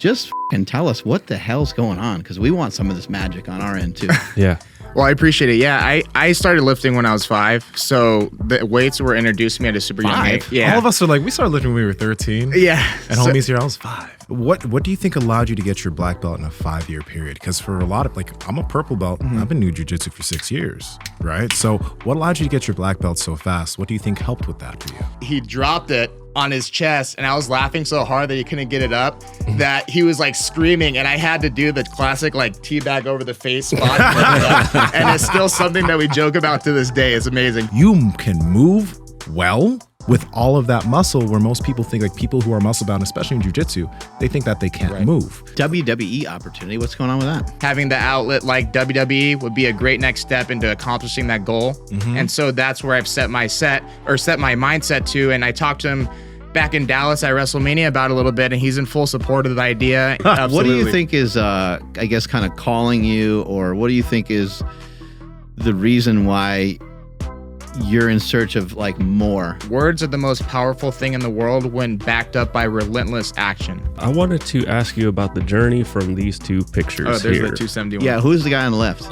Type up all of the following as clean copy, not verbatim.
just fucking tell us what the hell's going on, because we want some of this magic on our end too. Yeah. Well, I appreciate it. Yeah, I started lifting when I was 5, so the weights were introduced to me at a super young age. Yeah. All of us are like, we started lifting when we were 13. Yeah. And homies here, I was 5. What do you think allowed you to get your black belt in a 5-year period? Because for a lot of, like, I'm a purple belt. I've been doing jiu-Jitsu for 6 years, right? So what allowed you to get your black belt so fast? What do you think helped with that for you? He dropped it on his chest, and I was laughing so hard that he couldn't get it up that he was like screaming, and I had to do the classic like teabag over the face spot. And it's still something that we joke about to this day. It's amazing. You can move well with all of that muscle, where most people think, like, people who are muscle bound, especially in jiu-jitsu, they think that they can't move. WWE opportunity, what's going on with that? Having the outlet like WWE would be a great next step into accomplishing that goal. And so that's where I've set my mindset to. And I talked to him back in Dallas at WrestleMania about it a little bit, and he's in full support of the idea. What do you think is, I guess, kind of calling you, or what do you think is the reason why you're in search of like more? Words are the most powerful thing in the world when backed up by relentless action. I wanted to ask you about the journey from these two pictures. Oh, there's here. the 271. Yeah, who's the guy on the left?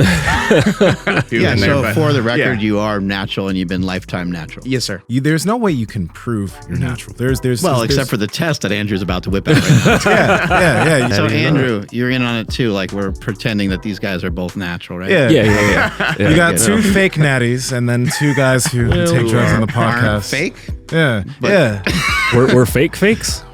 Yeah, so for the record, you are natural and you've been lifetime natural. Yes, sir. There's no way you can prove you're natural. Well, except for the test that Andrew's about to whip out right now. yeah. So Andrew, you're in on it too. Like, we're pretending that these guys are both natural, right? Yeah. You got 2 fake natties and then 2 guys who take drugs on the Aren't podcast. fake? Yeah. We're fake fakes?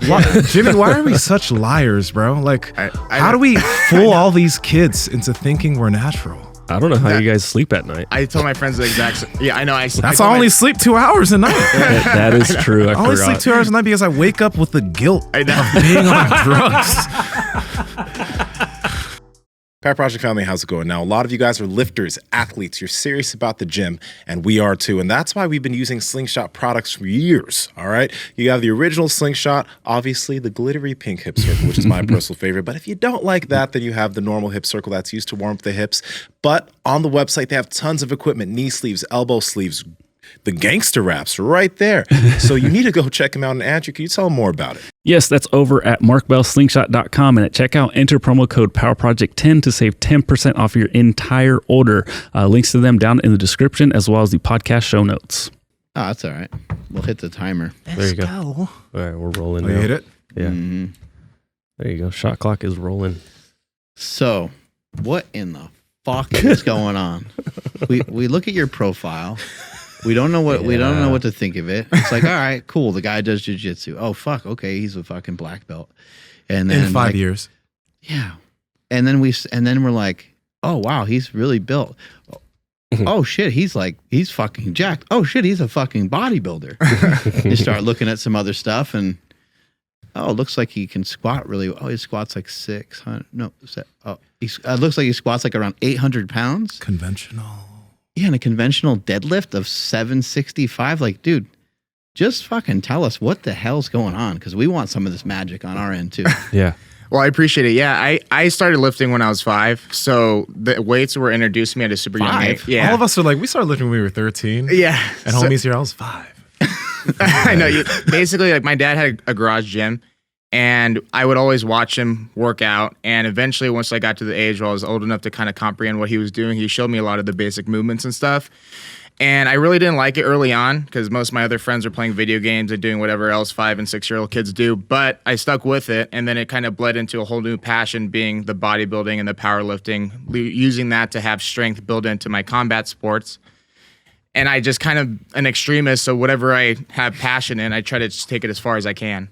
Jimmy, why are we such liars, bro? Like, I how do we fool all these kids into thinking we're natural? I don't know how you guys sleep at night. I told my friends the exact same. Yeah, I know. That's I only sleep 2 hours a night. That is true. I only forgot. sleep 2 hours a night because I wake up with the guilt of being on drugs. Power Project family, how's it going? Now, a lot of you guys are lifters, athletes. You're serious about the gym, and we are too. And that's why we've been using Slingshot products for years, all right? You have the original Slingshot, obviously the glittery pink hip circle, which is my personal favorite. But if you don't like that, then you have the normal hip circle that's used to warm up the hips. But on the website, they have tons of equipment, knee sleeves, elbow sleeves, the gangster wraps right there. So you need to go check them out. And Andrew, can you tell them more about it? Yes, that's over at markbellslingshot.com. And at checkout, enter promo code PowerProject10 to save 10% off your entire order. Links to them down in the description, as well as the podcast show notes. Oh, that's all right. We'll hit the timer. There you go. All right, we're rolling now. You hit it? Yeah. There you go. Shot clock is rolling. So, what in the fuck is going on? We look at your profile. We don't know what we don't know what to think of it. It's like, all right, cool. The guy does jiu-jitsu. Oh fuck, okay, he's a fucking black belt. And then in 5 years. Yeah. And then we're like, oh wow, he's really built. Oh shit, he's fucking jacked. Oh shit, he's a fucking bodybuilder. You start looking at some other stuff, and it looks like he can squat really well. Oh, he squats like 600. No, looks like he squats like around 800 pounds. Conventional. Yeah, and a conventional deadlift of 765. Like, dude, just fucking tell us what the hell's going on, because we want some of this magic on our end too. Yeah. Well, I appreciate it. Yeah, I started lifting when I was 5, so the weights were introduced to me at a super young age. Yeah. All of us are like, we started lifting when we were 13. Yeah. And homies here, I was 5. I know. Basically, like, my dad had a garage gym, and I would always watch him work out. And eventually, once I got to the age where I was old enough to kind of comprehend what he was doing, he showed me a lot of the basic movements and stuff. And I really didn't like it early on, because most of my other friends were playing video games and doing whatever else 5- and 6-year-old kids do. But I stuck with it, and then it kind of bled into a whole new passion, being the bodybuilding and the powerlifting, using that to have strength built into my combat sports. And I just kind of an extremist, so whatever I have passion in, I try to just take it as far as I can.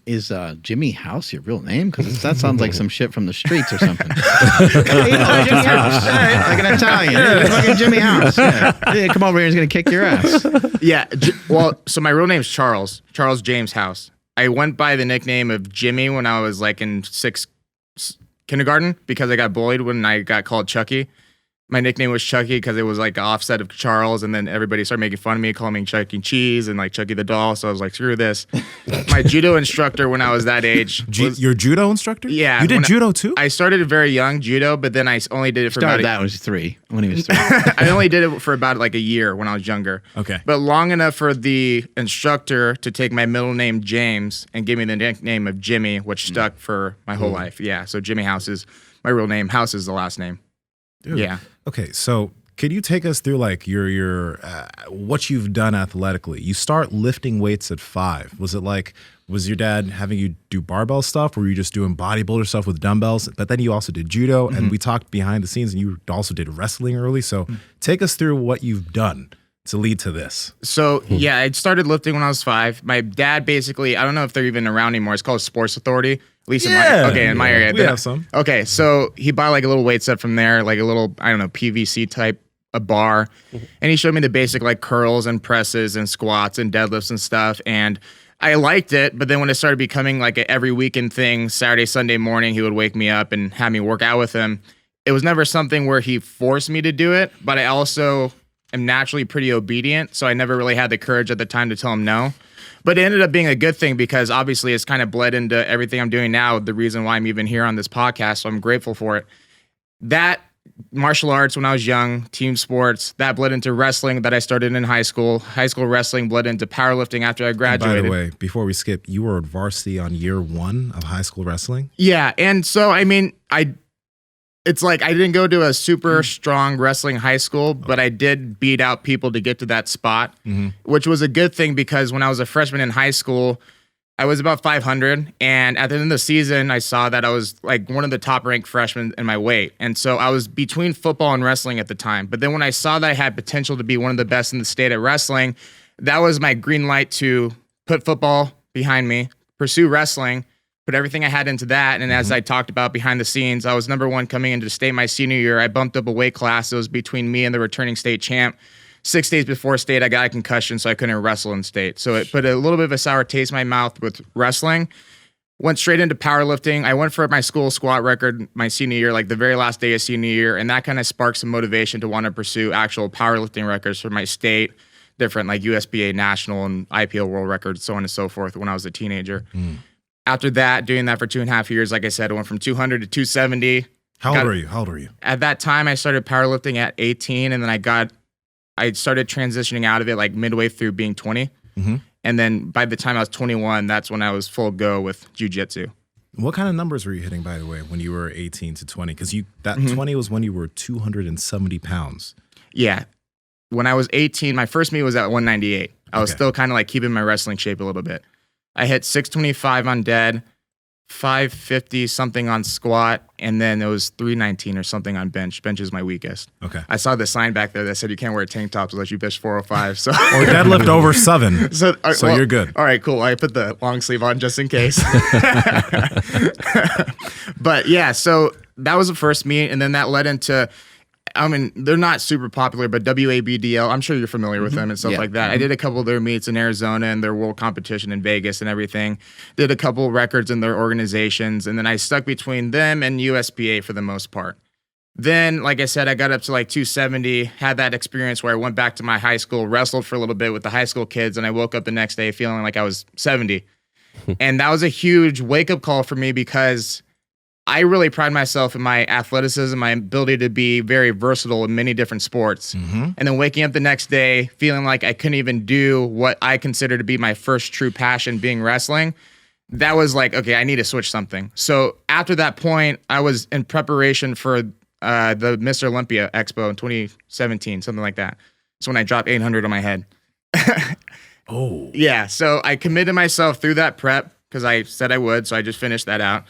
Is Jimmy House your real name? Because that sounds like some shit from the streets or something. Jimmy House, like an Italian. It's fucking Jimmy House. Yeah, come over here, he's gonna kick your ass. Yeah. Well, so my real name's Charles James House. I went by the nickname of Jimmy when I was like in 6th kindergarten, because I got bullied when I got called Chucky. my nickname was Chucky because it was like an offset of Charles, and then everybody started making fun of me, calling me Chuck E. Cheese and like Chucky the doll. So I was like, screw this. My judo instructor when I was that age. Your judo instructor? Yeah. You did judo too? I started very young judo, but then I only did it for Started about that when he was 3. When he was 3. I only did it for about like a year when I was younger. Okay. But long enough for the instructor to take my middle name James and give me the nickname of Jimmy, which stuck for my whole life. Yeah. So Jimmy House is my real name. House is the last name. Dude. Yeah. Okay, so could you take us through like your what you've done athletically? You start lifting weights at 5. Was your dad having you do barbell stuff, or were you just doing bodybuilder stuff with dumbbells? But then you also did judo, and we talked behind the scenes, and you also did wrestling early. So take us through what you've done to lead to this. So yeah, I started lifting when I was 5. My dad basically, I don't know if they're even around anymore. It's called Sports Authority. At least in my area. We have some. Okay, so he bought like a little weight set from there, like a little, I don't know, PVC type a bar. And he showed me the basic like curls and presses and squats and deadlifts and stuff. And I liked it, but then when it started becoming like an every weekend thing, Saturday, Sunday morning, he would wake me up and have me work out with him. It was never something where he forced me to do it, but I also am naturally pretty obedient, so I never really had the courage at the time to tell him no. But it ended up being a good thing because obviously it's kind of bled into everything I'm doing now, the reason why I'm even here on this podcast, so I'm grateful for it. That martial arts when I was young, team sports, that bled into wrestling that I started in high school. High school wrestling bled into powerlifting after I graduated. And by the way, before we skip, you were at varsity on year 1 of high school wrestling? Yeah, and so, I mean, it's like I didn't go to a super strong wrestling high school, but I did beat out people to get to that spot, which was a good thing because when I was a freshman in high school, I was about 500. And at the end of the season, I saw that I was like one of the top ranked freshmen in my weight. And so I was between football and wrestling at the time. But then when I saw that I had potential to be one of the best in the state at wrestling, that was my green light to put football behind me, pursue wrestling, put everything I had into that. And as I talked about behind the scenes, I was number 1 coming into state my senior year. I bumped up a weight class. It was between me and the returning state champ. 6 days before state, I got a concussion, so I couldn't wrestle in state. So it put a little bit of a sour taste in my mouth with wrestling. Went straight into powerlifting. I went for my school squat record my senior year, like the very last day of senior year, and that kind of sparked some motivation to want to pursue actual powerlifting records for my state, different like USBA national and IPO world records, so on and so forth when I was a teenager. After that, doing that for 2.5 years, like I said, I went from 200 to 270. How old were you? At that time, I started powerlifting at 18, and then I started transitioning out of it like midway through being 20. And then by the time I was 21, that's when I was full go with jiu-Jitsu. What kind of numbers were you hitting, by the way, when you were 18 to 20? Because that 20 was when you were 270 pounds. Yeah. When I was 18, my first meet was at 198. I was still kind of like keeping my wrestling shape a little bit. I hit 625 on dead, 550 something on squat, and then it was 319 or something on bench. Bench is my weakest. Okay. I saw the sign back there that said you can't wear tank tops unless you bench 405. So or deadlift over 7. So well, you're good. All right, cool. I put the long sleeve on just in case. But yeah, so that was the first meet, and then that led into, I mean, they're not super popular, but WABDL, I'm sure you're familiar with them and stuff like that. I did a couple of their meets in Arizona and their world competition in Vegas and everything. Did a couple records in their organizations, and then I stuck between them and USPA for the most part. Then, like I said, I got up to like 270, had that experience where I went back to my high school, wrestled for a little bit with the high school kids, and I woke up the next day feeling like I was 70. And that was a huge wake-up call for me because I really pride myself in my athleticism, my ability to be very versatile in many different sports. And then waking up the next day feeling like I couldn't even do what I consider to be my first true passion, being wrestling, that was like, okay, I need to switch something. So after that point, I was in preparation for the Mr. Olympia Expo in 2017, something like that. So when I dropped 800 on my head. Yeah, so I committed myself through that prep because I said I would, so I just finished that out.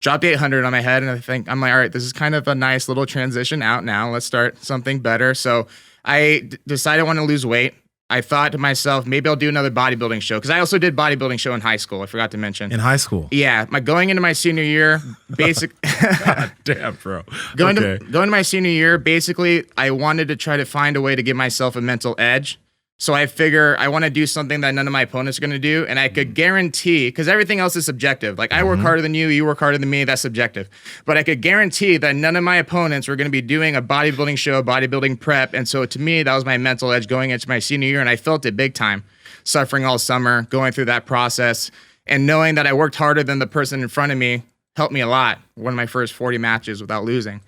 Dropped 800 on my head, and I'm like, all right, this is kind of a nice little transition out now. Let's start something better. So I decided I want to lose weight. I thought to myself, maybe I'll do another bodybuilding show, because I also did bodybuilding show in high school. I forgot to mention. In high school? Yeah. Going into my senior year, God damn, bro. Going to my senior year, basically, I wanted to try to find a way to give myself a mental edge. So I figure I want to do something that none of my opponents are going to do. And I could guarantee, because everything else is subjective. Like I work harder than you work harder than me, that's subjective. But I could guarantee that none of my opponents were going to be doing a bodybuilding show, bodybuilding prep. And so to me, that was my mental edge going into my senior year. And I felt it big time, suffering all summer, going through that process. And knowing that I worked harder than the person in front of me helped me a lot. One of my first 40 matches without losing.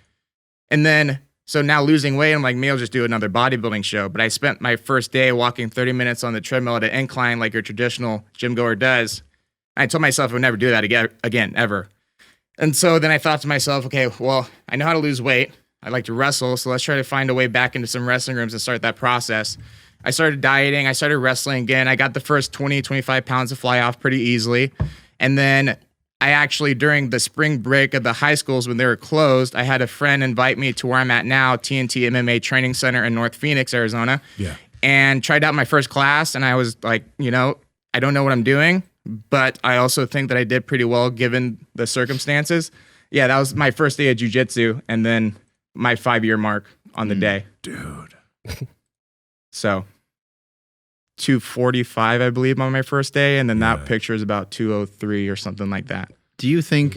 And then, so now losing weight, I'm like, maybe I'll just do another bodybuilding show. But I spent my first day walking 30 minutes on the treadmill at an incline like your traditional gym goer does. I told myself I would never do that again, ever. And so then I thought to myself, okay, well, I know how to lose weight. I like to wrestle, so let's try to find a way back into some wrestling rooms and start that process. I started dieting. I started wrestling again. I got the first 20, 25 pounds to fly off pretty easily. And then I actually, during the spring break of the high schools when they were closed, I had a friend invite me to where I'm at now, TNT MMA Training Center in North Phoenix, Arizona. Yeah. And tried out my first class. And I was like, I don't know what I'm doing, but I also think that I did pretty well given the circumstances. Yeah, that was my first day of jiu-jitsu and then my 5-year mark on the day. Dude. So 245, I believe, on my first day. And then that picture is about 203 or something like that. Do you think,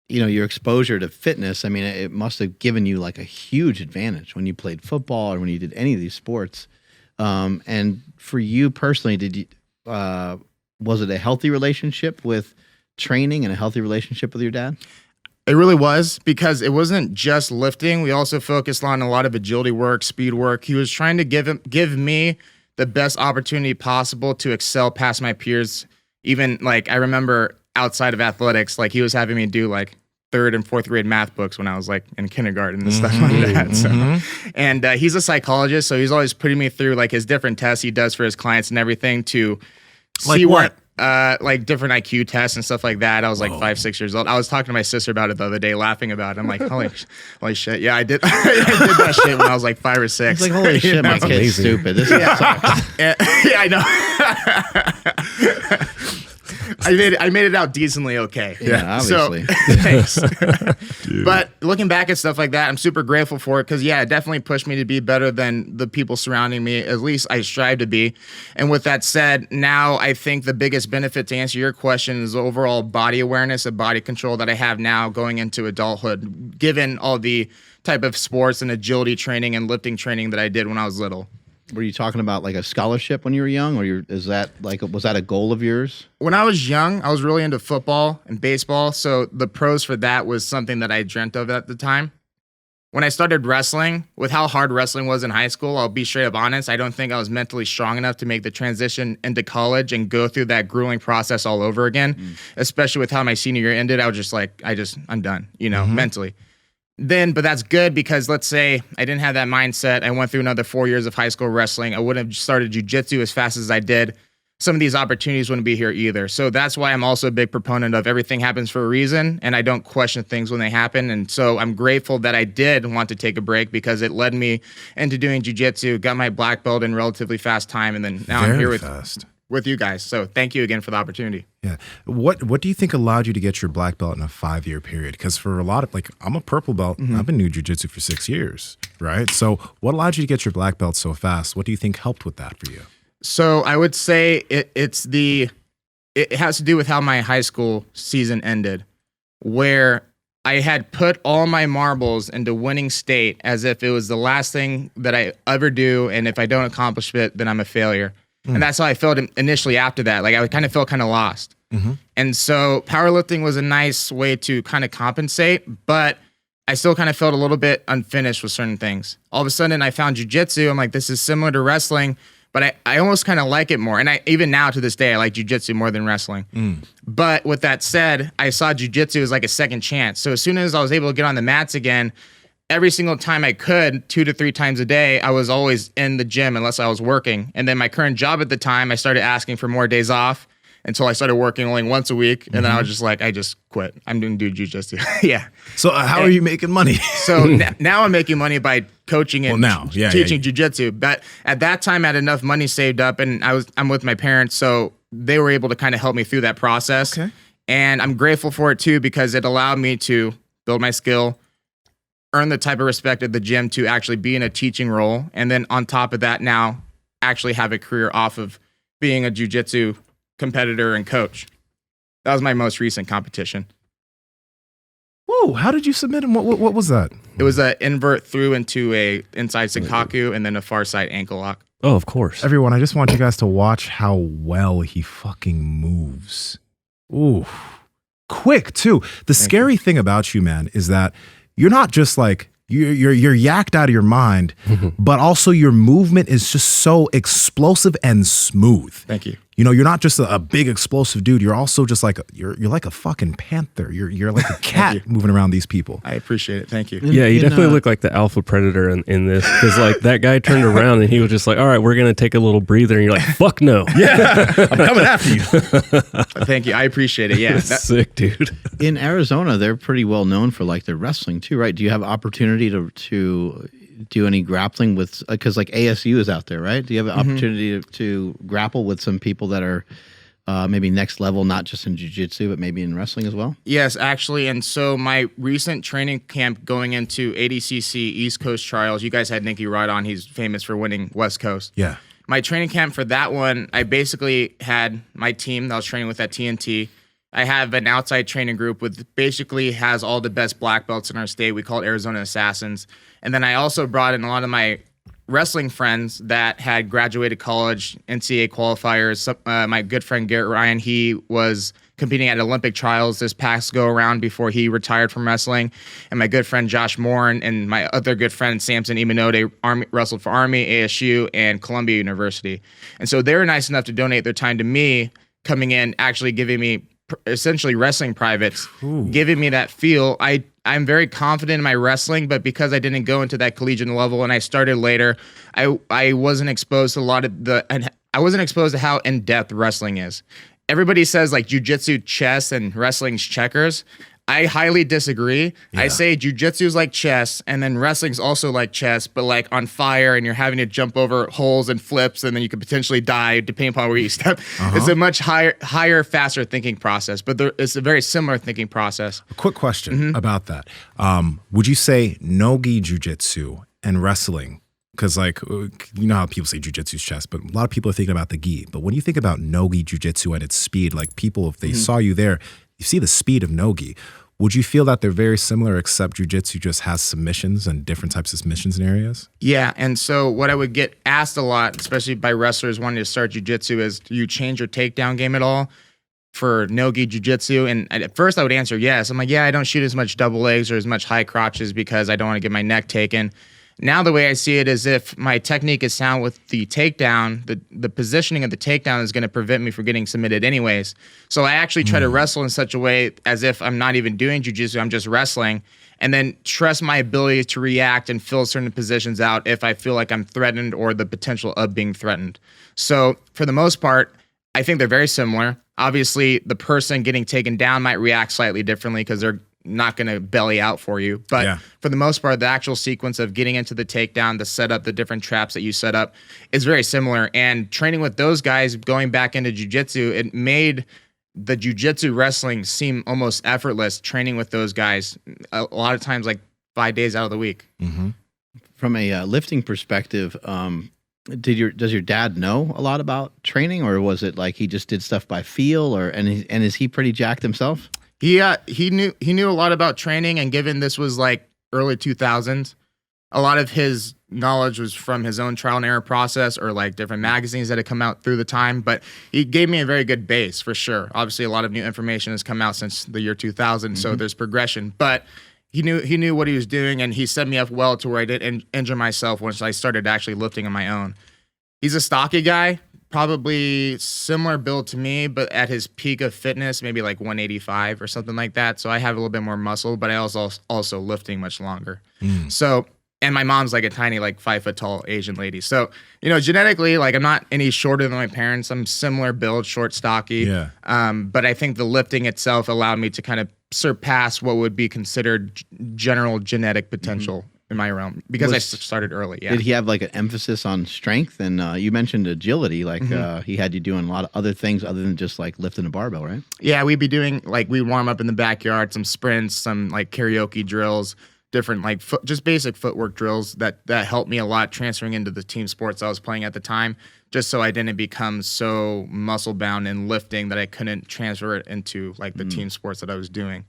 your exposure to fitness, I mean, it must have given you like a huge advantage when you played football or when you did any of these sports. And for you personally, was it a healthy relationship with training and a healthy relationship with your dad? It really was, because it wasn't just lifting. We also focused on a lot of agility work, speed work. He was trying to give me the best opportunity possible to excel past my peers. Even like I remember outside of athletics, like he was having me do like 3rd and 4th grade math books when I was like in kindergarten and stuff like that. So, and he's a psychologist, so he's always putting me through like his different tests he does for his clients and everything to see what. Like different IQ tests and stuff like that. I was like 5, 6 years old. I was talking to my sister about it the other day, laughing about it. I'm like, holy shit. Yeah, I did. I did that shit when I was like 5 or 6. It's like, holy shit, my kid's stupid. This sucks. Yeah, I know. I made it out decently okay. Yeah, obviously. So, thanks. But looking back at stuff like that, I'm super grateful for it because, it definitely pushed me to be better than the people surrounding me. At least I strive to be. And with that said, now I think the biggest benefit to answer your question is the overall body awareness and body control that I have now going into adulthood, given all the type of sports and agility training and lifting training that I did when I was little. Were you talking about like a scholarship when you were young, or was that a goal of yours? When I was young, I was really into football and baseball, so the pros for that was something that I dreamt of at the time. When I started wrestling, with how hard wrestling was in high school, I'll be straight up honest, I don't think I was mentally strong enough to make the transition into college and go through that grueling process all over again, especially with how my senior year ended. I was just like, I'm done, mentally. But that's good because let's say I didn't have that mindset. I went through another 4 years of high school wrestling. I wouldn't have started jiu-jitsu as fast as I did. Some of these opportunities wouldn't be here either. So that's why I'm also a big proponent of everything happens for a reason, and I don't question things when they happen. And so I'm grateful that I did want to take a break because it led me into doing jiu-jitsu, got my black belt in relatively fast time, and then now I'm here with you guys. So thank you again for the opportunity. Yeah. What do you think allowed you to get your black belt in a 5-year period? Because for a lot of, I'm a purple belt. I've been doing jiu-jitsu for 6 years, right? So what allowed you to get your black belt so fast? What do you think helped with that for you? So I would say it has to do with how my high school season ended, where I had put all my marbles into winning state as if it was the last thing that I ever do. And if I don't accomplish it, then I'm a failure. And that's how I felt initially after that. Like I kind of felt kind of lost. And so powerlifting was a nice way to kind of compensate, but I still kind of felt a little bit unfinished with certain things. All of a sudden I found jiu-jitsu. I'm like, this is similar to wrestling, but I almost kind of like it more. And even now to this day, I like jiu-jitsu more than wrestling. But with that said, I saw jiu-jitsu as like a second chance. So as soon as I was able to get on the mats again, every single time I could, 2 to 3 times a day, I was always in the gym unless I was working. And then my current job at the time, I started asking for more days off until I started working only once a week. And then I was just like, I just quit. I'm going to do jiu-jitsu. Yeah. So how are you making money? So now I'm making money by coaching and teaching jiu-jitsu. But at that time, I had enough money saved up and I'm with my parents. So they were able to kind of help me through that process. Okay. And I'm grateful for it too, because it allowed me to build my skill, earn the type of respect at the gym to actually be in a teaching role. And then on top of that, now actually have a career off of being a jiu-jitsu competitor and coach. That was my most recent competition. Whoa, how did you submit him? What was that? It was an invert through into a inside Senkaku and then a far side ankle lock. Oh, of course. Everyone, I just want you guys to watch how well he fucking moves. Ooh, quick too. The scary thing about you, man, is that you're not just like you're yacked out of your mind, but also your movement is just so explosive and smooth. Thank you. You know, you're not just a big explosive dude. You're also just like you're like a fucking panther. You're like a cat moving around these people. I appreciate it. Thank you. Yeah, you definitely look like the alpha predator in this, because like that guy turned around and he was just like, all right, we're gonna take a little breather, and you're like, fuck no. Yeah, I'm coming after you. Thank you. I appreciate it. Yeah, Sick, dude. In Arizona, they're pretty well known for like their wrestling too, right? Do you have opportunity to do any grappling with, because like ASU is out there, right? Do you have an opportunity to grapple with some people that are maybe next level, not just in jiu-jitsu, but maybe in wrestling as well? Yes, actually. And so my recent training camp going into ADCC East Coast Trials, you guys had Nicky Rod on. He's famous for winning West Coast. Yeah. My training camp for that one, I basically had my team that I was training with at TNT. I have an outside training group with basically has all the best black belts in our state. We call it Arizona Assassins. And then I also brought in a lot of my wrestling friends that had graduated college, NCAA qualifiers. My good friend Garrett Ryan, he was competing at Olympic trials this past go around before he retired from wrestling. And my good friend Josh Moore and my other good friend Samson Imano, they wrestled for Army, ASU, and Columbia University. And so they were nice enough to donate their time to me, coming in, actually giving me essentially wrestling privates, giving me that feel. I'm very confident in my wrestling, but because I didn't go into that collegiate level and I started later, I wasn't exposed to I wasn't exposed to how in-depth wrestling is. Everybody says like jiu-jitsu chess and wrestling's checkers. I highly disagree. Yeah. I say jiu-jitsu is like chess, and then wrestling's also like chess, but like on fire, and you're having to jump over holes and flips, and then you could potentially die depending upon where you step. It's a much higher, faster thinking process, but it's a very similar thinking process. A quick question about that. Would you say no-gi jiu-jitsu and wrestling, because like, you know how people say jiu-jitsu is chess, but a lot of people are thinking about the gi. But when you think about no-gi jiu-jitsu and its speed, like people, if they saw you there, you see the speed of no-gi. Would you feel that they're very similar, except jiu-jitsu just has submissions and different types of submissions in areas? Yeah, and so what I would get asked a lot, especially by wrestlers wanting to start jiu-jitsu, is do you change your takedown game at all for no-gi jiu-jitsu? And at first I would answer yes. I'm like, yeah, I don't shoot as much double legs or as much high crotches because I don't want to get my neck taken. Now the way I see it is if my technique is sound with the takedown, the positioning of the takedown is going to prevent me from getting submitted anyways. So I actually try to wrestle in such a way as if I'm not even doing jiu-jitsu, I'm just wrestling, and then trust my ability to react and fill certain positions out if I feel like I'm threatened or the potential of being threatened. So for the most part, I think they're very similar. Obviously, the person getting taken down might react slightly differently because they're not going to belly out for you. But for the most part, the actual sequence of getting into the takedown, the setup, the different traps that you set up is very similar. And training with those guys, going back into jiu-jitsu, it made the jiu-jitsu wrestling seem almost effortless training with those guys. A lot of times, like 5 days out of the week. From a lifting perspective, does your dad know a lot about training, or was it like he just did stuff by feel, and is he pretty jacked himself? He knew a lot about training, and given this was like early 2000s, a lot of his knowledge was from his own trial and error process or like different magazines that had come out through the time. But he gave me a very good base for sure. Obviously, a lot of new information has come out since the year 2000, so there's progression. But he knew what he was doing, and he set me up well to where I didn't injure myself once I started actually lifting on my own. He's a stocky guy. Probably similar build to me, but at his peak of fitness, maybe like 185 or something like that. So I have a little bit more muscle, but I also lifting much longer. So, and my mom's like a tiny, like 5 foot tall Asian lady. So, you know, genetically, like I'm not any shorter than my parents. I'm similar build, short, stocky. But I think the lifting itself allowed me to kind of surpass what would be considered general genetic potential in my realm because I started early. Yeah. Did he have like an emphasis on strength? And you mentioned agility, like he had you doing a lot of other things other than just like lifting a barbell, right? Yeah, we'd be doing like we warm up in the backyard, some sprints, some like karaoke drills, different like just basic footwork drills that helped me a lot transferring into the team sports I was playing at the time, just so I didn't become so muscle bound in lifting that I couldn't transfer it into like the team sports that I was doing.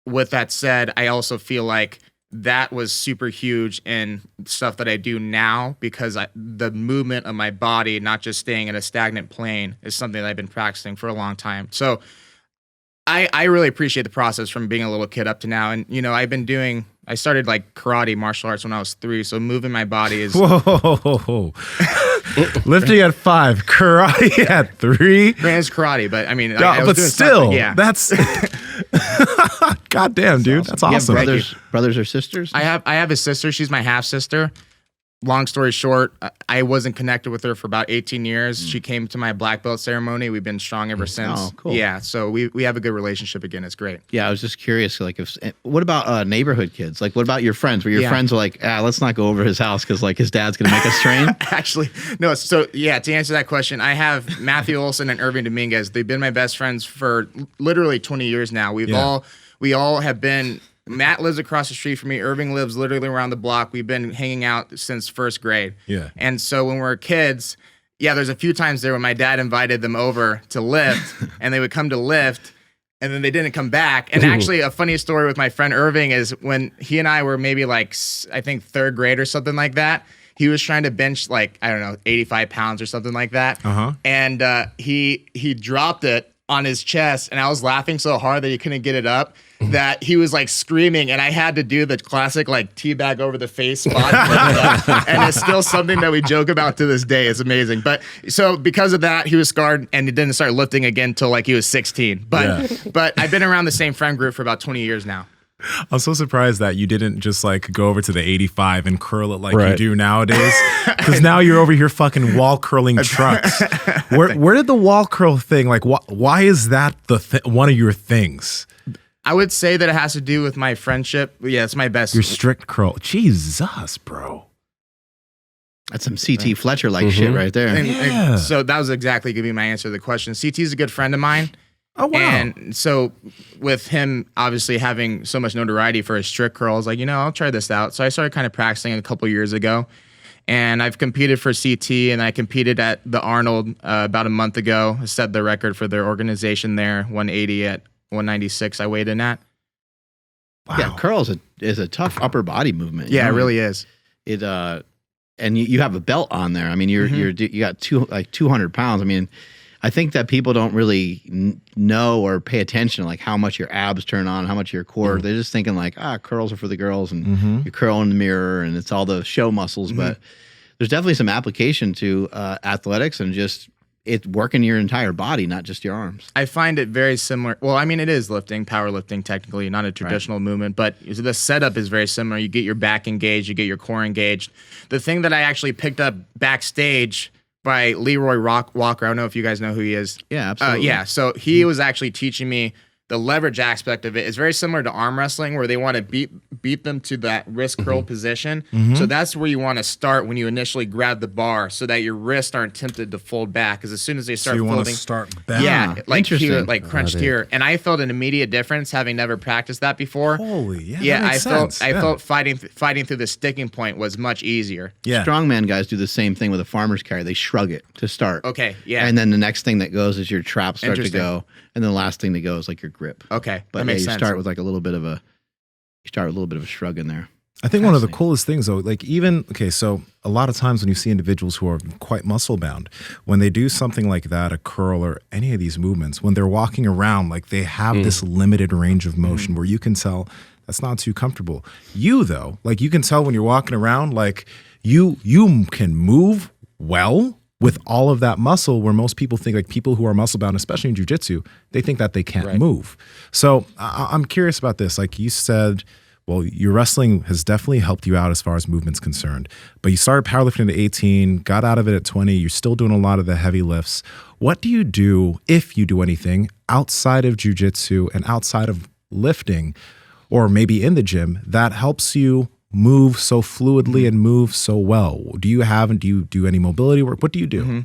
With that said, I also feel like that was super huge in stuff that I do now, because the movement of my body, not just staying in a stagnant plane, is something that I've been practicing for a long time. So I really appreciate the process from being a little kid up to now. And, you know, I started like karate, martial arts when I was 3. So moving my body is... Whoa. Lifting at 5, karate at 3. Granted, it's karate, but I mean... but still, yeah. That's... Goddamn, dude. That's awesome. You have brothers or sisters? I have a sister. She's my half sister. Long story short, I wasn't connected with her for about 18 years. She came to my black belt ceremony. We've been strong ever since. Oh, cool. Yeah, so we have a good relationship again. It's great. Yeah, I was just curious. Like, what about neighborhood kids? Like, what about your friends? Where your friends are like, let's not go over his house because like his dad's gonna make us train. Actually, no. So yeah, to answer that question, I have Matthew Olson and Irving Dominguez. They've been my best friends for literally 20 years now. We all have been. Matt lives across the street from me. Irving lives literally around the block. We've been hanging out since first grade. Yeah. And so when we were kids, there's a few times there when my dad invited them over to lift, and they would come to lift, and then they didn't come back. And actually, a funny story with my friend Irving is when he and I were maybe like, I think 3rd grade or something like that, he was trying to bench like, I don't know, 85 pounds or something like that. And he dropped it on his chest, and I was laughing so hard that he couldn't get it up that he was like screaming, and I had to do the classic like teabag over the face spot. And it's still something that we joke about to this day. It's amazing. But so because of that, he was scarred, and he didn't start lifting again until like he was 16. But I've been around the same friend group for about 20 years now. I'm so surprised that you didn't just like go over to the 85 and curl it like you do nowadays. Because now you're over here fucking wall curling trucks. Where did the wall curl thing, like why is that one of your things? I would say that it has to do with my friendship. Yeah, it's my best. Your strict curl. Jesus, bro. That's some CT Fletcher like shit right there. And so that was exactly going to be my answer to the question. CT is a good friend of mine. Oh, wow. And so with him obviously having so much notoriety for his strict curl, I was like, I'll try this out. So I started kind of practicing a couple years ago. And I've competed for CT, and I competed at the Arnold about a month ago. I set the record for their organization there, 180 at 196 I weighed in at. Wow. Yeah, curl is a tough upper body movement. Yeah, it really is. It and you have a belt on there. I mean, you got 200 pounds. I mean, I think that people don't really know or pay attention to like how much your abs turn on, how much your core. They're just thinking like, curls are for the girls, and you curl in the mirror, and it's all the show muscles. But there's definitely some application to athletics and just it working your entire body, not just your arms. I find it very similar. Well, I mean, it is lifting, powerlifting, technically, not a traditional movement, but the setup is very similar. You get your back engaged, you get your core engaged. The thing that I actually picked up backstage by Leroy Walker, I don't know if you guys know who he is. Yeah, absolutely. So he was actually teaching me the leverage aspect of it. Is very similar to arm wrestling, where they want to beat them to that wrist curl position. So that's where you want to start when you initially grab the bar, so that your wrists aren't tempted to fold back. Because as soon as they start folding, want to start back. Yeah, like here, Interesting. like crunched here, and I felt an immediate difference having never practiced that before. Holy, yeah. Yeah, that makes sense. I felt fighting through the sticking point was much easier. Yeah. Strongman guys do the same thing with a farmer's carry. They shrug it to start. Okay, yeah. And then the next thing that goes is your traps start to Interesting. go, and then the last thing that goes like your grip. Okay, But that makes you sense. start with like a little bit of a shrug in there. I think one of the coolest things though, like so a lot of times when you see individuals who are quite muscle bound, when they do something like that, a curl or any of these movements, when they're walking around, like they have this limited range of motion where you can tell that's not too comfortable. You though, like you can tell when you're walking around, like you can move well with all of that muscle, where most people think, like people who are muscle bound, especially in jiu-jitsu, they think that they can't move. So I'm curious about this. Like you said, well, your wrestling has definitely helped you out as far as movement's concerned, but you started powerlifting at 18, got out of it at 20. You're still doing a lot of the heavy lifts. What do you do, if you do anything, outside of jiu-jitsu and outside of lifting, or maybe in the gym, that helps you move so fluidly and move so well? Do you do any mobility work? What do you do?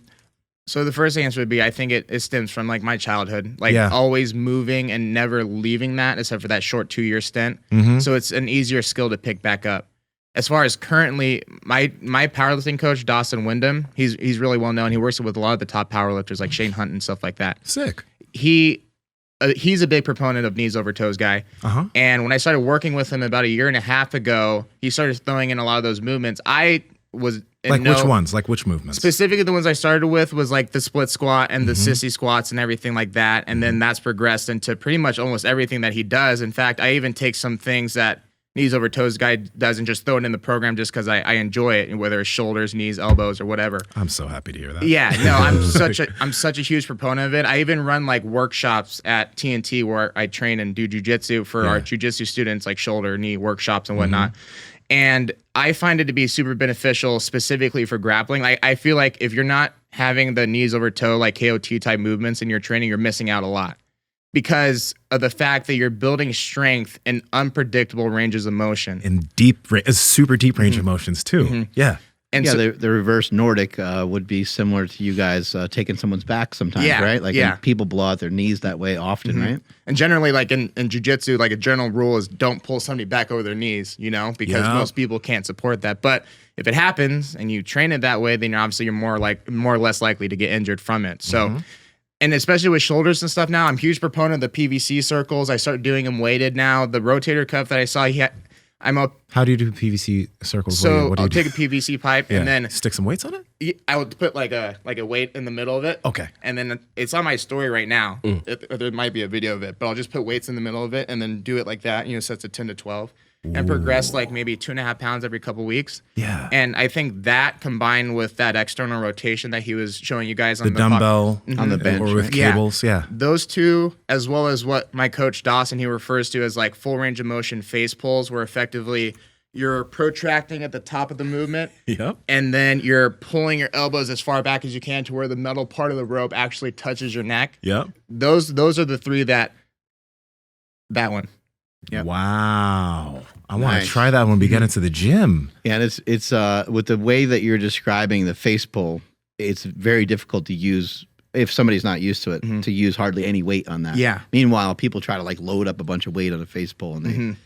So the first answer would be, I think it stems from like my childhood, like Yeah. always moving and never leaving that, except for that short 2-year stint. Mhm. So it's an easier skill to pick back up. As far as currently, my powerlifting coach, Dawson Wyndham, he's really well known. He works with a lot of the top powerlifters like Shane Hunt and stuff like that. Sick. He's a big proponent of knees over toes guy. And when I started working with him about 1.5 years ago, he started throwing in a lot of those movements. I was Like which ones? Like which movements? Specifically, the ones I started with was like the split squat and the sissy squats and everything like that. And then that's progressed into pretty much almost everything that he does. In fact, I even take some things that knees over toes guy does and just throw it in the program just because I enjoy it, whether it's shoulders, knees, elbows, or whatever. I'm so happy to hear that. Yeah, no, I'm such a huge proponent of it. I even run like workshops at TNT where I train and do jiu-jitsu for our jiu-jitsu students, like shoulder, knee workshops and whatnot. And I find it to be super beneficial specifically for grappling. I feel like if you're not having the knees over toe, like KOT type movements in your training, you're missing out a lot because of the fact that you're building strength in unpredictable ranges of motion. In super deep range of motions too. Yeah. And yeah, so, the reverse Nordic would be similar to you guys taking someone's back sometimes, Yeah, right? Like yeah. when people blow out their knees that way often, right? and generally, like in jiu-jitsu, like a general rule is don't pull somebody back over their knees, because Yeah. most people can't support that. But if it happens and you train it that way, then you're more or less likely to get injured from it. So, and especially with shoulders and stuff now, I'm a huge proponent of the PVC circles. I start doing them weighted now. The rotator cuff that I saw, How do you do PVC circles? So What do I'll you do? take a PVC pipe Yeah. and then stick some weights on it? I would put like a weight in the middle of it. Okay. And then it's on my story right now. There might be a video of it, but I'll just put weights in the middle of it and then do it like that, sets to 10 to 12 and progress like maybe 2.5 pounds every couple weeks. Yeah. And I think that combined with that external rotation that he was showing you guys on The dumbbell On the bench, or with right? cables. Yeah. those two, as well as what my coach Dawson, he refers to as like full range of motion face pulls, where effectively you're protracting at the top of the movement. Yep. And then you're pulling your elbows as far back as you can to where the metal part of the rope actually touches your neck. Yep. Those are the three that one. Yep. Wow. I want Nice. to try that when we get into the gym. Yeah, and it's with the way that you're describing the face pull, it's very difficult to use if somebody's not used to it to use hardly any weight on that. Yeah. Meanwhile, people try to like load up a bunch of weight on a face pull and they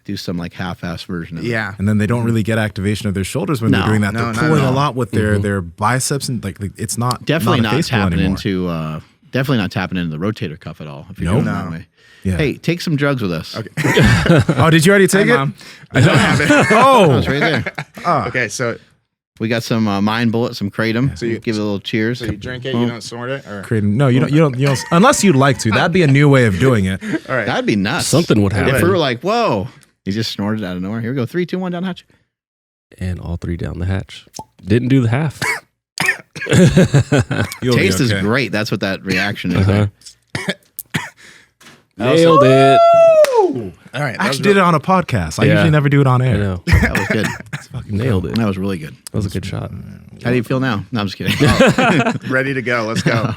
do some like half-ass version of it. Yeah. And then they don't really get activation of their shoulders when they're No, doing that. no, They're not pulling at a all. lot with their biceps and like it's not Definitely a not face pull tapping anymore. into definitely not tapping into the rotator cuff at all if you're doing it that way. Yeah. Hey, take some drugs with us. Okay. Oh, did you already take it? Mom. I don't have it. Oh, It's right there. Okay, so We got some Mind Bullet, some Kratom. So you- give it a little cheers. you drink it, you don't snort it? Or? no, you don't, unless you'd like to. That'd be a new way of doing it. All right. That'd be nuts. Something would happen. If we were like, whoa, you just snorted out of nowhere. Here we go. 3, 2, 1, down the hatch. And all three down the hatch. Didn't do the half. You'll be Taste is okay. great. That's what that reaction is. Uh-huh. Nailed it. All right. I actually did it on a podcast. I Yeah. usually never do it on I air. know. That was good. Nailed it. That was really good. That was a good shot. How do you feel now? No, I'm just kidding. Ready to go. Let's go.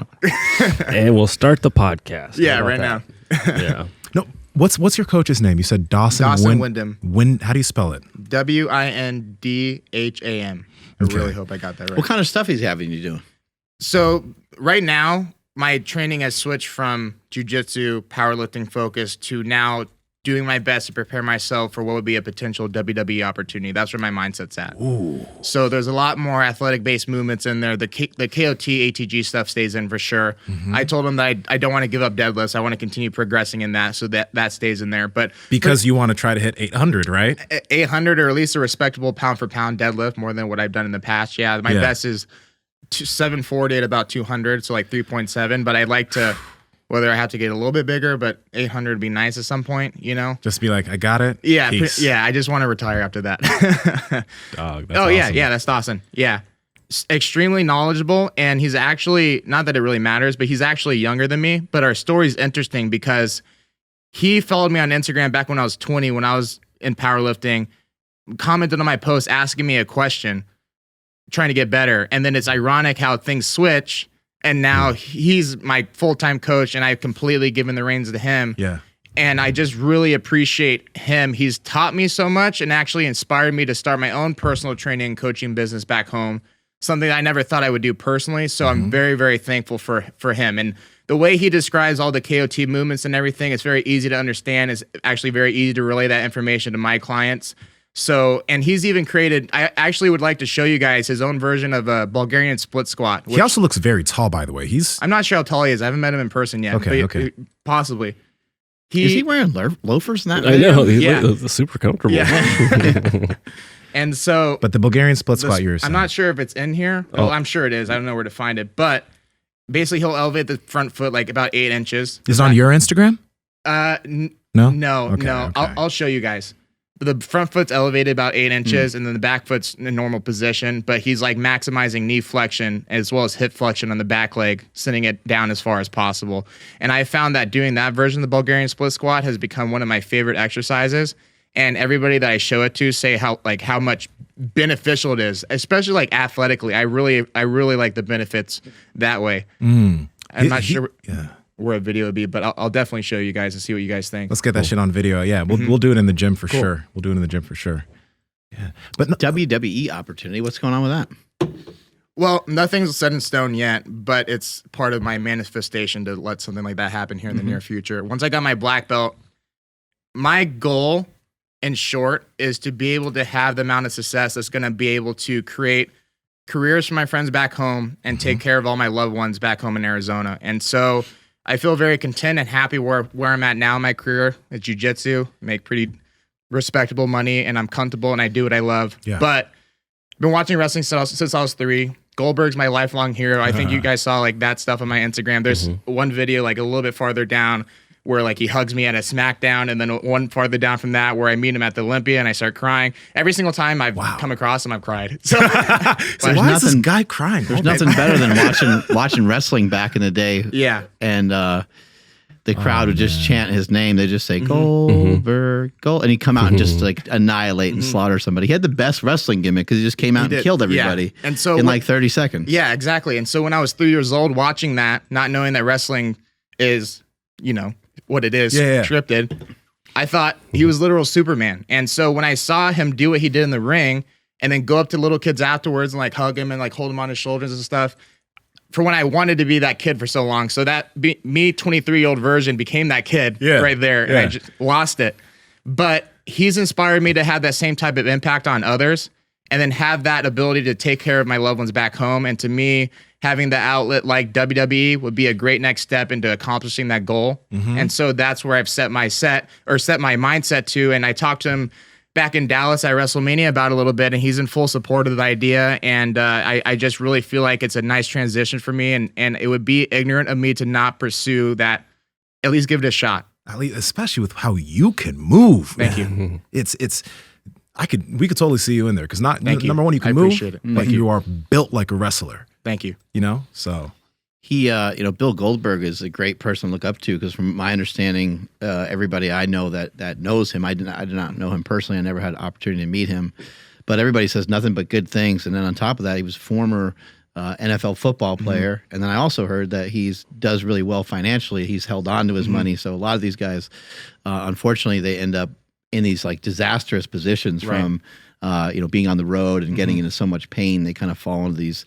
And we'll start the podcast. Yeah, How about right now. that? Yeah. No, what's your coach's name? You said Dawson. Dawson Wyndham. How do you spell it? WINDHAM. I really hope I got that right. What kind of stuff he's having you do? So right now, my training has switched from jiu-jitsu, powerlifting focus to now doing my best to prepare myself for what would be a potential WWE opportunity. That's where my mindset's at. Ooh. So there's a lot more athletic-based movements in there. The KOT, ATG stuff stays in for sure. I told him that I don't want to give up deadlifts. I want to continue progressing in that, so that stays in there. But Because you want to try to hit 800, right? 800 or at least a respectable pound-for-pound deadlift, more than what I've done in the past. Yeah, my best is 740 at about 200, so like 3.7. But I'd like to, whether I have to get a little bit bigger, but 800 would be nice at some point, Just be like, I got it. Yeah, Peace. yeah. I just want to retire after that. Dog. That's Oh awesome. yeah, that's Dawson. Yeah, extremely knowledgeable, and he's actually, not that it really matters, but he's actually younger than me. But our story's interesting because he followed me on Instagram back when I was 20, when I was in powerlifting, commented on my post asking me a question, trying to get better, and then it's ironic how things switch, and now he's my full-time coach, and I've completely given the reins to him. Yeah. And I just really appreciate him. He's taught me so much and actually inspired me to start my own personal training and coaching business back home. something I never thought I would do personally. So I'm very, very thankful for him. And the way he describes all the KOT movements and everything, it's very easy to understand. It's actually very easy to relay that information to my clients. So, and he's even created, I actually would like to show you guys his own version of a Bulgarian split squat. He also looks very tall, by the way. I'm not sure how tall he is. I haven't met him in person yet. Okay. Possibly. Is he wearing loafers in that I video? know. He's Yeah. super comfortable. Yeah. And so, But the Bulgarian split squat you're saying. I'm not sure if it's in here. Oh. Well, I'm sure it is. I don't know where to find it. But basically, he'll elevate the front foot like about 8 inches. Is it on your Instagram? No? No. Okay. I'll show you guys. The front foot's elevated about 8 inches, and then the back foot's in a normal position. But he's like maximizing knee flexion as well as hip flexion on the back leg, sending it down as far as possible. And I found that doing that version of the Bulgarian split squat has become one of my favorite exercises. And everybody that I show it to say how much beneficial it is, especially like athletically. I really like the benefits that way. I'm not sure where a video would be, but I'll definitely show you guys and see what you guys think. Let's get that shit on video. Yeah, we'll do it in the gym for sure. We'll do it in the gym for sure. Yeah, but WWE opportunity. What's going on with that? Well, nothing's set in stone yet, but it's part of my manifestation to let something like that happen here in the near future. Once I got my black belt, my goal, in short, is to be able to have the amount of success that's going to be able to create careers for my friends back home and take care of all my loved ones back home in Arizona. And so I feel very content and happy where I'm at now in my career at jiu-jitsu, make pretty respectable money, and I'm comfortable and I do what I love. Yeah. But I've been watching wrestling since I was 3. Goldberg's my lifelong hero. I think you guys saw like that stuff on my Instagram. There's one video like a little bit farther down where like he hugs me at a SmackDown, and then one farther down from that where I meet him at the Olympia and I start crying. Every single time I've come across him, I've cried. So, so why is this guy crying? There's nothing better than watching wrestling back in the day. Yeah. And the crowd would just chant his name. They just say Goldberg, Gold, and he'd come out and just like annihilate and slaughter somebody. He had the best wrestling gimmick because he just came out and killed everybody and so in like 30 seconds. Yeah, exactly. And so when I was 3 years old watching that, not knowing that wrestling is, what it is, scripted, I thought he was literal Superman. And so when I saw him do what he did in the ring and then go up to little kids afterwards and like hug him and like hold him on his shoulders and stuff, for when I wanted to be that kid for so long. So that me 23-year-old version became that kid right there. And I just lost it. But he's inspired me to have that same type of impact on others and then have that ability to take care of my loved ones back home. And to me, having the outlet like WWE would be a great next step into accomplishing that goal. And so that's where I've set my mindset to. And I talked to him back in Dallas at WrestleMania about a little bit, and he's in full support of the idea. And I just really feel like it's a nice transition for me, and it would be ignorant of me to not pursue that, at least give it a shot. At least, especially with how you can move. Thank you. We could totally see you in there because number one, you can move, but you are built like a wrestler. Thank you. So He, Bill Goldberg is a great person to look up to because, from my understanding, everybody I know that knows him, I did not know him personally. I never had an opportunity to meet him, but everybody says nothing but good things. And then on top of that, he was a former NFL football player, and then I also heard that he does really well financially. He's held on to his money, so a lot of these guys, unfortunately, they end up in these like disastrous positions from, being on the road and getting into so much pain. They kind of fall into these.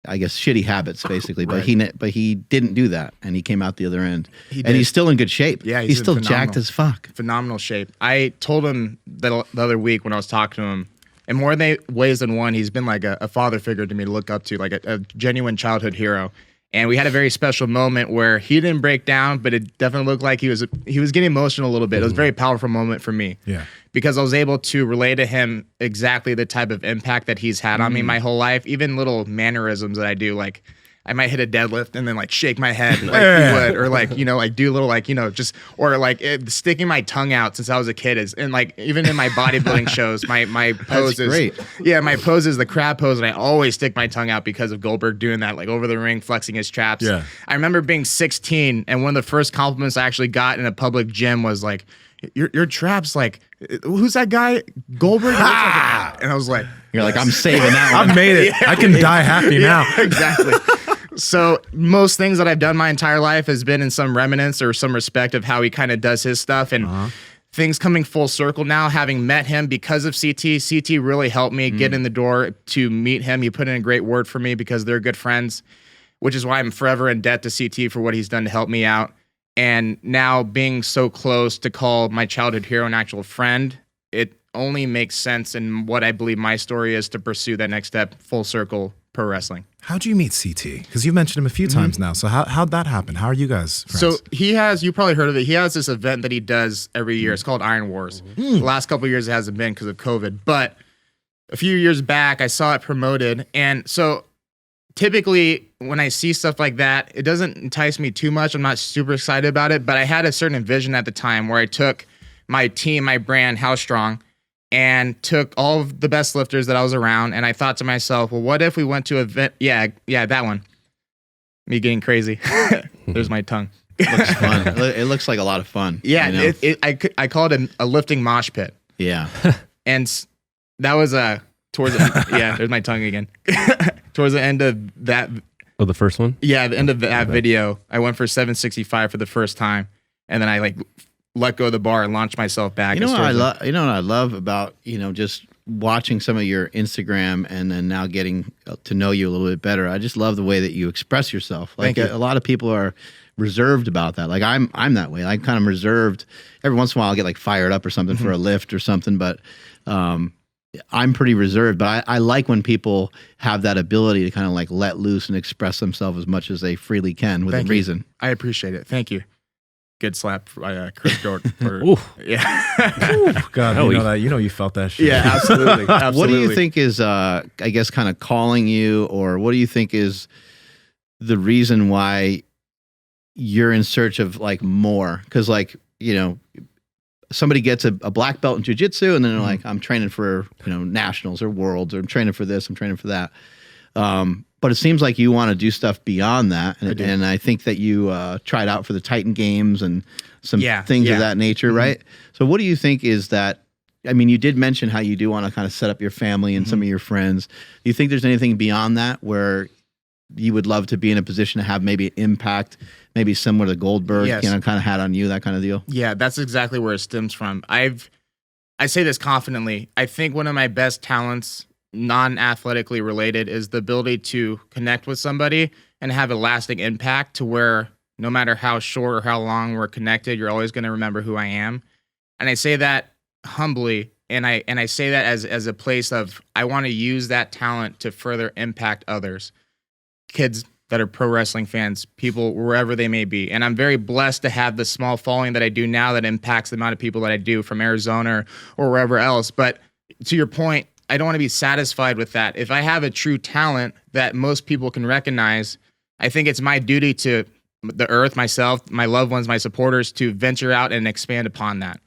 I guess shitty habits basically, but he didn't do that, and he came out the other end, and he's still in good shape. Yeah, he's still jacked as fuck. Phenomenal shape. I told him that the other week when I was talking to him, in more ways than one, he's been like a father figure to me to look up to, like a genuine childhood hero. And we had a very special moment where he didn't break down, but it definitely looked like he was getting emotional a little bit. It was a very powerful moment for me. Yeah. Because I was able to relay to him exactly the type of impact that he's had on me my whole life. Even little mannerisms that I do, like I might hit a deadlift and then like shake my head like he would, or like, like do a little like, just, or like sticking my tongue out since I was a kid and like even in my bodybuilding shows, my pose is great. Yeah, my pose is the crab pose, and I always stick my tongue out because of Goldberg doing that, like over the ring, flexing his traps. Yeah. I remember being 16, and one of the first compliments I actually got in a public gym was like, your traps, like, who's that guy? Goldberg? And I was like, you're like, I'm saving that one. I've made it. I can die happy now. Exactly. So most things that I've done my entire life has been in some remnants or some respect of how he kind of does his stuff. And things coming full circle now, having met him because of CT. CT really helped me get in the door to meet him. He put in a great word for me because they're good friends, which is why I'm forever in debt to CT for what he's done to help me out. And now being so close to call my childhood hero an actual friend, it only makes sense in what I believe my story is to pursue that next step, full circle pro wrestling. How'd you meet CT? Because you've mentioned him a few times now. So how'd that happen? How are you guys friends? So he has, you probably heard of it. He has this event that he does every year. It's called Iron Wars. The last couple of years it hasn't been because of COVID. But a few years back, I saw it promoted. And so typically when I see stuff like that, it doesn't entice me too much. I'm not super excited about it. But I had a certain vision at the time where I took my team, my brand, How Strong, and took all of the best lifters that I was around. And I thought to myself, well, what if we went to an event? Yeah, that one. Me getting crazy. There's my tongue. Looks fun. It looks like a lot of fun. Yeah, you know? I call it a lifting mosh pit. Yeah. And that was towards the, there's my tongue again. Towards the end of that. Oh, the first one? Yeah, the end of that video, I went for 765 for the first time. And then I let go of the bar and launched myself back. You know what I love about, just watching some of your Instagram and then now getting to know you a little bit better. I just love the way that you express yourself. Like a lot of people are reserved about that. Like I'm that way. I'm kind of reserved. Every once in a while I'll get like fired up or something for a lift or something, but I'm pretty reserved. But I like when people have that ability to kind of like let loose and express themselves as much as they freely can within reason. I appreciate it. Thank you. Good slap by Chris Jordan. Yeah. God, you know that. You know you felt that shit. Yeah, absolutely. What do you think is, I guess, kind of calling you, or what do you think is the reason why you're in search of like more? Because somebody gets a black belt in jiu-jitsu and then they're like, I'm training for nationals or worlds, or I'm training for this, I'm training for that. But it seems like you want to do stuff beyond that. And I think that you tried out for the Titan Games and some things of that nature, right? So what do you think is that? I mean, you did mention how you do want to kind of set up your family and some of your friends. Do you think there's anything beyond that where you would love to be in a position to have maybe an impact, maybe similar to Goldberg, kind of had on you, that kind of deal? Yeah, that's exactly where it stems from. I say this confidently. I think one of my best talents, non-athletically related, is the ability to connect with somebody and have a lasting impact to where no matter how short or how long we're connected, you're always going to remember who I am. And I say that humbly, and I say that as a place of I want to use that talent to further impact others, kids that are pro wrestling fans, people wherever they may be. And I'm very blessed to have the small following that I do now that impacts the amount of people that I do from Arizona or wherever else. But to your point, I don't want to be satisfied with that. If I have a true talent that most people can recognize, I think it's my duty to the earth, myself, my loved ones, my supporters, to venture out and expand upon that.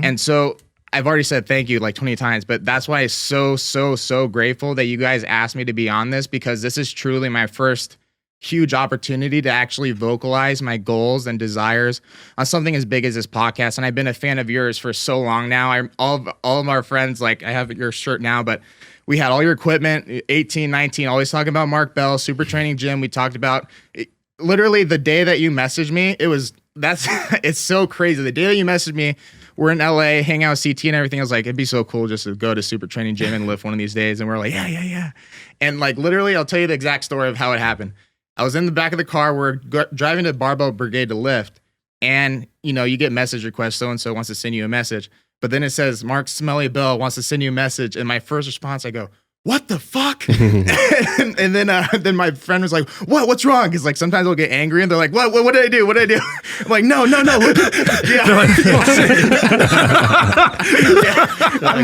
And so I've already said thank you like 20 times, but that's why I'm so grateful that you guys asked me to be on this, because this is truly my first huge opportunity to actually vocalize my goals and desires on something as big as this podcast. And I've been a fan of yours for so long now. All of our friends, like I have your shirt now, but we had all your equipment, 18, 19, always talking about Mark Bell, Super Training Gym. We talked about literally the day that you messaged me. It's so crazy. The day that you messaged me, we're in LA, hang out with CT and everything. I was like, it'd be so cool just to go to Super Training Gym and lift one of these days. And we're like, yeah. And like literally, I'll tell you the exact story of how it happened. I was in the back of the car. We're driving to Barbell Brigade to lift. And, you get message requests. So-and-so wants to send you a message. But then it says, Mark Smelly Bell wants to send you a message. And my first response, I go, what the fuck? and then my friend was like, what's wrong? Because like sometimes I'll get angry and they're like, what did I do? What did I do? I'm like, no. I'm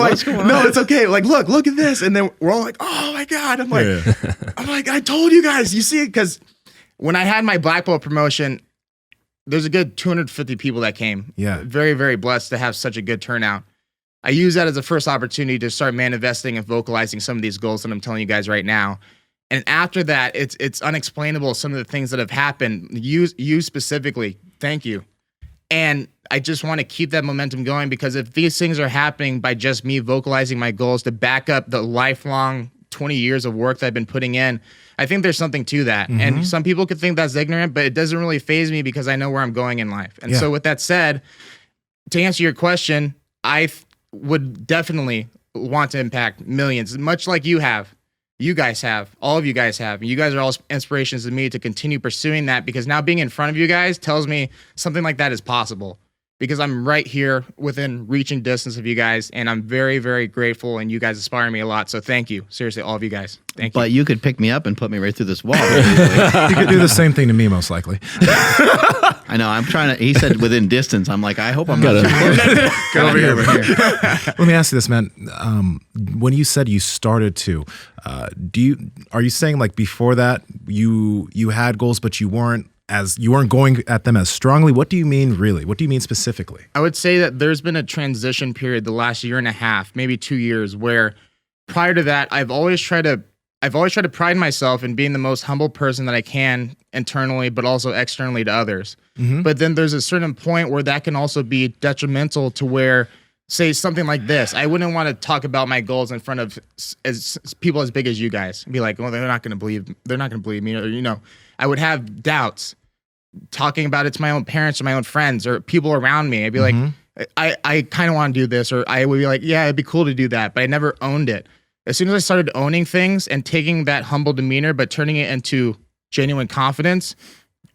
like, no, it's okay. Like, look at this. And then we're all like, oh my God. I'm like, I told you guys, you see it? Because when I had my black belt promotion, there's a good 250 people that came. Yeah. Very, very blessed to have such a good turnout. I use that as a first opportunity to start manifesting and vocalizing some of these goals that I'm telling you guys right now. And after that, it's unexplainable, some of the things that have happened. You specifically, thank you. And I just want to keep that momentum going, because if these things are happening by just me vocalizing my goals to back up the lifelong 20 years of work that I've been putting in, I think there's something to that. And some people could think that's ignorant, but it doesn't really faze me because I know where I'm going in life. And so with that said, to answer your question, would definitely want to impact millions, much like you have. You guys have. All of you guys have. You guys are all inspirations to me to continue pursuing that, because now being in front of you guys tells me something like that is possible, because I'm right here within reaching distance of you guys, and I'm very, very grateful, and you guys inspire me a lot. So thank you. Seriously, all of you guys. Thank you. But you could pick me up and put me right through this wall. You could do the same thing to me, most likely. I know. I'm trying to. He said within distance. I'm like, I hope I'm not too close. Get over here. Let me ask you this, man. When you said you started to, are you saying like before that you had goals, but you weren't going at them as strongly? What do you mean really? What do you mean specifically? I would say that there's been a transition period the last year and a half, maybe 2 years, where prior to that, I've always tried to pride myself in being the most humble person that I can internally, but also externally to others. Mm-hmm. But then there's a certain point where that can also be detrimental to where, say something like this, I wouldn't want to talk about my goals in front of people as big as you guys and be like, well, they're not going to believe me. Or, I would have doubts talking about it to my own parents or my own friends or people around me. I'd be like, I kind of want to do this, or I would be like, yeah, it'd be cool to do that. But I never owned it. As soon as I started owning things and taking that humble demeanor, but turning it into genuine confidence,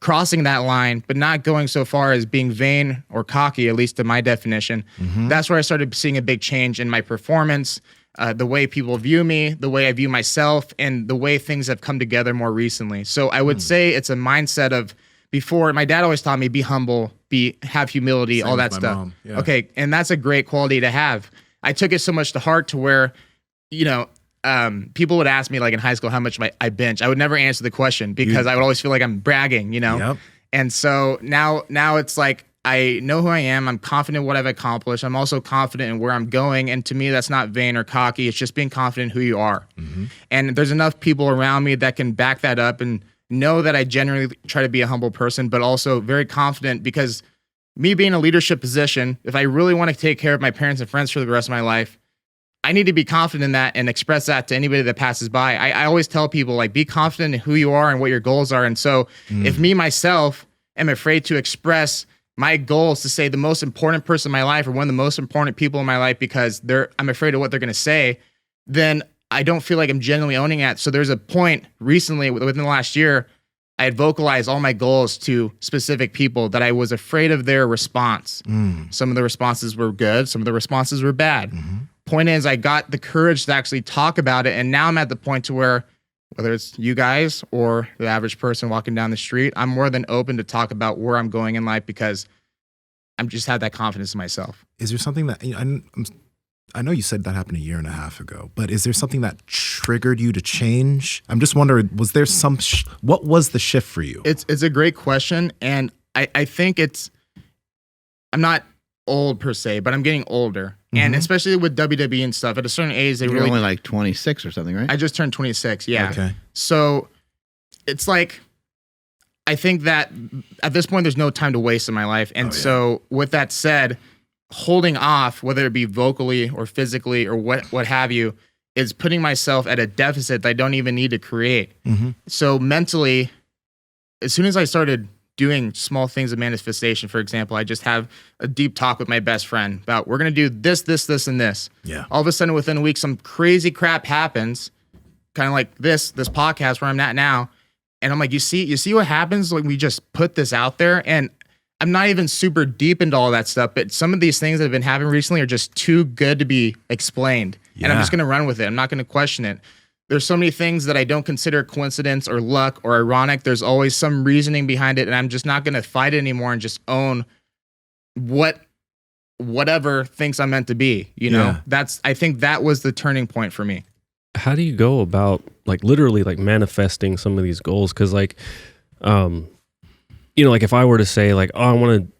crossing that line, but not going so far as being vain or cocky, at least in my definition, that's where I started seeing a big change in my performance, the way people view me, the way I view myself, and the way things have come together more recently. So I would say it's a mindset of, before, my dad always taught me, be humble, have humility, Same all with that my stuff. mom. Yeah. Okay, and that's a great quality to have. I took it so much to heart to where, people would ask me like in high school how much I bench. I would never answer the question because I would always feel like I'm bragging, Yep. And so now it's like, I know who I am. I'm confident in what I've accomplished. I'm also confident in where I'm going. And to me, that's not vain or cocky. It's just being confident in who you are. And there's enough people around me that can back that up and know that I generally try to be a humble person, but also very confident, because me being in a leadership position, if I really want to take care of my parents and friends for the rest of my life, I need to be confident in that and express that to anybody that passes by. I always tell people, like, be confident in who you are and what your goals are. And so if me, myself, am afraid to express my goals to say the most important person in my life or one of the most important people in my life because I'm afraid of what they're going to say, then I don't feel like I'm genuinely owning it. So there's a point recently within the last year, I had vocalized all my goals to specific people that I was afraid of their response. Some of the responses were good. Some of the responses were bad. Point is, I got the courage to actually talk about it. And now I'm at the point to where, whether it's you guys or the average person walking down the street, I'm more than open to talk about where I'm going in life because I'm just had that confidence in myself. Is there something that, I know you said that happened a year and a half ago, but is there something that triggered you to change? I'm just wondering, was there what was the shift for you? It's a great question. And I think I'm not old per se, but I'm getting older. And especially with WWE and stuff, at a certain age, You're only like 26 or something, right? I just turned 26, yeah. Okay. So it's like, I think that at this point, there's no time to waste in my life. And so with that said, holding off, whether it be vocally or physically or what have you, is putting myself at a deficit that I don't even need to create. So mentally, as soon as I started doing small things of manifestation, for example, I just have a deep talk with my best friend about, we're going to do this, this, this, and this. Yeah. All of a sudden, within a week, some crazy crap happens, kind of like this podcast where I'm at now. And I'm like, you see what happens? Like, we just put this out there, and I'm not even super deep into all that stuff, but some of these things that have been happening recently are just too good to be explained. And I'm just going to run with it. I'm not going to question it. There's so many things that I don't consider coincidence or luck or ironic. There's always some reasoning behind it, and I'm just not going to fight it anymore and just own whatever thinks I'm meant to be. I think that was the turning point for me. How do you go about like literally like manifesting some of these goals? Because like, like if I were to say like, oh, I want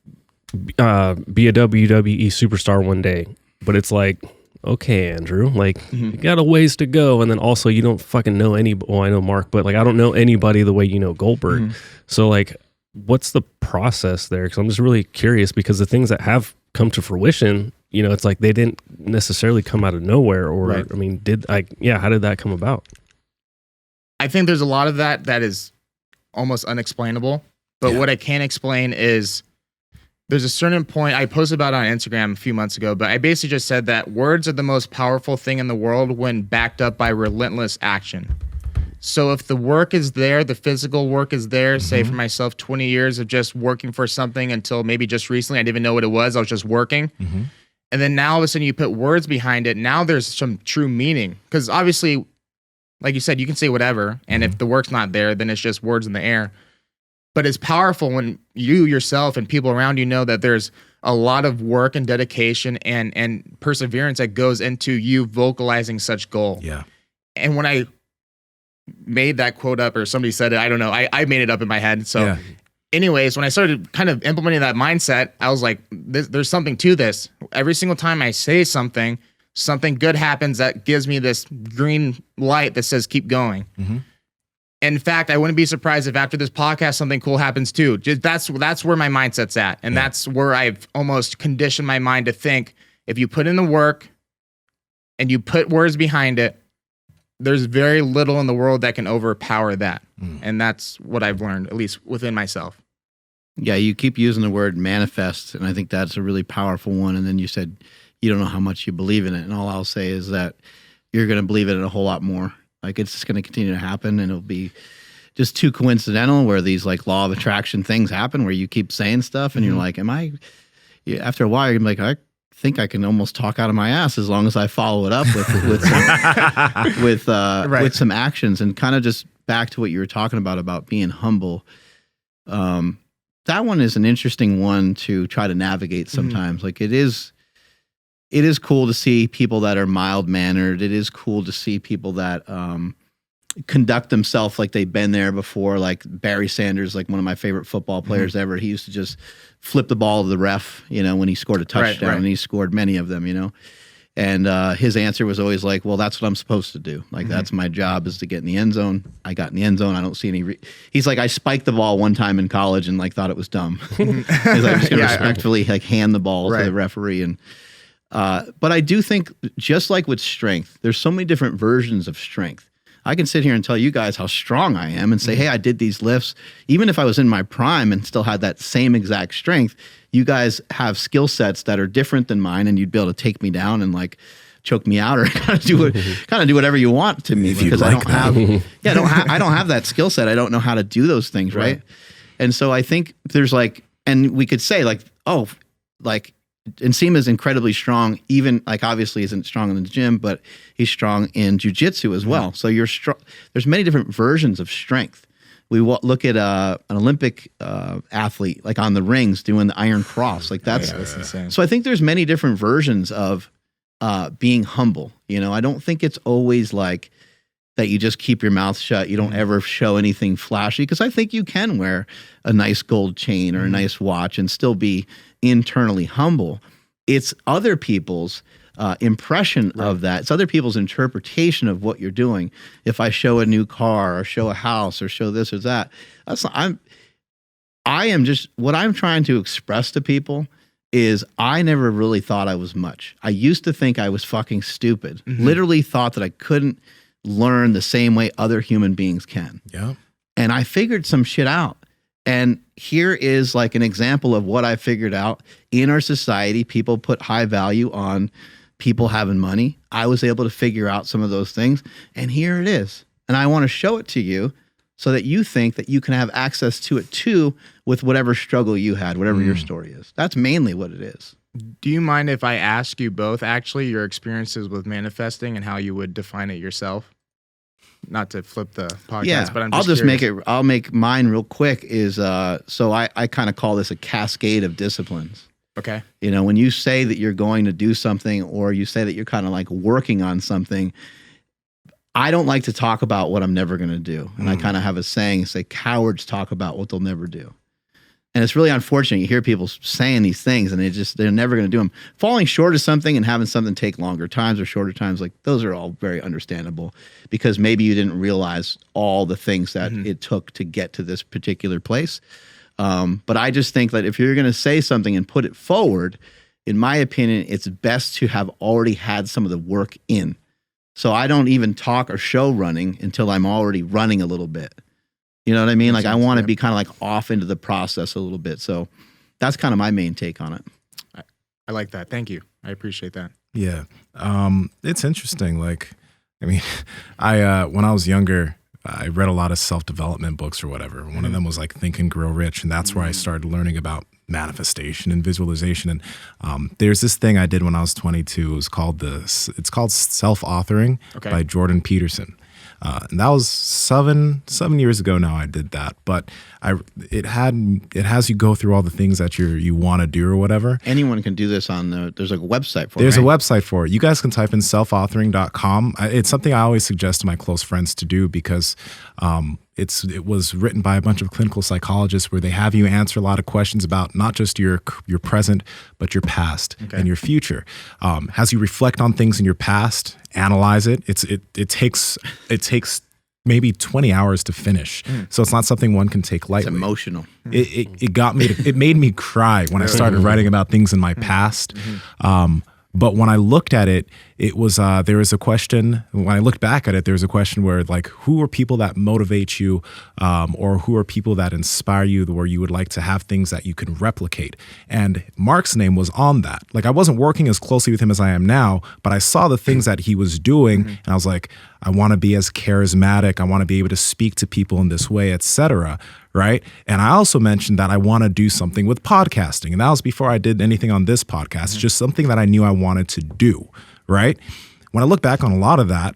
to be a WWE superstar one day, but it's like, okay, Andrew, like you got a ways to go. And then also you don't fucking know I know Mark, but like, I don't know anybody the way you know Goldberg. So like, what's the process there? Cause I'm just really curious, because the things that have come to fruition, it's like they didn't necessarily come out of nowhere, or, right. I mean, how did that come about? I think there's a lot of that is almost unexplainable, but what I can explain is there's a certain point I posted about it on Instagram a few months ago, but I basically just said that words are the most powerful thing in the world when backed up by relentless action. So if the work is there, the physical work is there, say for myself, 20 years of just working for something until maybe just recently, I didn't even know what it was. I was just working. And then now all of a sudden you put words behind it. Now there's some true meaning. Because obviously, like you said, you can say whatever. And if the work's not there, then it's just words in the air. But it's powerful when you yourself and people around you know that there's a lot of work and dedication and perseverance that goes into you vocalizing such goal. Yeah. And when I made that quote up, or somebody said it, I don't know, I made it up in my head. So anyways, when I started kind of implementing that mindset, I was like, there's something to this. Every single time I say something good happens that gives me this green light that says keep going. In fact, I wouldn't be surprised if after this podcast something cool happens too. Just that's where my mindset's at, and that's where I've almost conditioned my mind to think: if you put in the work and you put words behind it, there's very little in the world that can overpower that. And that's what I've learned, at least within myself. Yeah, you keep using the word manifest, and I think that's a really powerful one. And then you said you don't know how much you believe in it, and all I'll say is that you're going to believe it a whole lot more. Like, it's just going to continue to happen, and it'll be just too coincidental where these like law of attraction things happen where you keep saying stuff and you're like, after a while, you're like, I think I can almost talk out of my ass as long as I follow it up with some actions. And kind of just back to what you were talking about being humble. That one is an interesting one to try to navigate sometimes. Like, it is cool to see people that are mild-mannered. It is cool to see people that conduct themselves like they've been there before, like Barry Sanders, like one of my favorite football players ever. He used to just flip the ball to the ref, when he scored a touchdown, and he scored many of them, And his answer was always like, well, that's what I'm supposed to do. Like, that's my job, is to get in the end zone. I got in the end zone. I don't see any he's like, I spiked the ball one time in college and like thought it was dumb. He's like, I'm just gonna respectfully like hand the ball to the referee. And but I do think, just like with strength, there's so many different versions of strength. I can sit here and tell you guys how strong I am and say, hey, I did these lifts. Even if I was in my prime and still had that same exact strength, you guys have skill sets that are different than mine, and you'd be able to take me down and like choke me out, or kind of do whatever you want to me, because I don't have that skill set. I don't know how to do those things, right? And so I think there's like, and we could say like, oh, like, Nsima is incredibly strong, even like obviously isn't strong in the gym, but he's strong in jiu-Jitsu as well. So you're strong. There's many different versions of strength. We look at an Olympic athlete, like on the rings doing the Iron Cross. Like that's insane. So I think there's many different versions of being humble. I don't think it's always like that you just keep your mouth shut. You don't ever show anything flashy, because I think you can wear a nice gold chain or a nice watch and still be internally humble. It's other people's impression of that. It's other people's interpretation of what you're doing. If I show a new car or show a house or show this or that, I am just, what I'm trying to express to people is I never really thought I was much. I used to think I was fucking stupid. Literally thought that I couldn't learn the same way other human beings can. Yeah. And I figured some shit out. And here is like an example of what I figured out. In our society, people put high value on people having money. I was able to figure out some of those things, and here it is. And I want to show it to you so that you think that you can have access to it too, with whatever struggle you had, whatever your story is. That's mainly what it is. Do you mind if I ask you both actually your experiences with manifesting and how you would define it yourself? Not to flip the podcast, but I'll make mine real quick. Is so I kind of call this a cascade of disciplines. Okay. When you say that you're going to do something, or you say that you're kind of like working on something, I don't like to talk about what I'm never going to do. And I kind of have a saying, say cowards talk about what they'll never do. And it's really unfortunate. You hear people saying these things and they're never going to do them. Falling short of something and having something take longer times or shorter times, like those are all very understandable, because maybe you didn't realize all the things that it took to get to this particular place. But I just think that if you're going to say something and put it forward, in my opinion, it's best to have already had some of the work in. So I don't even talk or show running until I'm already running a little bit. You know what I mean? Like I want to be kind of like off into the process a little bit. So that's kind of my main take on it. I like that. Thank you. I appreciate that. Yeah. It's interesting. Like, I mean, when I was younger, I read a lot of self-development books or whatever. One of them was like Think and Grow Rich. And that's where I started learning about manifestation and visualization. And there's this thing I did when I was 22. It's called self-authoring by Jordan Peterson. And that was seven years ago now I did that. But it has you go through all the things that you want to do or whatever. Anyone can do this there's like a website for it. There's a right? website for it. You guys can type in selfauthoring.com. It's something I always suggest to my close friends to do because it was written by a bunch of clinical psychologists where they have you answer a lot of questions about not just your present, but your past and your future. As you reflect on things in your past, analyze it. It takes maybe 20 hours to finish. So it's not something one can take lightly. It's emotional. It made me cry when I started writing about things in my past. But when I looked at it, it was there was a question. When I looked back at it, there was a question where like, who are people that motivate you, or who are people that inspire you, where you would like to have things that you can replicate? And Mark's name was on that. Like I wasn't working as closely with him as I am now, but I saw the things that he was doing, and I was like, I want to be as charismatic. I want to be able to speak to people in this way, etc. Right. And I also mentioned that I want to do something with podcasting. And that was before I did anything on this podcast. It's just something that I knew I wanted to do. Right. When I look back on a lot of that,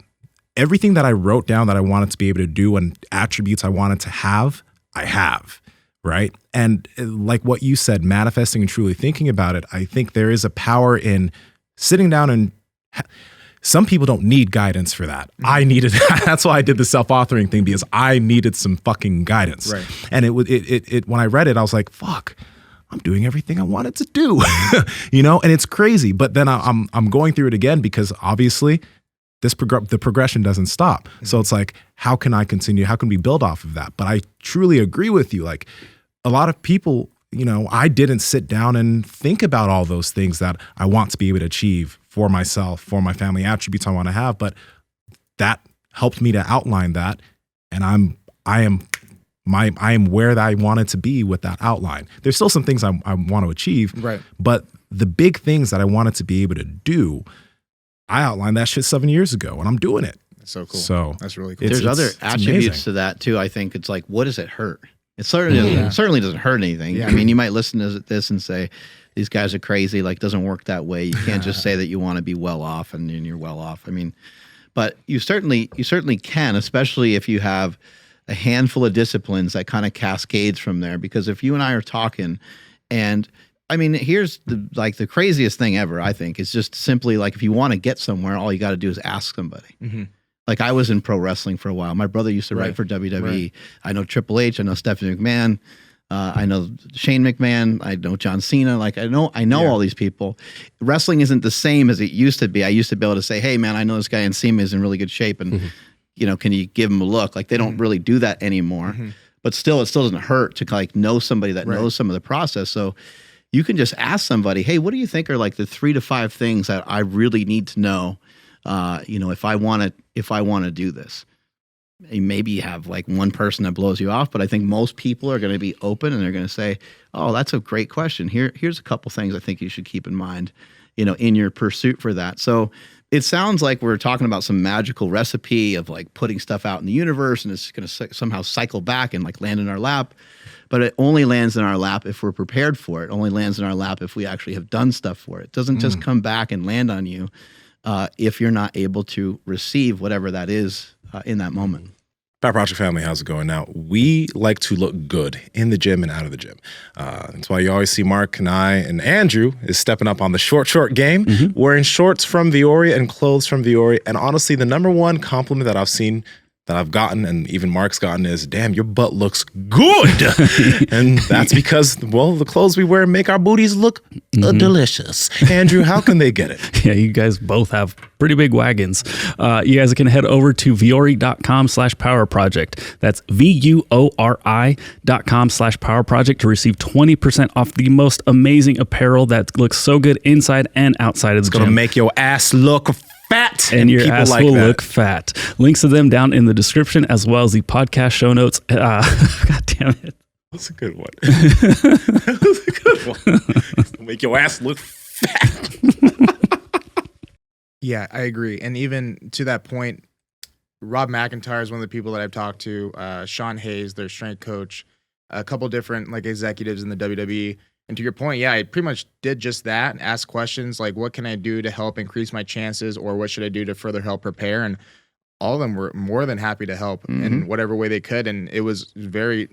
everything that I wrote down that I wanted to be able to do and attributes I wanted to have, I have. Right. And like what you said, manifesting and truly thinking about it, I think there is a power in sitting down and some people don't need guidance for that. I needed that's why I did the self-authoring thing, because I needed some fucking guidance. Right. And it when I read it, I was like, fuck, I'm doing everything I wanted to do. You know, and it's crazy. But then I'm going through it again because obviously the progression doesn't stop. So it's like, how can I continue? How can we build off of that? But I truly agree with you. Like a lot of people, you know, I didn't sit down and think about all those things that I want to be able to achieve for myself, for my family, attributes I want to have. But that helped me to outline that. And I am where I wanted to be with that outline. There's still some things I want to achieve, right? But the big things that I wanted to be able to do, I outlined that shit 7 years ago, and I'm doing it. That's so cool. So that's really cool. There's other attributes amazing to that too. I think it's like, what does it hurt? It certainly doesn't hurt anything. Yeah. I mean, you might listen to this and say, these guys are crazy. Like, doesn't work that way. You can't just say that you want to be well off and you're well off. I mean, but you certainly can, especially if you have a handful of disciplines that kind of cascades from there. Because if you and I are talking, and I mean, here's the craziest thing ever, I think, is just simply like, if you want to get somewhere, all you got to do is ask somebody. Mm-hmm. Like I was in pro wrestling for a while. My brother used to write for WWE. Right. I know Triple H. I know Stephanie McMahon. I know Shane McMahon. I know John Cena. Like I know all these people. Wrestling isn't the same as it used to be. I used to be able to say, "Hey, man, I know this guy Nsima is in really good shape, and you know, can you give him a look?" Like they don't really do that anymore. But still, it still doesn't hurt to like know somebody that knows some of the process. So you can just ask somebody, "Hey, what do you think are like the 3 to 5 things that I really need to know?" You know, if I want to do this. Maybe you have like one person that blows you off, but I think most people are going to be open and they're going to say, "Oh, that's a great question. Here's a couple things I think you should keep in mind, you know, in your pursuit for that." So it sounds like we're talking about some magical recipe of like putting stuff out in the universe and it's going to somehow cycle back and like land in our lap. But it only lands in our lap if we're prepared for it. It only lands in our lap if we actually have done stuff for it. It doesn't just come back and land on you if you're not able to receive whatever that is in that moment. Power Project family, how's it going? Now, we like to look good in the gym and out of the gym. That's why you always see Mark and I and Andrew is stepping up on the short game, wearing shorts from Viore and clothes from Viore. And honestly, the number one compliment that I've seen, that I've gotten, and even Mark's gotten, is, "Damn, your butt looks good." And that's because, well, the clothes we wear make our booties look delicious. Andrew, how can they get it? Yeah, you guys both have pretty big wagons. You guys can head over to viore.com/powerproject. That's VUORI.com/powerproject to receive 20% off the most amazing apparel that looks so good inside and outside of the gym. It's going to make your ass look fat, and your ass will look fat. Links to them down in the description, as well as the podcast show notes. God damn it. That's a good one. That was a good one. Make your ass look fat. Yeah, I agree. And even to that point, Rob McIntyre is one of the people that I've talked to. Sean Hayes, their strength coach, a couple different like executives in the WWE. And to your point, yeah, I pretty much did just that. Ask questions like, what can I do to help increase my chances, or what should I do to further help prepare? And all of them were more than happy to help in whatever way they could. And it was very,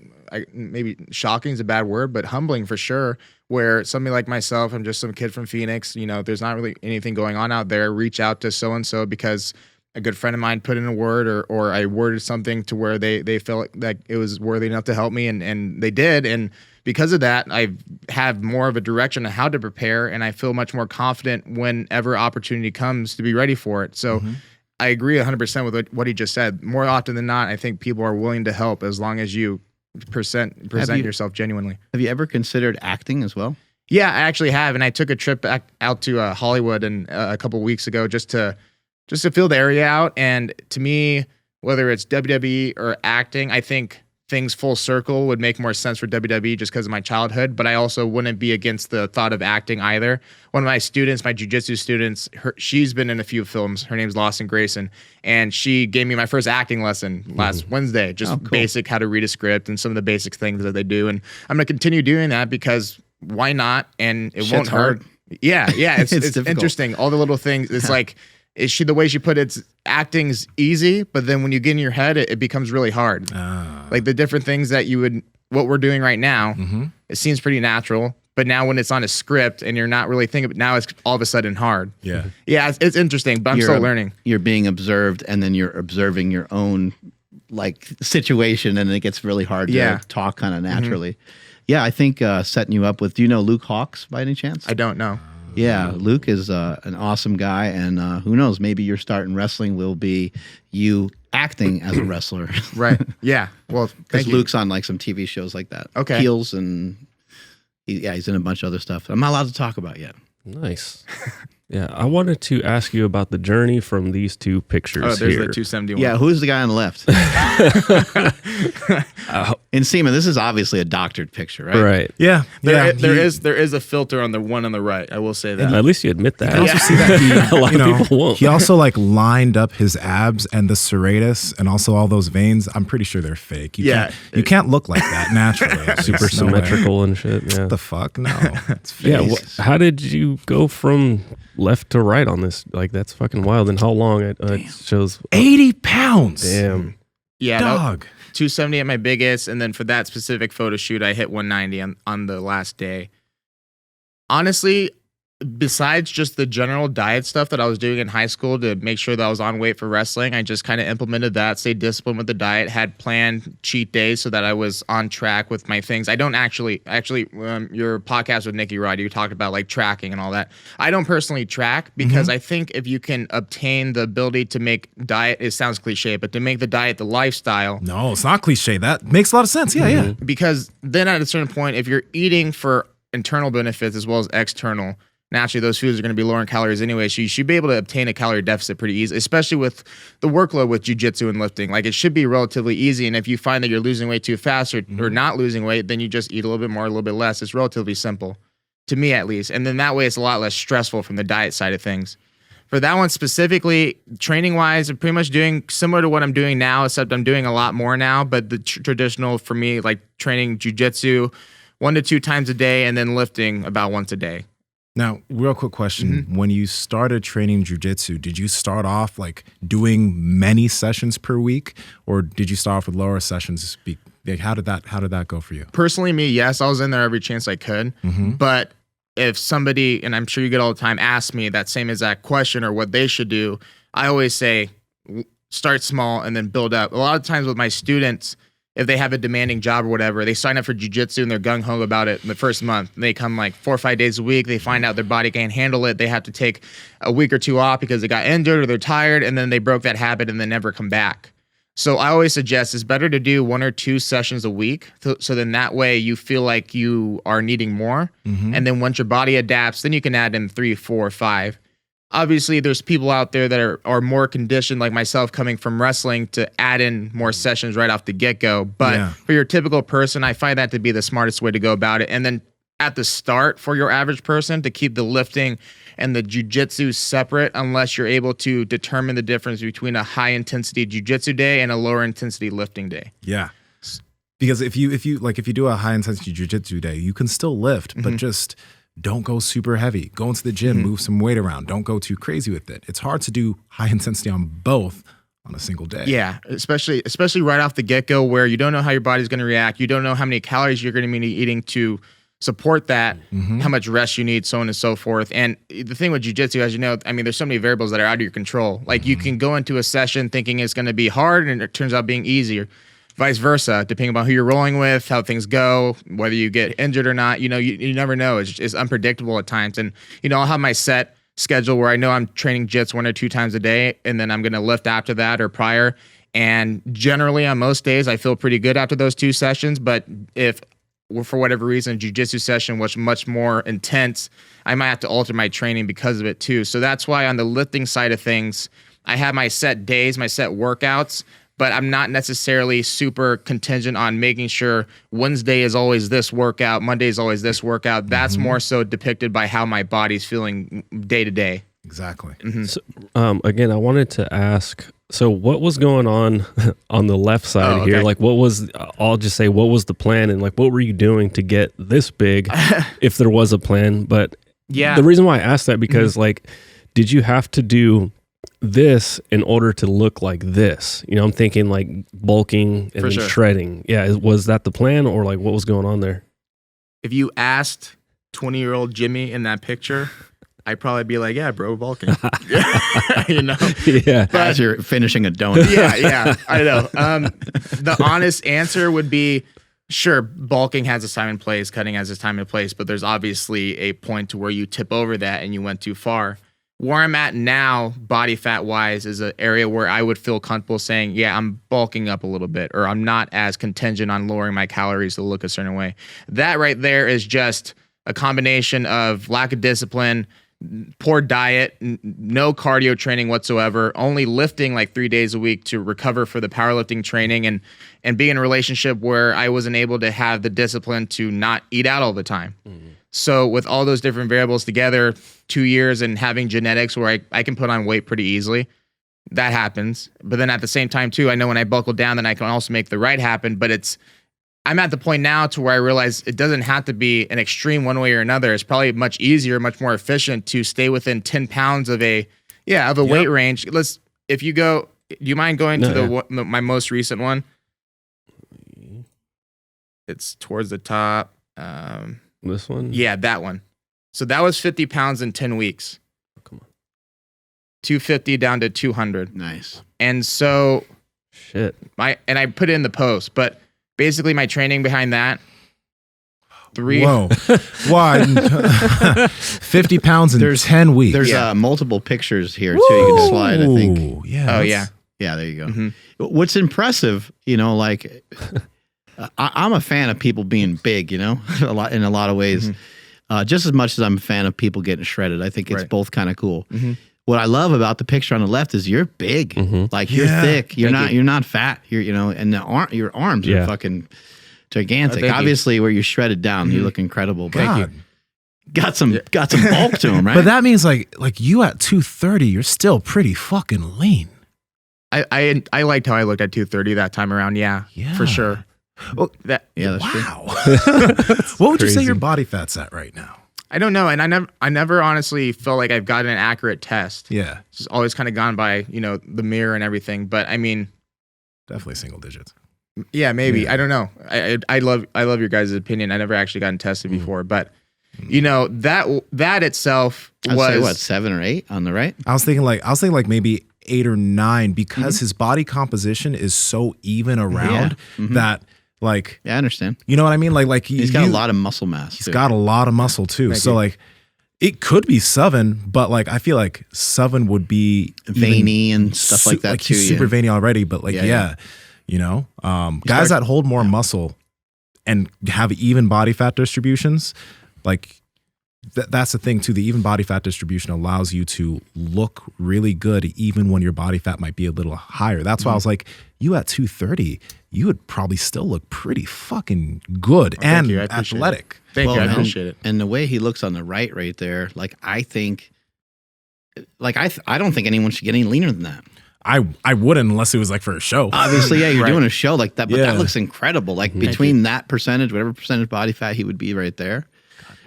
maybe shocking is a bad word, but humbling for sure, where somebody like myself, I'm just some kid from Phoenix, you know, there's not really anything going on out there. Reach out to so-and-so because a good friend of mine put in a word, or I worded something to where they felt like it was worthy enough to help me, and they did. And because of that, I have more of a direction on how to prepare, and I feel much more confident whenever opportunity comes to be ready for it. So I agree 100% with what he just said. More often than not, I think people are willing to help as long as you present yourself genuinely. Have you ever considered acting as well? Yeah, I actually have, and I took a trip back out to Hollywood and a couple weeks ago just to feel the area out. And to me, whether it's WWE or acting, I think things full circle would make more sense for WWE just because of my childhood, but I also wouldn't be against the thought of acting either. One of my students, my jiu-jitsu students, she's been in a few films. Her name's Lawson Grayson, and she gave me my first acting lesson last Wednesday, just basic how to read a script and some of the basic things that they do. And I'm going to continue doing that because why not? And it won't hurt. Yeah, it's interesting. All the little things. It's like, the way she put it, acting's easy, but then when you get in your head, it becomes really hard. Like the different things that what we're doing right now, it seems pretty natural, but now when it's on a script and you're not really thinking, now it's all of a sudden hard. Yeah, it's interesting, but I'm still learning. You're being observed, and then you're observing your own like situation, and it gets really hard to talk kind of naturally. Yeah, I think setting you up with, do you know Luke Hawks by any chance? I don't know. Yeah, Luke is an awesome guy, and who knows, maybe your start in wrestling will be you acting as a wrestler. Right. Yeah. Well, because Luke's on like some TV shows like that. Okay. Heels, and he's in a bunch of other stuff I'm not allowed to talk about yet. Nice. Yeah, I wanted to ask you about the journey from these two pictures. Oh, there's here. the 271. Yeah, who's the guy on the left? Nsima, this is obviously a doctored picture, right? Right. Yeah. There is a filter on the one on the right. I will say that. At least you admit that. You can also see that A lot of people won't. he also like lined up his abs and the serratus and also all those veins. I'm pretty sure they're fake. You can't look like that naturally. Super symmetrical and shit. Yeah. What the fuck? No. It's fake. Yeah. How did you go from left to right on this? Like, that's fucking wild. And how long it shows? 80 pounds. Damn. Yeah, Dog. 270 at my biggest, and then for that specific photo shoot, I hit 190 on the last day. Honestly, besides just the general diet stuff that I was doing in high school to make sure that I was on weight for wrestling, I just kind of implemented that, stayed disciplined with the diet, had planned cheat days so that I was on track with my things. I don't actually, your podcast with Nikki Rod, you talked about like tracking and all that. I don't personally track because I think if you can obtain the ability to make diet, it sounds cliche, but to make the diet the lifestyle. No, it's not cliche. That makes a lot of sense. Yeah, yeah. Because then at a certain point, if you're eating for internal benefits as well as external, naturally those foods are going to be lower in calories anyway, so you should be able to obtain a calorie deficit pretty easy, especially with the workload with jiu-jitsu and lifting. Like, it should be relatively easy, and if you find that you're losing weight too fast or not losing weight, then you just eat a little bit more, a little bit less. It's relatively simple, to me at least, and then that way it's a lot less stressful from the diet side of things. For that one specifically, training-wise, I'm pretty much doing similar to what I'm doing now, except I'm doing a lot more now, but the traditional for me, like training jiu-jitsu 1 to 2 times a day and then lifting about once a day. Now, real quick question. When you started training jiu-jitsu, did you start off like doing many sessions per week, or did you start off with lower sessions? Like, how did that go for you? Personally, me, yes, I was in there every chance I could. But if somebody, and I'm sure you get all the time, ask me that same exact question or what they should do, I always say start small and then build up. A lot of times with my students, if they have a demanding job or whatever, they sign up for jiu-jitsu and they're gung-ho about it in the first month. They come like 4 or 5 days a week. They find out their body can't handle it. They have to take a week or 2 off because they got injured or they're tired, and then they broke that habit and then never come back. So I always suggest it's better to do 1 or 2 sessions a week. So then that way you feel like you are needing more. And then once your body adapts, then you can add in 3, 4, 5. obviously there's people out there that are more conditioned like myself coming from wrestling to add in more sessions right off the get-go. But for your typical person, I find that to be the smartest way to go about it. And then at the start for your average person to keep the lifting and the jiu-jitsu separate unless you're able to determine the difference between a high intensity jiu-jitsu day and a lower intensity lifting day. Yeah. Because if you do a high intensity jiu-jitsu day, you can still lift, but just don't go super heavy. Go into the gym, move some weight around. Don't go too crazy with it. It's hard to do high intensity on both on a single day. Yeah, especially right off the get-go where you don't know how your body's going to react. You don't know how many calories you're going to be eating to support that, how much rest you need, so on and so forth. And the thing with jiu-jitsu, as you know, I mean, there's so many variables that are out of your control. Like you can go into a session thinking it's going to be hard and it turns out being easier. Vice versa, depending on who you're rolling with, how things go, whether you get injured or not, you never know. It's unpredictable at times. And, I'll have my set schedule where I know I'm training jits 1 or 2 times a day, and then I'm going to lift after that or prior. And generally on most days, I feel pretty good after those 2 sessions. But if for whatever reason, jiu-jitsu session was much more intense, I might have to alter my training because of it too. So that's why on the lifting side of things, I have my set days, my set workouts, but I'm not necessarily super contingent on making sure Wednesday is always this workout, Monday is always this workout. That's more so depicted by how my body's feeling day to day. Exactly. So, again, I wanted to ask, so what was going on the left side here? Like I'll just say, what was the plan and like, what were you doing to get this big if there was a plan? But the reason why I asked that, because like, did you have to do this in order to look like this? I'm thinking like bulking and then shredding. Yeah. Was that the plan, or like what was going on there? If you asked 20-year-old Jimmy in that picture, I'd probably be like, yeah, bro, bulking. Yeah. But, as you're finishing a donut. Yeah, I know. The honest answer would be, sure, bulking has its time and place, cutting has its time and place, but there's obviously a point to where you tip over that and you went too far. Where I'm at now, body fat wise, is an area where I would feel comfortable saying, yeah, I'm bulking up a little bit, or I'm not as contingent on lowering my calories to look a certain way. That right there is just a combination of lack of discipline, poor diet, no cardio training whatsoever, only lifting like 3 days a week to recover for the powerlifting training, and being in a relationship where I wasn't able to have the discipline to not eat out all the time. So with all those different variables together, 2 years and having genetics where I can put on weight pretty easily, that happens. But then at the same time too, I know when I buckle down, then I can also make the right happen. But I'm at the point now to where I realize it doesn't have to be an extreme one way or another. It's probably much easier, much more efficient to stay within 10 pounds of a weight range. Do you mind going to my most recent one? It's towards the top. This one? Yeah, that one. So that was 50 pounds in 10 weeks. Oh, come on. 250 down to 200. Nice. And so I put it in the post, but basically my training behind that, Whoa. Why? 50 pounds in 10 weeks. There's multiple pictures here too. You can slide, I think. Yeah. Yeah, there you go. What's impressive, like I'm a fan of people being big, in a lot of ways. Just as much as I'm a fan of people getting shredded. I think it's both kind of cool. What I love about the picture on the left is you're big, like you're thick. You're not fat. You're and your arms are fucking gigantic. Obviously, where you're shredded down, you look incredible. God. Got some bulk to him, right? But that means like you at 230, you're still pretty fucking lean. I liked how I looked at 230 that time around. Yeah. For sure. Well, that's true. What would you say your body fat's at right now? I don't know, and I never honestly felt like I've gotten an accurate test. Yeah, it's just always kind of gone by the mirror and everything. But I mean, definitely single digits. Yeah, maybe. Yeah. I don't know. I love your guys' opinion. I never actually gotten tested before, but that itself was I'd say, what, 7 or 8 on the right. I was thinking like maybe 8 or 9 because his body composition is so even around that. Like, yeah, I understand. You know what I mean? Like he's got a lot of muscle mass. He's got a lot of muscle too. So like, it could be 7, but like I feel like 7 would be veiny and stuff like that like too. He's super veiny already, but like guys that hold more muscle and have even body fat distributions, like that's the thing too. The even body fat distribution allows you to look really good even when your body fat might be a little higher. That's why I was like, you at 230, you would probably still look pretty fucking good and you. I appreciate athletic. Thank you. I and- appreciate it. And the way he looks on the right there, like I think, like I don't think anyone should get any leaner than that. I wouldn't unless it was like for a show. Obviously, yeah, you're Right. doing a show like that, but Yeah. that looks incredible. Like between that percentage, whatever percentage body fat he would be right there,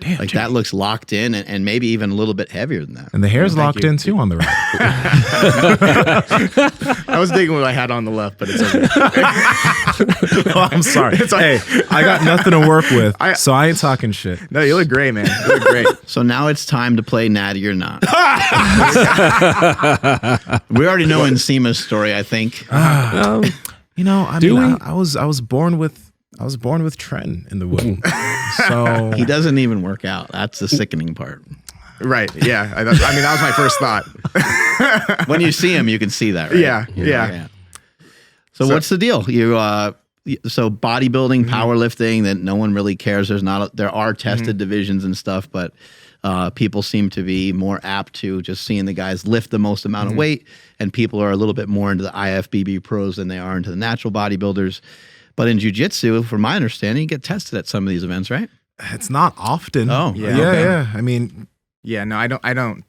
Damn, like Jimmy. that looks locked in, and maybe even a little bit heavier than that. And the hair's locked you. in too on the right. I was digging what I had on the left, but it's okay. Oh, I'm sorry. Hey, I got nothing to work with, so I ain't talking shit. No, you look great, man. You look great. So now it's time to play Natty or Not. We already know Nsima's story, I think. You know, I Do mean, we? I was born with Tren in the womb. So He doesn't even work out. That's the sickening part. Right. Yeah. I mean, that was my first thought. When you see him, you can see that, right? Yeah. So what's the deal? So bodybuilding, powerlifting, that no one really cares. There are tested divisions and stuff, but people seem to be more apt to just seeing the guys lift the most amount of weight, and people are a little bit more into the IFBB pros than they are into the natural bodybuilders. But in jiu-jitsu, from my understanding, you get tested at some of these events, right? it's not often. Oh, yeah, okay. yeah. I mean, Yeah. No, I don't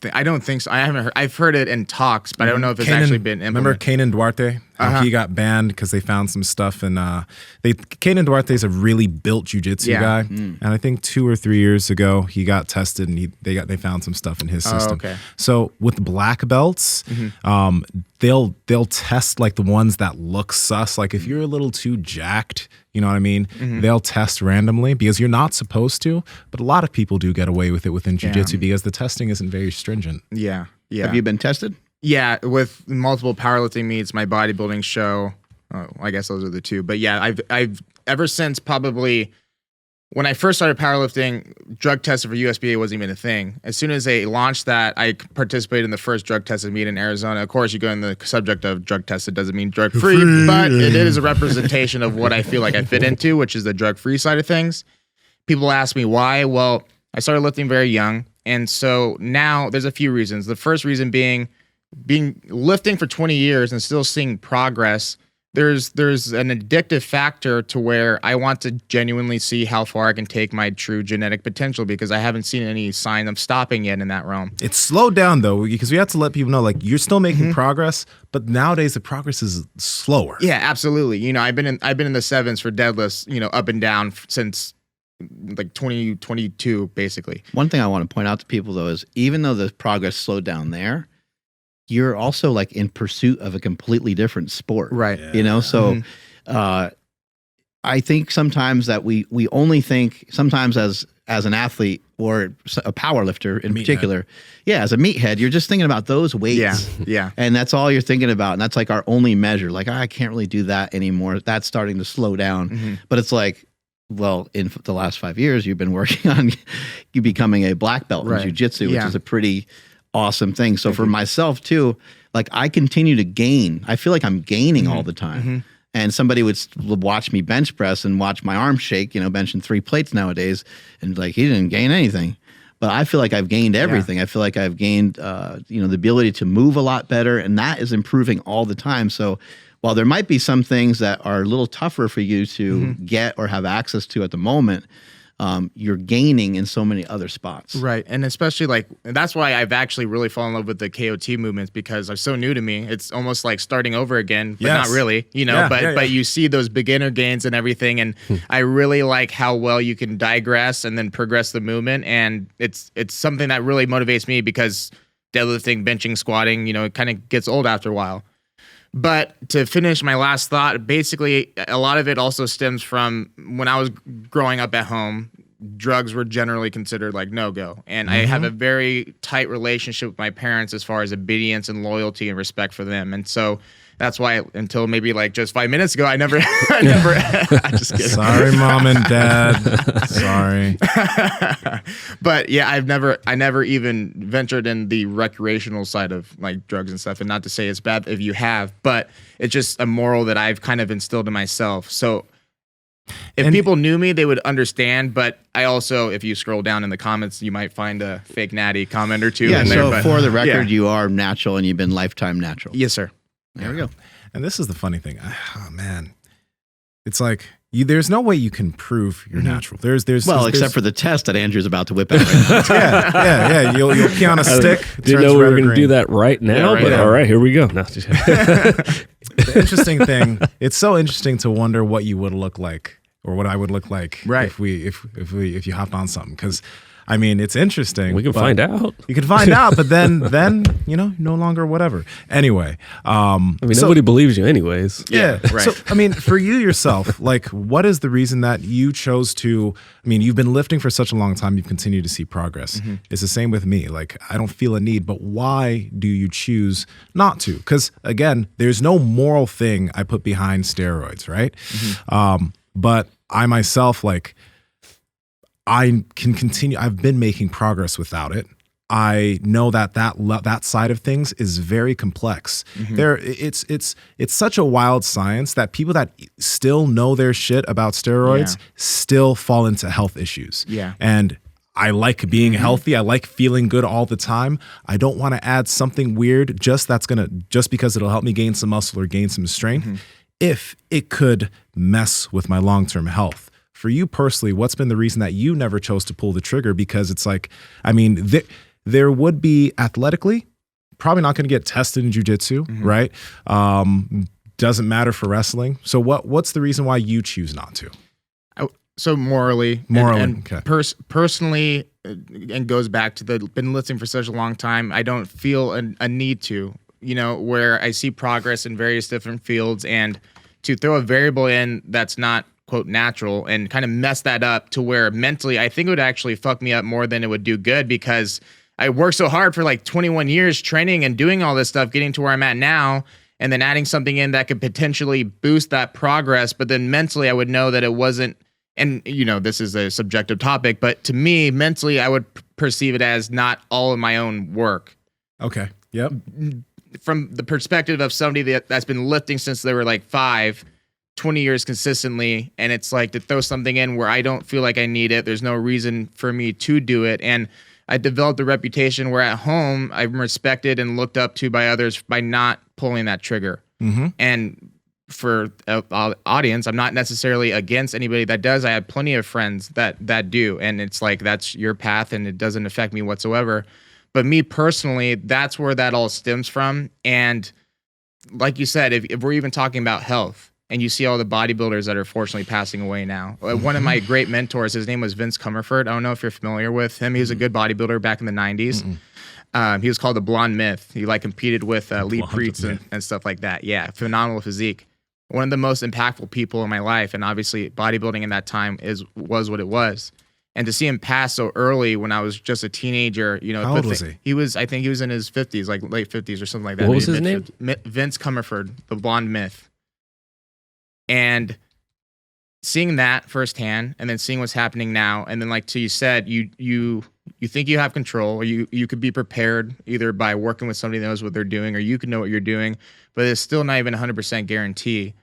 think so. I haven't heard. I've heard it in talks, but I don't know if it's actually been Remember implemented. Kanan Duarte? How he got banned because they found some stuff, and Kanan Duarte is a really built jiu-jitsu Yeah. guy, and I think 2 or 3 years ago he got tested, and they found some stuff in his system. okay. So with black belts, they'll test like the ones that look sus. Like if you're a little too jacked, you know what I mean? They'll test randomly because you're not supposed to, but a lot of people do get away with it within jiu-jitsu because the testing isn't very stringent. Yeah. Yeah. Have you been tested? Yeah, with multiple powerlifting meets, my bodybuilding show. I guess those are the two. But yeah, I've ever since probably when I first started powerlifting, drug tested for USBA wasn't even a thing. As soon as they launched that, I participated in the first drug tested meet in Arizona. Of course, you go in the subject of drug tested doesn't mean drug free, but it is a representation of what I feel like I fit into, which is the drug free side of things. People ask me why. Well, I started lifting very young, and so now there's a few reasons. The first reason being lifting for 20 years and still seeing progress. There's an addictive factor to where I want to genuinely see how far I can take my true genetic potential, because I haven't seen any sign of stopping yet in that realm. It's slowed down though, because we have to let people know like you're still making progress, but nowadays the progress is slower. Yeah, absolutely. You know, I've been in the sevens for deadlifts, you know, up and down since like 2022 basically. One thing I want to point out to people though is even though the progress slowed down there, you're also like in pursuit of a completely different sport. Right. You know, so I think sometimes that we only think sometimes as an athlete or a power lifter in particular, as a meathead, you're just thinking about those weights. Yeah. Yeah. And that's all you're thinking about. And that's like our only measure. Like, I can't really do that anymore. That's starting to slow down. But it's like, well, in the last 5 years, you've been working on you becoming a black belt in jiu-jitsu, which is a pretty awesome thing. So for myself too, like I continue to gain. I feel like I'm gaining all the time. And somebody would watch me bench press and watch my arm shake, you know, benching 3 plates nowadays. And like, he didn't gain anything. But I feel like I've gained everything. I feel like I've gained, you know, the ability to move a lot better. And that is improving all the time. So while there might be some things that are a little tougher for you to get or have access to at the moment, you're gaining in so many other spots. Right. And especially like, that's why I've actually really fallen in love with the KOT movements, because they're so new to me. It's almost like starting over again, but not really, you know, but you see those beginner gains and everything. And I really like how well you can digress and then progress the movement. And it's something that really motivates me, because deadlifting, benching, squatting, you know, it kind of gets old after a while. But to finish my last thought, basically, a lot of it also stems from when I was growing up at home, drugs were generally considered like no-go. And I have a very tight relationship with my parents as far as obedience and loyalty and respect for them. And so that's why until maybe like just 5 minutes ago, I never, I just kidding. Sorry, mom and dad. Sorry. But yeah, I never even ventured in the recreational side of like drugs and stuff. And not to say it's bad if you have, but it's just a moral that I've kind of instilled in myself. So If people knew me, they would understand. But I also, if you scroll down in the comments, you might find a fake natty comment or two. Yeah. in there, So but, for the record, yeah. you are natural and you've been lifetime natural. Yes, sir. There we go. And this is the funny thing. Oh man, it's like there's no way you can prove you're natural. There's Except for the test that Andrew's about to whip out. Right now. yeah. You'll pee on a stick. Didn't know we were going to do that right now, but all right, here we go. No, The interesting thing, it's so interesting to wonder what you would look like, or what I would look like, Right. if you hopped on something. Because I mean, it's interesting. we can but find out. You can find out, but then no longer whatever. Anyway, I mean, nobody believes you anyways. yeah. right. So, I mean, for you yourself, like, what is the reason that you chose to? I mean, you've been lifting for such a long time. You've continued to see progress. It's the same with me. Like, I don't feel a need, but why do you choose not to? Because again, there's no moral thing I put behind steroids, right? But I myself, like, I can continue. I've been making progress without it. I know that side of things is very complex. It's such a wild science that people that still know their shit about steroids still fall into health issues. Yeah. And I like being healthy. I like feeling good all the time. I don't want to add something weird just because it'll help me gain some muscle or gain some strength if it could mess with my long-term health. For you personally, what's been the reason that you never chose to pull the trigger? Because it's like, I mean, there would be athletically, probably not going to get tested in jiu-jitsu, right? Doesn't matter for wrestling. So what's the reason why you choose not to? So morally, and okay. Personally, and goes back to been listening for such a long time. I don't feel a need to, where I see progress in various different fields, and to throw a variable in that's not quote natural and kind of mess that up to where mentally I think it would actually fuck me up more than it would do good, because I worked so hard for like 21 years training and doing all this stuff, getting to where I'm at now, and then adding something in that could potentially boost that progress. But then mentally I would know that it wasn't, and this is a subjective topic, but to me mentally I would perceive it as not all of my own work. Okay. Yep. From the perspective of somebody that's been lifting since they were like 20 years consistently, and it's like to throw something in where I don't feel like I need it. There's no reason for me to do it. And I developed a reputation where at home I'm respected and looked up to by others by not pulling that trigger. And for audience, I'm not necessarily against anybody that does. I have plenty of friends that do. And it's like, that's your path and it doesn't affect me whatsoever. But me personally, that's where that all stems from. And like you said, if we're even talking about health, and you see all the bodybuilders that are fortunately passing away now. One of my great mentors, his name was Vince Comerford. I don't know if you're familiar with him. He was a good bodybuilder back in the 90s. He was called the Blonde Myth. He competed with elite priests and stuff like that. Yeah, phenomenal physique. One of the most impactful people in my life, and obviously bodybuilding in that time was what it was. And to see him pass so early when I was just a teenager, How old was he? I think he was in his 50s, like late 50s or something like that. What was his name? Vince Comerford, the Blonde Myth. And seeing that firsthand, and then seeing what's happening now, and then like you said, you think you have control, or you could be prepared either by working with somebody that knows what they're doing, or you could know what you're doing, but it's still not even 100% guarantee.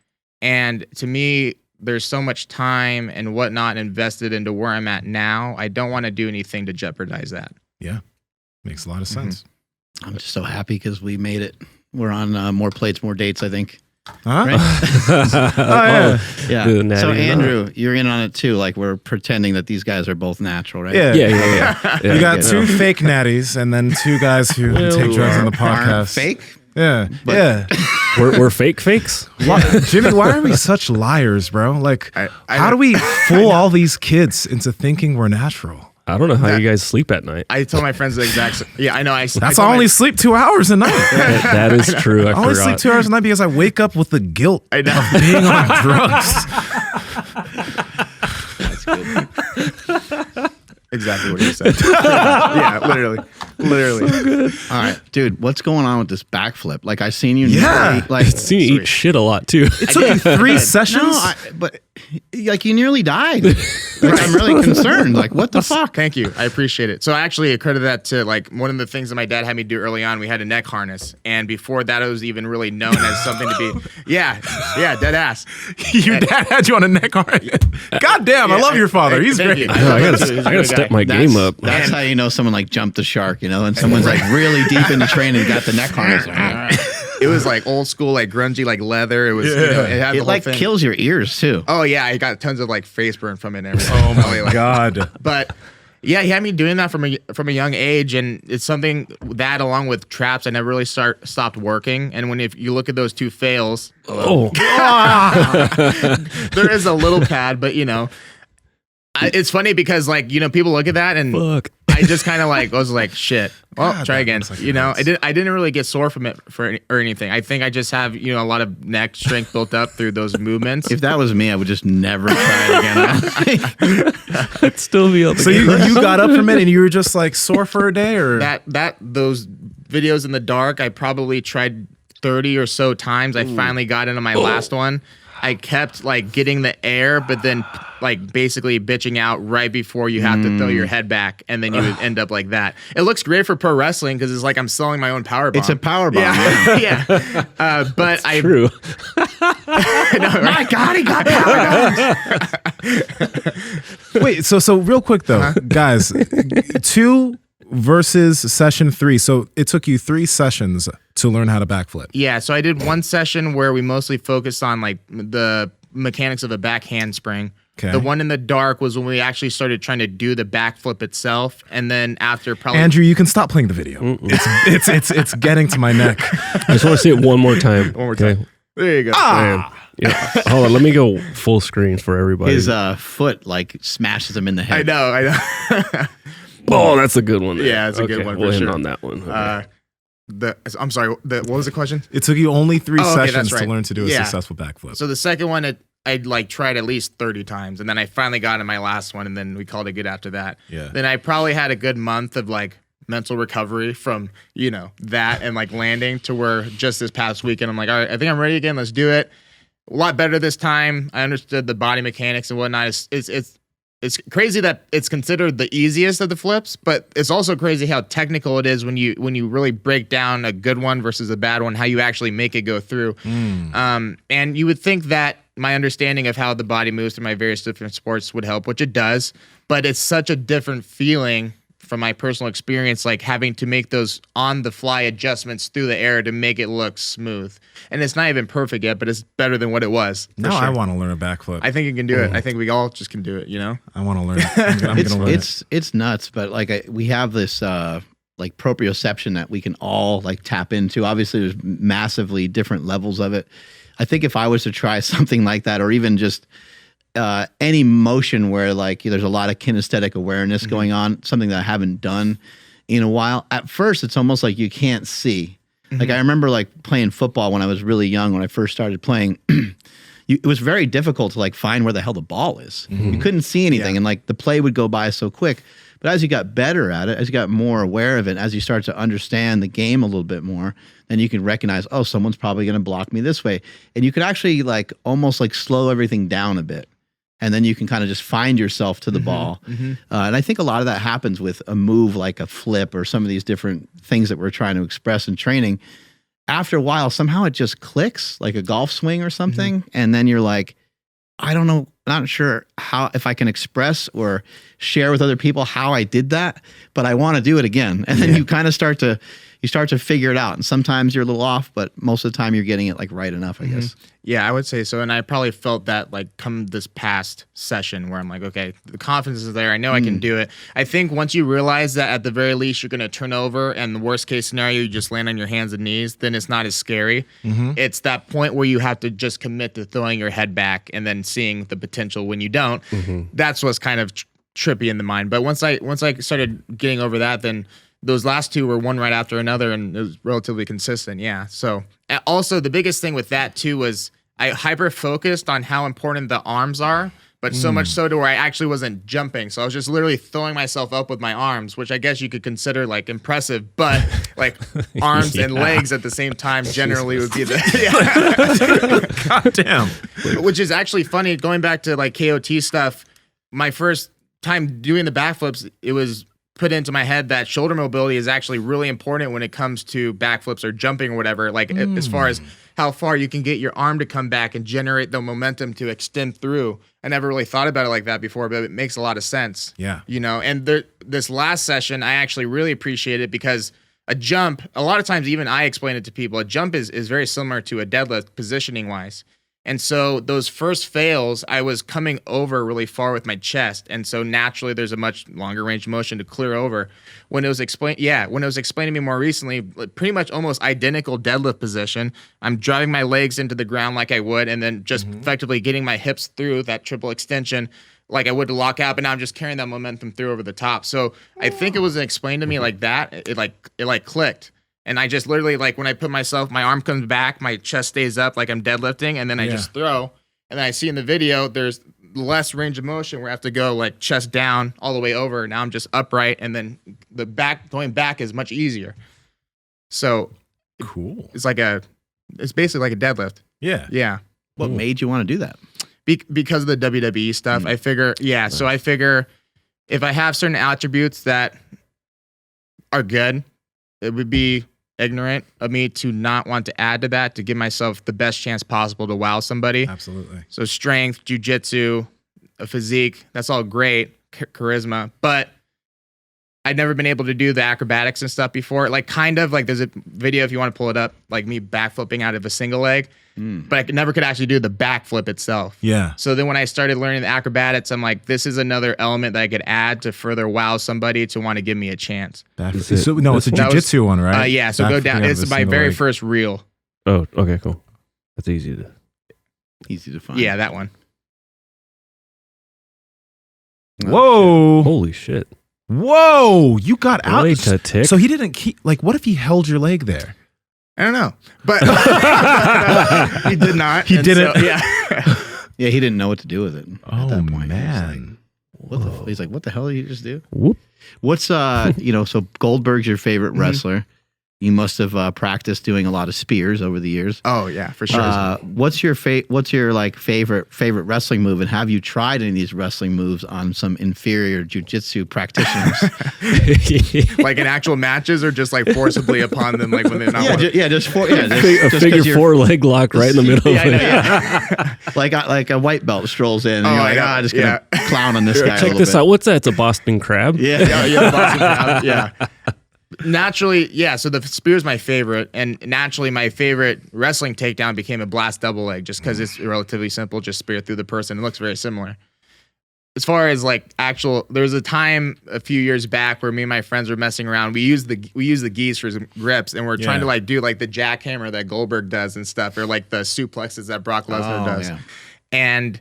And to me, there's so much time and whatnot invested into where I'm at now. I don't want to do anything to jeopardize that. Yeah, makes a lot of sense. I'm just so happy because we made it. We're on more plates, more dates, I think. Huh? Right? Yeah. Dude, So natty or Andrew, you're in on it too. Like we're pretending that these guys are both natural, right? Yeah. Yeah. You got two fake natties and then two guys who take drugs on the Aren't podcast. fake. Yeah. Yeah. We're fake fakes. Jimmy, why are we such liars, bro? Like, I how do we fool all these kids into thinking we're natural? I don't know how you guys sleep at night. I told my friends the exact. Yeah, I know. That's I only sleep 2 hours a night. That is true. I only sleep forgot. 2 hours a night because I wake up with the guilt I know. of being on drugs. That's good. Exactly what you said. Yeah, literally. So good. All right, dude, what's going on with this backflip? Like I seen you. Yeah. Like I've seen you eat shit a lot too. It took you 3 sessions? but like you nearly died. Like, I'm really concerned. Like, what the fuck? Thank you. I appreciate it. So I actually accredit that to like one of the things that my dad had me do early on. We had a neck harness. And before that, it was even really known as something to be, yeah, dead ass. Your dad had you on a neck harness. God damn, I love your father. He's Thank great. you. I gotta step my game up. That's how you know someone like jumped the shark, you know, and someone's like really deep into training and got the neck harness. It was like old school, like grungy, like leather. It was, you know, it had the It whole like thing. kills your ears too. Oh yeah, I got tons of like face burn from it and everything. Oh my Probably, like, God. But yeah, he had me doing that from a young age, and it's something that, along with traps, I never really stopped working. And if you look at those two fails, Oh, there is a little pad, but you know, it's funny because like, you know, people look at that and fuck. I just kind of like was like, shit. Well, God, try that again. looks like You it know, hurts. I didn't really get sore from it or anything. I think I just have, you know, a lot of neck strength built up through those movements. If that was me, I would just never try it again. I'd still be able to So you got up from it and you were just like sore for a day, or Those videos in the dark, I probably tried 30 or so times. I finally got into my last one. I kept like getting the air, but then like basically bitching out right before you have to throw your head back, and then you would end up like that. It looks great for pro wrestling because it's like I'm selling my own power bomb. It's a power bomb. Yeah, yeah. But I True. my God, he got power bombs. wait. So real quick though, guys, 2 versus session 3. So it took you 3 sessions to learn how to backflip. Yeah, so I did one session where we mostly focused on like the mechanics of a back handspring. Okay. The one in the dark was when we actually started trying to do the backflip itself, and then after probably Andrew, you can stop playing the video. It's getting to my neck. I just want to see it one more time. One more time. There you go. Man. Yeah. Hold on. Let me go full screen for everybody. His foot like smashes him in the I head. know. Oh, that's a good one. There. Yeah, it's a good one for We'll end sure. on that one. Okay. I'm sorry. What was the question? It took you only 3 Oh, okay, that's sessions to right. learn to do a Yeah. successful backflip. So the second one, I'd like tried at least 30 times, and then I finally got in my last one, and then we called it good after that. Yeah. Then I probably had a good month of like mental recovery from, you know, that and like landing to where just this past weekend, I'm like, all right, I think I'm ready again. Let's do it. A lot better this time. I understood the body mechanics and whatnot. It's crazy that it's considered the easiest of the flips, but it's also crazy how technical it is when you really break down a good one versus a bad one, how you actually make it go through. And you would think that my understanding of how the body moves in my various different sports would help, which it does, but it's such a different feeling from my personal experience, like having to make those on-the-fly adjustments through the air to make it look smooth. And it's not even perfect yet, but it's better than what it was. For Now sure. I want to learn a backflip. I think you can do it. I think we all just can do it, you know? I want to learn it. I'm going to learn it. It's nuts, but like we have this like proprioception that we can all like tap into. Obviously, there's massively different levels of it. I think if I was to try something like that, or even just any motion where like there's a lot of kinesthetic awareness going on, something that I haven't done in a while. At first, it's almost like you can't see. Like I remember like playing football when I was really young, when I first started playing. It was very difficult to like find where the hell the ball is. You couldn't see anything, and like the play would go by so quick. But as you got better at it, as you got more aware of it, as you start to understand the game a little bit more, then you can recognize, oh, someone's probably going to block me this way, and you could actually like almost like slow everything down a bit. And then you can kind of just find yourself to the ball. And I think a lot of that happens with a move like a flip or some of these different things that we're trying to express in training. After a while, somehow it just clicks like a golf swing or something. And then you're like, I don't know, not sure how, if I can express or share with other people how I did that, but I want to do it again. And then you kind of start to figure it out. And sometimes you're a little off, but most of the time you're getting it like right enough, I guess. Yeah, I would say so. And I probably felt that like come this past session where I'm like, okay, the confidence is there. I know I can do it. I think once you realize that at the very least you're going to turn over and the worst case scenario, you just land on your hands and knees, then it's not as scary. It's that point where you have to just commit to throwing your head back and then seeing the potential when you don't. That's what's kind of trippy in the mind. But once I started getting over that, then those last two were one right after another, and it was relatively consistent. Yeah. So also the biggest thing with that too was I hyper focused on how important the arms are but so much so to where I actually wasn't jumping. So I was just literally throwing myself up with my arms, which I guess you could consider like impressive, but like arms and legs at the same time generally would be the God damn. which is actually funny. Going back to like KOT stuff, my first time doing the backflips, it was put into my head that shoulder mobility is actually really important when it comes to backflips or jumping or whatever. Like as far as how far you can get your arm to come back and generate the momentum to extend through. I never really thought about it like that before, but it makes a lot of sense. Yeah. You know, and this last session, I actually really appreciate it because a jump, a lot of times, even I explain it to people, a jump is very similar to a deadlift positioning wise. And so those first fails, I was coming over really far with my chest. And so naturally there's a much longer range of motion to clear over. When it was explained to me more recently, pretty much almost identical deadlift position, I'm driving my legs into the ground like I would, and then just effectively getting my hips through that triple extension like I would to lock out, but now I'm just carrying that momentum through over the top. So I think it was explained to me like that. It clicked. And I just literally, like, when I put myself, my arm comes back, my chest stays up like I'm deadlifting, and then I just throw. And then I see in the video, there's less range of motion where I have to go, like, chest down all the way over. Now I'm just upright, and then the back, going back is much easier. So Cool. it's basically like a deadlift. Yeah. Yeah. What made you want to do that? Because of the WWE stuff, I figure, so I figure if I have certain attributes that are good, it would be ignorant of me to not want to add to that to give myself the best chance possible to wow somebody. Absolutely. So strength, jiu-jitsu, a physique, that's all great, charisma, but I'd never been able to do the acrobatics and stuff before. Like, kind of like, there's a video if you want to pull it up, like me backflipping out of a single leg, but I never could actually do the backflip itself. Yeah. So then when I started learning the acrobatics, I'm like, this is another element that I could add to further wow somebody to want to give me a chance. It's a jiu-jitsu one, right? Yeah, so go down. It's my very first reel. Oh, okay, cool. That's easy to find. Yeah, that one. Whoa. Holy shit. Whoa. You got out. Wait to tick. So he didn't keep, like, what if he held your leg there? I don't know, but he did not. He didn't. So, yeah. Yeah, he didn't know what to do with it at that point. Man. He's like, what the hell did you just do? Whoop. What's so Goldberg's your favorite wrestler. You must have practiced doing a lot of spears over the years. Oh yeah, for sure. What's your favorite wrestling move, and have you tried any of these wrestling moves on some inferior jiu-jitsu practitioners? Like in actual matches, or just like forcibly upon them, like when they're not. Just figure four leg lock right in the middle. Like a white belt strolls in, and you're like, just gonna clown on this guy. Check this out. What's that? It's a Boston crab. Yeah, the Boston crab. Yeah. Naturally, so the spear is my favorite, and naturally my favorite wrestling takedown became a blast double leg, just because it's relatively simple, just spear through the person. It looks very similar. As far as like there was a time a few years back where me and my friends were messing around. We used the gis for some grips, and we're trying to like do like the jackhammer that Goldberg does and stuff, or like the suplexes that Brock Lesnar does. Yeah. And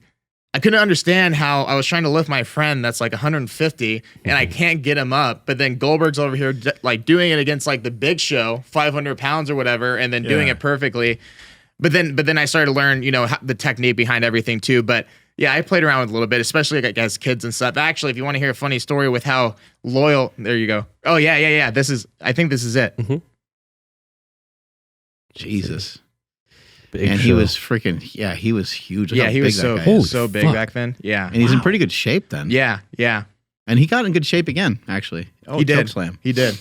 I couldn't understand how I was trying to lift my friend that's like 150 and I can't get him up. But then Goldberg's over here like doing it against like the Big Show, 500 pounds or whatever, and then doing it perfectly. But then I started to learn, the technique behind everything too. But yeah, I played around with it a little bit, especially like as kids and stuff. Actually, if you want to hear a funny story with how loyal, there you go. Oh yeah. I think this is it. Mm-hmm. Jesus. Big he was freaking, he was huge. Yeah, he was so big back then. Yeah. And he's in pretty good shape then. Yeah. And he got in good shape again, actually. He did. Slam. He did.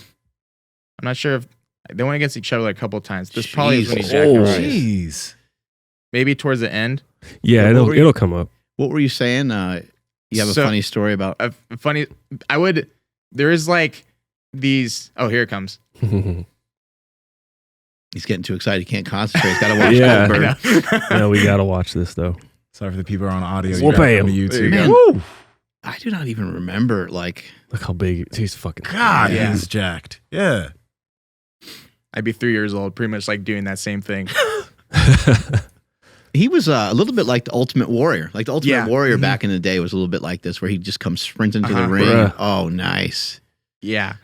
I'm not sure if they went against each other like a couple of times. This probably is when he jacked him right. Jeez. Maybe towards the end. Yeah, it'll come up. What were you saying? You have a funny story about there is like these, here it comes. He's getting too excited. He can't concentrate. He's got to watch Goldberg. No, we got to watch this, though. Sorry for the people who are on audio. We'll pay him. YouTube. Man, I do not even remember, like... Look how big... He's fucking... God, he's jacked. Yeah. I'd be 3 years old, pretty much like doing that same thing. He was a little bit like the Ultimate Warrior. Like the Ultimate Warrior back in the day was a little bit like this, where he'd just come sprinting to the ring. Bruh. Oh, nice. Yeah.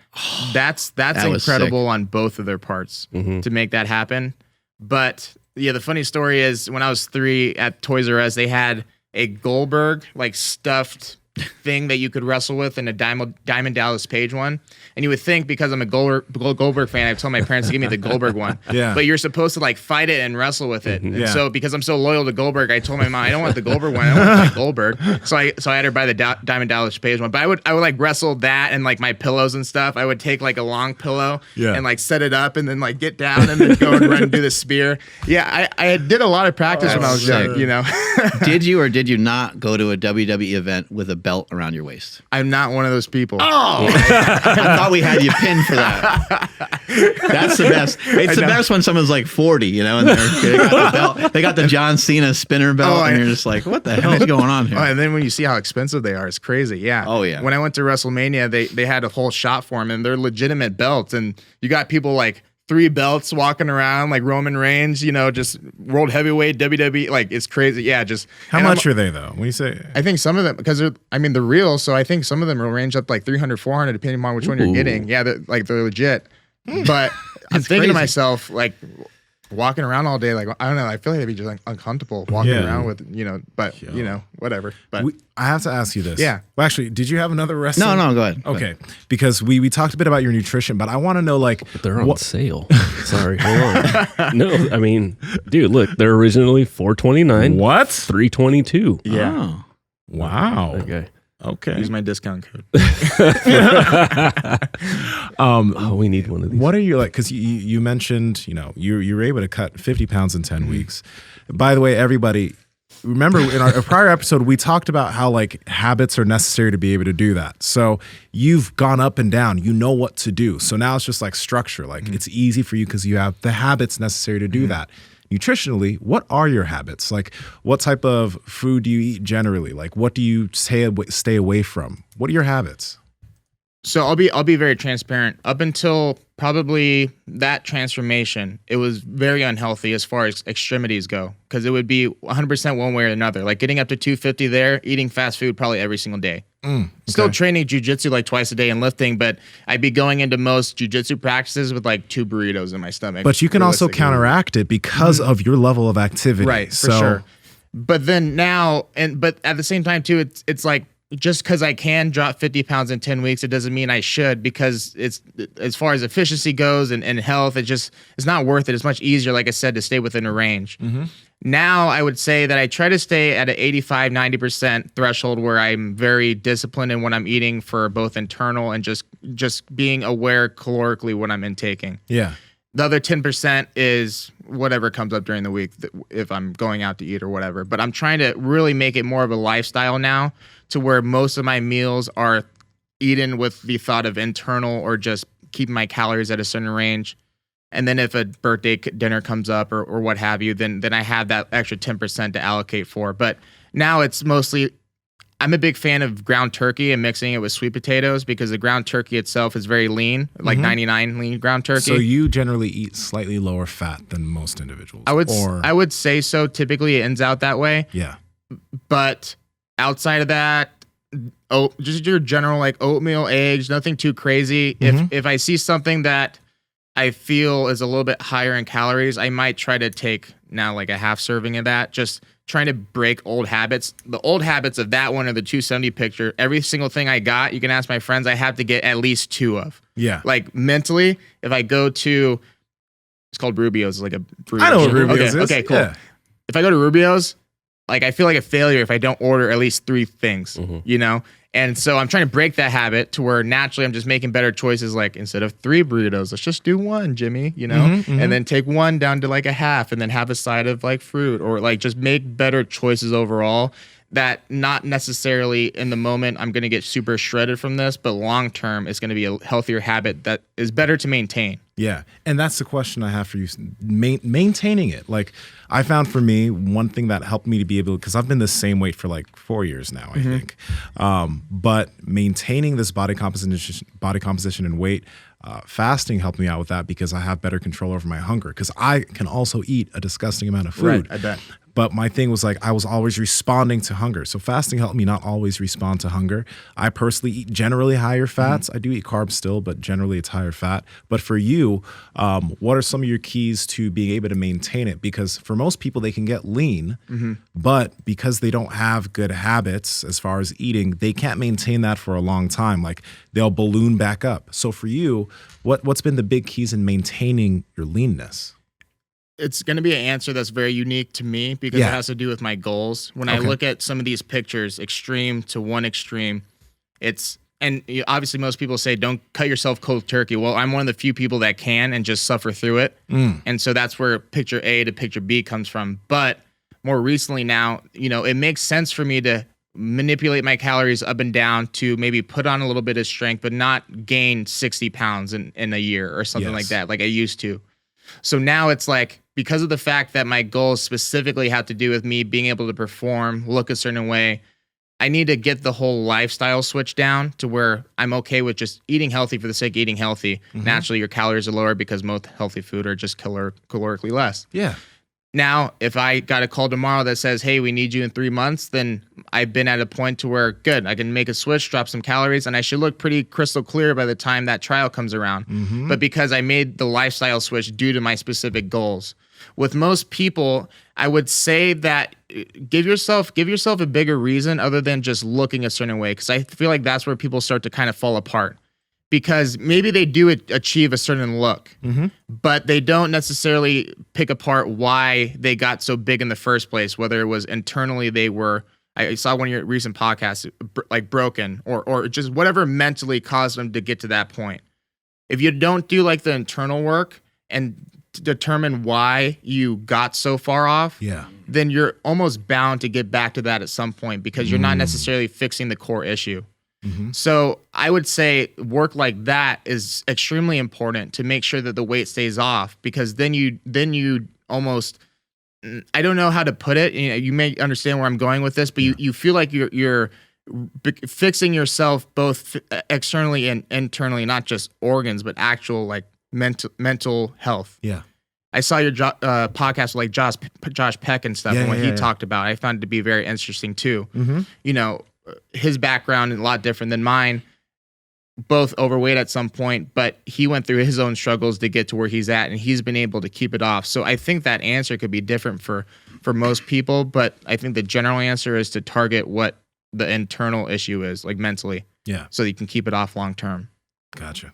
That's incredible on both of their parts to make that happen. But yeah, the funny story is when I was 3 at Toys R Us, they had a Goldberg like stuffed thing that you could wrestle with in a Diamond Dallas Page one. And you would think, because I'm a Goldberg fan, I've told my parents to give me the Goldberg one. Yeah. But you're supposed to like fight it and wrestle with it. And Yeah. so because I'm so loyal to Goldberg, I told my mom, I don't want the Goldberg one. I don't want like Goldberg. So I had her buy the Diamond Dallas Page one. But I would like wrestle that and like my pillows and stuff. I would take like a long pillow and like set it up and then like get down and then go and run and do the spear. Yeah, I did a lot of practice when I was young, you know. Did you or did you not go to a WWE event with a belt around your waist? I'm not one of those people. Oh, I thought we had you pinned for that. That's the best. It's the best when someone's like 40, you know, and they got the belt. They got the John Cena spinner belt, and you're just like, what the hell is going on here? Oh, and then when you see how expensive they are, it's crazy. Yeah. Oh, yeah. When I went to WrestleMania, they had a whole shop for them, and they're legitimate belts. And you got people like 3 belts walking around like Roman Reigns, you know, just world heavyweight, WWE. Like, it's crazy. Yeah. Just How much are they though? When you say, I think some of them, because they're real. So I think some of them will range up like 300, 400, depending on which one you're getting. Yeah. They're legit. But I'm thinking to myself, like, walking around all day, like, I don't know, I feel like I'd be just like uncomfortable walking around with, you know, but you know, whatever. But I have to ask you this. Yeah. Well, actually, did you have another wrestling? No, go ahead. Okay. Because we talked a bit about your nutrition, but I want to know, like, But they're on sale. Sorry, hold on. No, I mean, dude, look, they're originally $429. What? $322. yeah. Oh. Wow. Okay. Okay. Use my discount code. Oh, we need one of these. What are you like? Because you mentioned, you know, you were able to cut 50 pounds in 10 weeks. By the way, everybody, remember in our prior episode, we talked about how like habits are necessary to be able to do that. So you've gone up and down, you know what to do. So now it's just like structure. Like it's easy for you because you have the habits necessary to do that. Nutritionally, what are your habits? Like, what type of food do you eat generally? Like, what do you stay away from? What are your habits? So I'll be very transparent. Up until probably that transformation, it was very unhealthy as far as extremities go, because it would be 100% one way or another. Like getting up to 250 there, eating fast food probably every single day. Still training jiu-jitsu like twice a day and lifting, but I'd be going into most jiu-jitsu practices with like 2 burritos in my stomach. But you can also counteract it because of your level of activity. Right, for sure. But then now, but at the same time too, it's like, just because I can drop 50 pounds in 10 weeks, it doesn't mean I should, because it's, as far as efficiency goes and health, it's not worth it. It's much easier, like I said, to stay within a range. Now I would say that I try to stay at an 85, 90% threshold where I'm very disciplined in what I'm eating for both internal and just being aware calorically what I'm intaking. Yeah. The other 10% is whatever comes up during the week, if I'm going out to eat or whatever. But I'm trying to really make it more of a lifestyle now, to where most of my meals are eaten with the thought of internal or just keeping my calories at a certain range. And then if a birthday dinner comes up or what have you, then I have that extra 10% to allocate for. But now it's mostly, I'm a big fan of ground turkey and mixing it with sweet potatoes, because the ground turkey itself is very lean, like 99 lean ground turkey. So you generally eat slightly lower fat than most individuals. I would say so. Typically it ends out that way. Yeah. But outside of that, just your general like oatmeal, eggs, nothing too crazy. If I see something that I feel is a little bit higher in calories, I might try to take now like a half serving of that. Just trying to break old habits. The old habits of that one or the 270 picture, every single thing I got, you can ask my friends, I have to get at least 2 of. Yeah. Like mentally, if I go to, it's called Rubio's, it's like a burrito. I know what Rubio's is. Okay, cool. Yeah. If I go to Rubio's, like I feel like a failure if I don't order at least 3 things, you know? And so I'm trying to break that habit to where naturally I'm just making better choices. Like instead of 3 burritos, let's just do 1, Jimmy, you know, and then take 1 down to like a half and then have a side of like fruit, or like just make better choices overall. That not necessarily in the moment I'm going to get super shredded from this, but long term it's going to be a healthier habit that is better to maintain. Yeah. And that's the question I have for you, maintaining it. Like I found for me, one thing that helped me to be able, because I've been the same weight for like 4 years now, I think. But maintaining this body composition and weight, fasting helped me out with that, because I have better control over my hunger, because I can also eat a disgusting amount of food. Right, I bet. But my thing was like, I was always responding to hunger. So fasting helped me not always respond to hunger. I personally eat generally higher fats. I do eat carbs still, but generally it's higher fat. But for you, what are some of your keys to being able to maintain it? Because for most people, they can get lean, but because they don't have good habits as far as eating, they can't maintain that for a long time. Like they'll balloon back up. So for you, what's been the big keys in maintaining your leanness? It's going to be an answer that's very unique to me because it has to do with my goals. When I look at some of these pictures, extreme to one extreme, obviously most people say don't cut yourself cold turkey. Well, I'm one of the few people that can and just suffer through it. And so that's where picture A to picture B comes from. But more recently now, it makes sense for me to manipulate my calories up and down to maybe put on a little bit of strength, but not gain 60 pounds in a year or something like that, like I used to. So now it's like, because of the fact that my goals specifically have to do with me being able to perform, look a certain way, I need to get the whole lifestyle switch down to where I'm okay with just eating healthy for the sake of eating healthy. Naturally, your calories are lower because most healthy food are just calorically less. Yeah. Now, if I got a call tomorrow that says, hey, we need you in 3 months, then I've been at a point to where, good, I can make a switch, drop some calories, and I should look pretty crystal clear by the time that trial comes around. But because I made the lifestyle switch due to my specific goals. With most people, I would say that give yourself a bigger reason other than just looking a certain way, because I feel like that's where people start to kind of fall apart. Because maybe they do achieve a certain look, but they don't necessarily pick apart why they got so big in the first place, whether it was internally I saw one of your recent podcasts, like broken or just whatever mentally caused them to get to that point. If you don't do like the internal work and determine why you got so far off, then you're almost bound to get back to that at some point because you're not necessarily fixing the core issue. So I would say work like that is extremely important to make sure that the weight stays off, because then you almost, I don't know how to put it. You may understand where I'm going with this, but you feel like you're fixing yourself both externally and internally, not just organs, but actual like mental health. Yeah. I saw your podcast with like Josh Peck and stuff, and what he talked about, I found it to be very interesting too. His background is a lot different than mine, both overweight at some point, but he went through his own struggles to get to where he's at, and he's been able to keep it off. So I think that answer could be different for most people, but I think the general answer is to target what the internal issue is, like mentally. Yeah. So you can keep it off long term. Gotcha.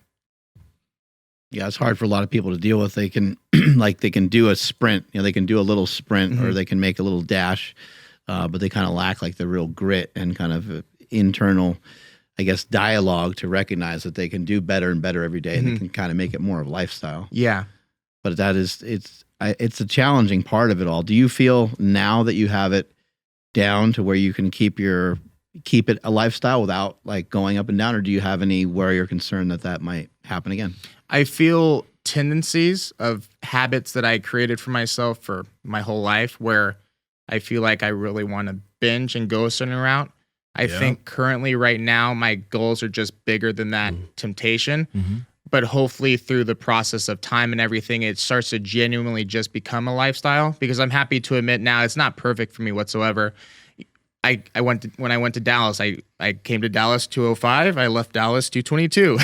Yeah, it's hard for a lot of people to deal with. They can they can do a sprint, they can do a little sprint or they can make a little dash, but they kind of lack like the real grit and kind of internal, I guess, dialogue to recognize that they can do better and better every day, and they can kind of make it more of a lifestyle. Yeah. But it's a challenging part of it all. Do you feel now that you have it down to where you can keep it a lifestyle without like going up and down, or do you have any worry or concern that might happen again? I feel tendencies of habits that I created for myself for my whole life where I feel like I really want to binge and go a certain route. I think currently right now my goals are just bigger than that temptation. But hopefully through the process of time and everything, it starts to genuinely just become a lifestyle, because I'm happy to admit now it's not perfect for me whatsoever. When I went to Dallas, I came to Dallas 205. I left Dallas 222,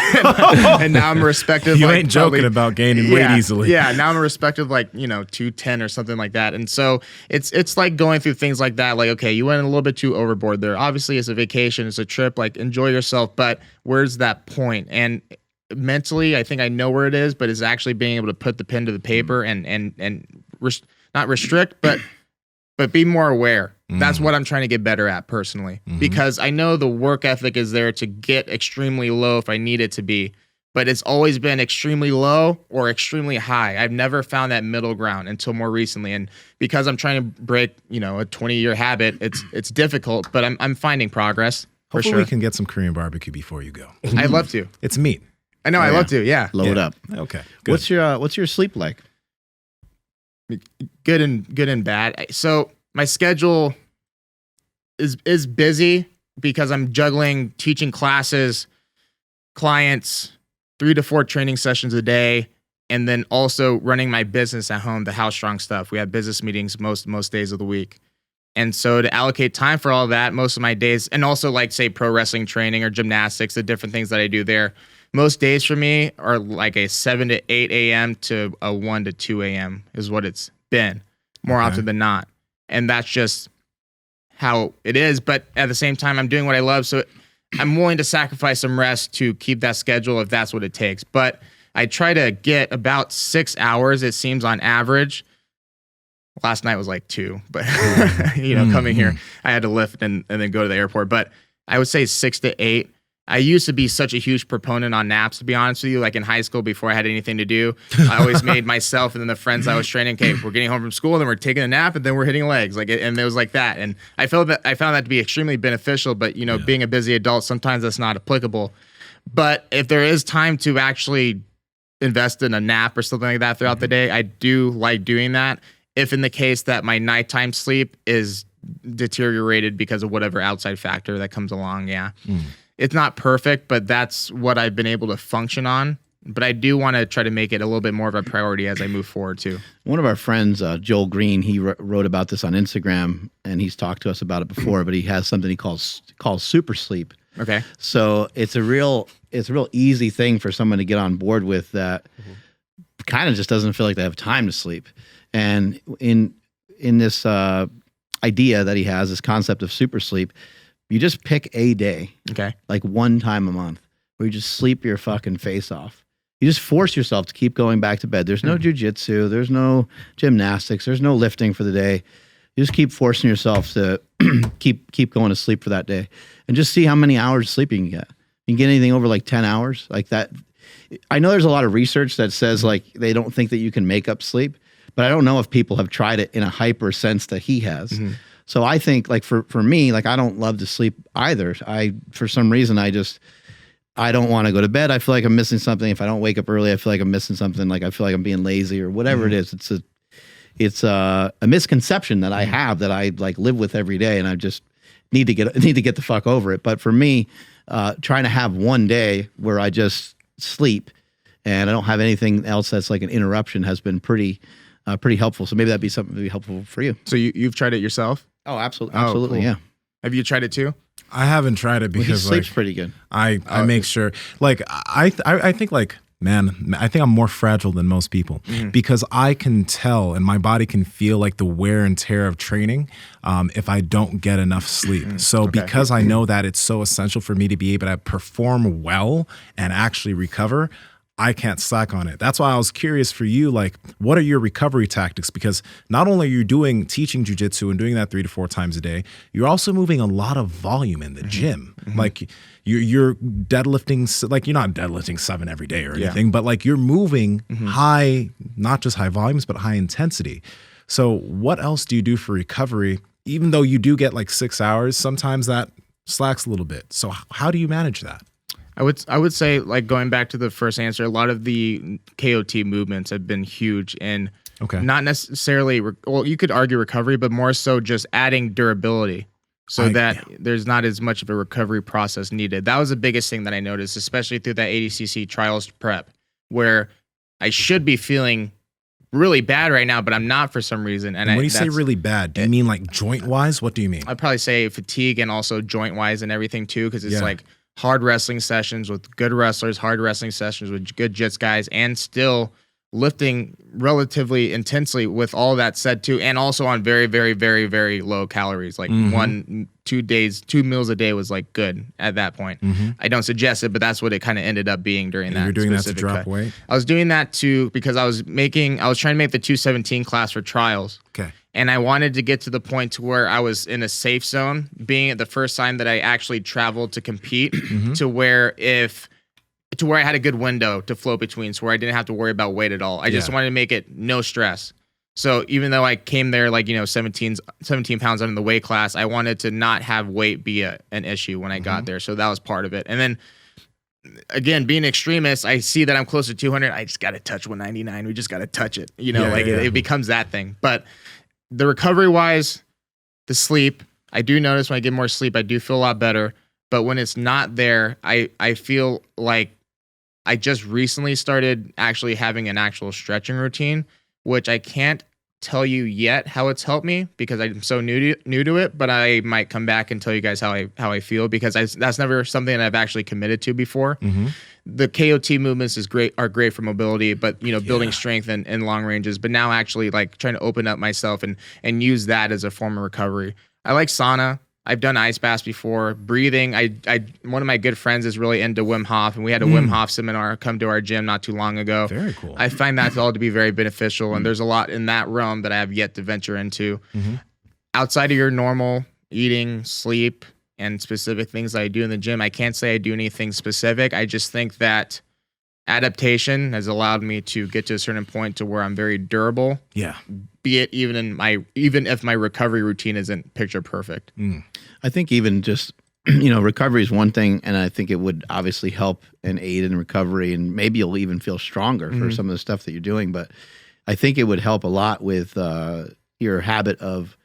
and now I'm a respective. You ain't joking about gaining weight easily. Yeah, now I'm a respective 210 or something like that. And so it's like going through things like that. Like, okay, you went a little bit too overboard there. Obviously, it's a vacation, it's a trip. Like, enjoy yourself, but where's that point? And mentally, I think I know where it is, but it's actually being able to put the pen to the paper and not restrict, but be more aware. That's what I'm trying to get better at personally, because I know the work ethic is there to get extremely low if I need it to be, but it's always been extremely low or extremely high. I've never found that middle ground until more recently. And because I'm trying to break, a 20-year habit, it's difficult, but I'm finding progress. Hopefully we can get some Korean barbecue before you go. I'd love to. It's meat. I know. I'd love to. Yeah. Load up. Okay. Good. What's your sleep like? Good and bad. So my schedule is busy because I'm juggling teaching classes, clients, 3 to 4 training sessions a day, and then also running my business at home, the House Strong stuff. We have business meetings most days of the week. And so to allocate time for all that, most of my days, and also like say pro wrestling training or gymnastics, the different things that I do there, most days for me are like a 7 to 8 a.m. to a 1 to 2 a.m. is what it's been more often than not. And that's just how it is. But at the same time, I'm doing what I love. So I'm willing to sacrifice some rest to keep that schedule if that's what it takes. But I try to get about 6 hours, it seems, on average. Last night was like 2, but coming here, I had to lift and then go to the airport. But I would say 6 to 8. I used to be such a huge proponent on naps, to be honest with you. Like in high school, before I had anything to do, I always made myself and then the friends I was training, okay, we're getting home from school, then we're taking a nap, and then we're hitting legs. And it was like that. And I found that to be extremely beneficial. But being a busy adult, sometimes that's not applicable. But if there is time to actually invest in a nap or something like that throughout the day, I do like doing that. If in the case that my nighttime sleep is deteriorated because of whatever outside factor that comes along, it's not perfect, but that's what I've been able to function on. But I do want to try to make it a little bit more of a priority as I move forward too. One of our friends, Joel Green, he wrote about this on Instagram, and he's talked to us about it before. But he has something he calls super sleep. Okay. So it's a real easy thing for someone to get on board with that. Kind of just doesn't feel like they have time to sleep. And in this idea that he has, this concept of super sleep, you just pick a day, like one time a month, where you just sleep your fucking face off. You just force yourself to keep going back to bed. There's no jiu-jitsu, there's no gymnastics, there's no lifting for the day. You just keep forcing yourself to keep going to sleep for that day, and just see how many hours sleep you can get. You can get anything over like 10 hours, like that. I know there's a lot of research that says like they don't think that you can make up sleep. But I don't know if people have tried it in a hyper sense that he has. So I think like for me, like I don't love to sleep either. For some reason, I don't want to go to bed. I feel like I'm missing something. If I don't wake up early, I feel like I'm missing something. Like I feel like I'm being lazy or whatever it is. It's a misconception that I have that I like live with every day, and I just need to get the fuck over it. But for me, trying to have one day where I just sleep and I don't have anything else that's like an interruption has been pretty helpful. So maybe that'd be something to be helpful for you. So you've tried it yourself? Oh, absolutely, cool. Yeah. Have you tried it too? I haven't tried it because he sleeps pretty good. I make sure. Like I think like man, I think I'm more fragile than most people because I can tell and my body can feel like the wear and tear of training if I don't get enough sleep. So because I know that it's so essential for me to be able to perform well and actually recover, I can't slack on it. That's why I was curious for you, like, what are your recovery tactics? Because not only are you teaching jiu-jitsu and doing that 3 to 4 times a day, you're also moving a lot of volume in the gym. Like you're deadlifting, like you're not deadlifting 7 every day or anything, but like you're moving high, not just high volumes, but high intensity. So what else do you do for recovery? Even though you do get like 6 hours, sometimes that slacks a little bit. So how do you manage that? I would say, like going back to the first answer, a lot of the KOT movements have been huge in not necessarily, well, you could argue recovery, but more so just adding durability so that there's not as much of a recovery process needed. That was the biggest thing that I noticed, especially through that ADCC trials prep, where I should be feeling really bad right now, but I'm not for some reason. And when you say really bad, do you mean like joint wise? What do you mean? I'd probably say fatigue and also joint wise and everything too, because it's like hard wrestling sessions with good wrestlers, hard wrestling sessions with good jits guys, and still lifting relatively intensely with all that said too, and also on very, very, very, very low calories. Like 2 meals a day was like good at that point. I don't suggest it, but that's what it kind of ended up being during that. You're doing that to drop weight? I was doing that too because I was trying to make the 217 class for trials. Okay. And I wanted to get to the point to where I was in a safe zone, being at the first time that I actually traveled to compete, to where I had a good window to float between, so where I didn't have to worry about weight at all. I just wanted to make it no stress. So even though I came there like 17 pounds under the weight class, I wanted to not have weight be an issue when I got there. So that was part of it. And then again, being an extremist, I see that I'm close to 200. I just got to touch 199. We just got to touch it. It becomes that thing. But the recovery wise, the sleep, I do notice when I get more sleep, I do feel a lot better. But when it's not there, I feel like I just recently started actually having an actual stretching routine, which I can't tell you yet how it's helped me because I'm so new to it, but I might come back and tell you guys how I feel because that's never something that I've actually committed to before. The KOT movements are great for mobility, but building strength and long ranges, but now actually like trying to open up myself and use that as a form of recovery. I like sauna. I've done ice baths before. Breathing. One of my good friends is really into Wim Hof, and we had a Wim Hof seminar come to our gym not too long ago. Very cool. I find that all to be very beneficial, and there's a lot in that realm that I have yet to venture into. Outside of your normal eating, sleep, and specific things that I do in the gym, I can't say I do anything specific. I just think that adaptation has allowed me to get to a certain point to where I'm very durable. Yeah. Be it even if my recovery routine isn't picture perfect. I think even just, recovery is one thing, and I think it would obviously help and aid in recovery, and maybe you'll even feel stronger for some of the stuff that you're doing. But I think it would help a lot with your habit of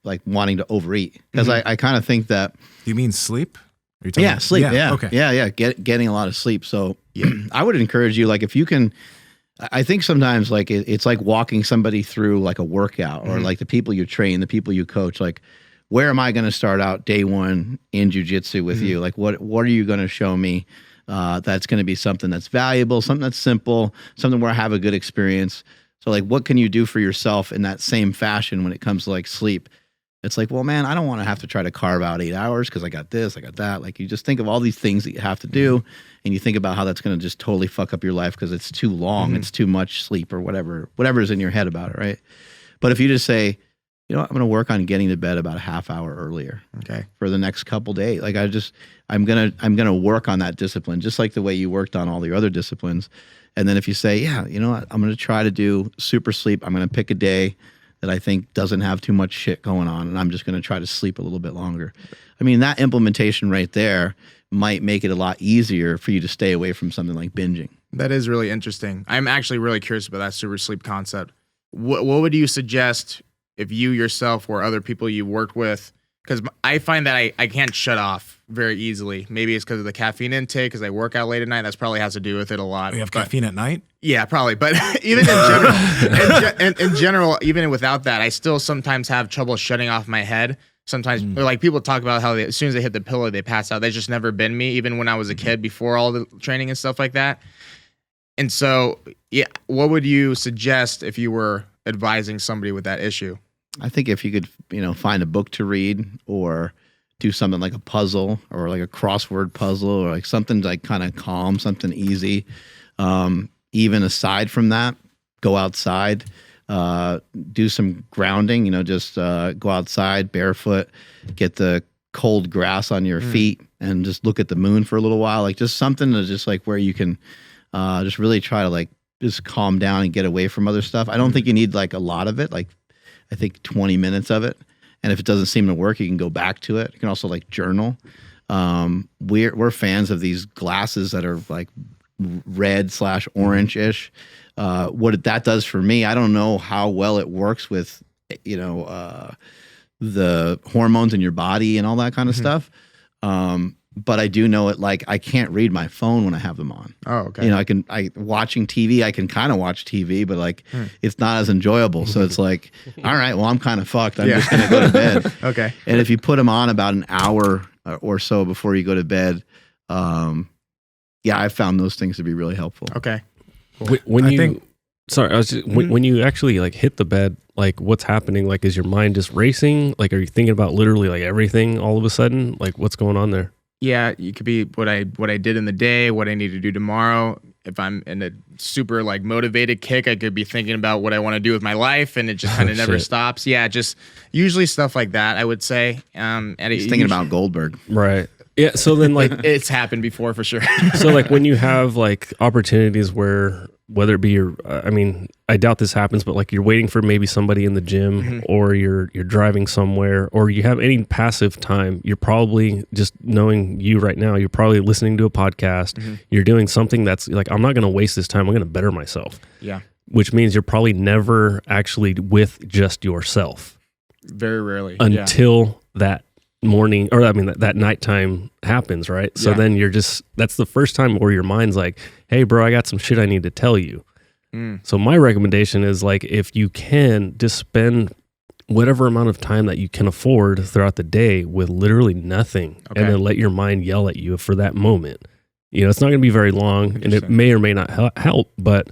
like wanting to overeat, because I kind of think that. Do you mean sleep? Are you talking about- sleep. Yeah. Okay. Yeah. Getting a lot of sleep. So I would encourage you, like, if you can. I think sometimes like it's like walking somebody through like a workout, or like the people you train, the people you coach, like, where am I going to start out day one in jiu-jitsu with you? Like, what are you going to show me that's going to be something that's valuable, something that's simple, something where I have a good experience. So like, what can you do for yourself in that same fashion when it comes to like sleep? It's like, well, man, I don't want to have to try to carve out 8 hours because I got this, I got that. Like, you just think of all these things that you have to do, and you think about how that's going to just totally fuck up your life because it's too long, it's too much sleep, or whatever's in your head about it, right? But if you just say, I'm going to work on getting to bed about a half hour earlier, for the next couple days. Like, I'm gonna work on that discipline, just like the way you worked on all your other disciplines. And then if you say, what, I'm going to try to do super sleep. I'm going to pick a day that I think doesn't have too much shit going on, and I'm just going to try to sleep a little bit longer. I mean, that implementation right there might make it a lot easier for you to stay away from something like binging. That is really interesting. I'm actually really curious about that super sleep concept. What would you suggest if you yourself or other people you worked with? Because I find that I can't shut off very easily. Maybe it's because of the caffeine intake, because I work out late at night. That's probably has to do with it a lot. You have caffeine at night? Yeah, probably. But even in general, even without that, I still sometimes have trouble shutting off my head. Sometimes, like, people talk about how as soon as they hit the pillow, they pass out. That's just never been me, even when I was a kid, before all the training and stuff like that. And so, what would you suggest if you were advising somebody with that issue? I think if you could, find a book to read, or do something like a puzzle, or like a crossword puzzle, or like something like kind of calm, something easy. Even aside from that, go outside, do some grounding, just go outside barefoot, get the cold grass on your feet, and just look at the moon for a little while. Like, just something to just like where you can just really try to like just calm down and get away from other stuff. I don't think you need like a lot of it. Like, I think 20 minutes of it. And if it doesn't seem to work, you can go back to it. You can also like journal. We're fans of these glasses that are like red/orange-ish. What that does for me, I don't know how well it works with, the hormones in your body and all that kind of stuff. But I do know it. Like, I can't read my phone when I have them on. Oh, okay. Watching TV, I can kind of watch TV, but like, it's not as enjoyable. So it's like, all right, well, I'm kind of fucked. I'm just going to go to bed. Okay. And if you put them on about an hour or so before you go to bed, I found those things to be really helpful. Okay. When you actually like hit the bed, like, what's happening? Like, is your mind just racing? Like, are you thinking about literally like everything all of a sudden? Like, what's going on there? Yeah, it could be what I did in the day, what I need to do tomorrow. If I'm in a super like motivated kick, I could be thinking about what I want to do with my life, and it just kind of never stops. Yeah, just usually stuff like that, I would say. He's thinking about Goldberg. Right. Yeah, so then like it's happened before for sure. So like when you have like opportunities where, whether it be your, I doubt this happens, but like you're waiting for maybe somebody in the gym, or you're driving somewhere, or you have any passive time, you're probably, just knowing you right now, you're probably listening to a podcast. You're doing something that's like, I'm not going to waste this time. I'm going to better myself. Yeah. Which means you're probably never actually with just yourself. Very rarely. Until that morning, or I mean that nighttime happens, right? So Yeah. then that's the first time where your mind's like, hey bro, I got some shit I need to tell you. So my recommendation is like, if you can, just spend whatever amount of time that you can afford throughout the day with literally nothing, and then let your mind yell at you for that moment. It's not going to be very long, and it may or may not help, but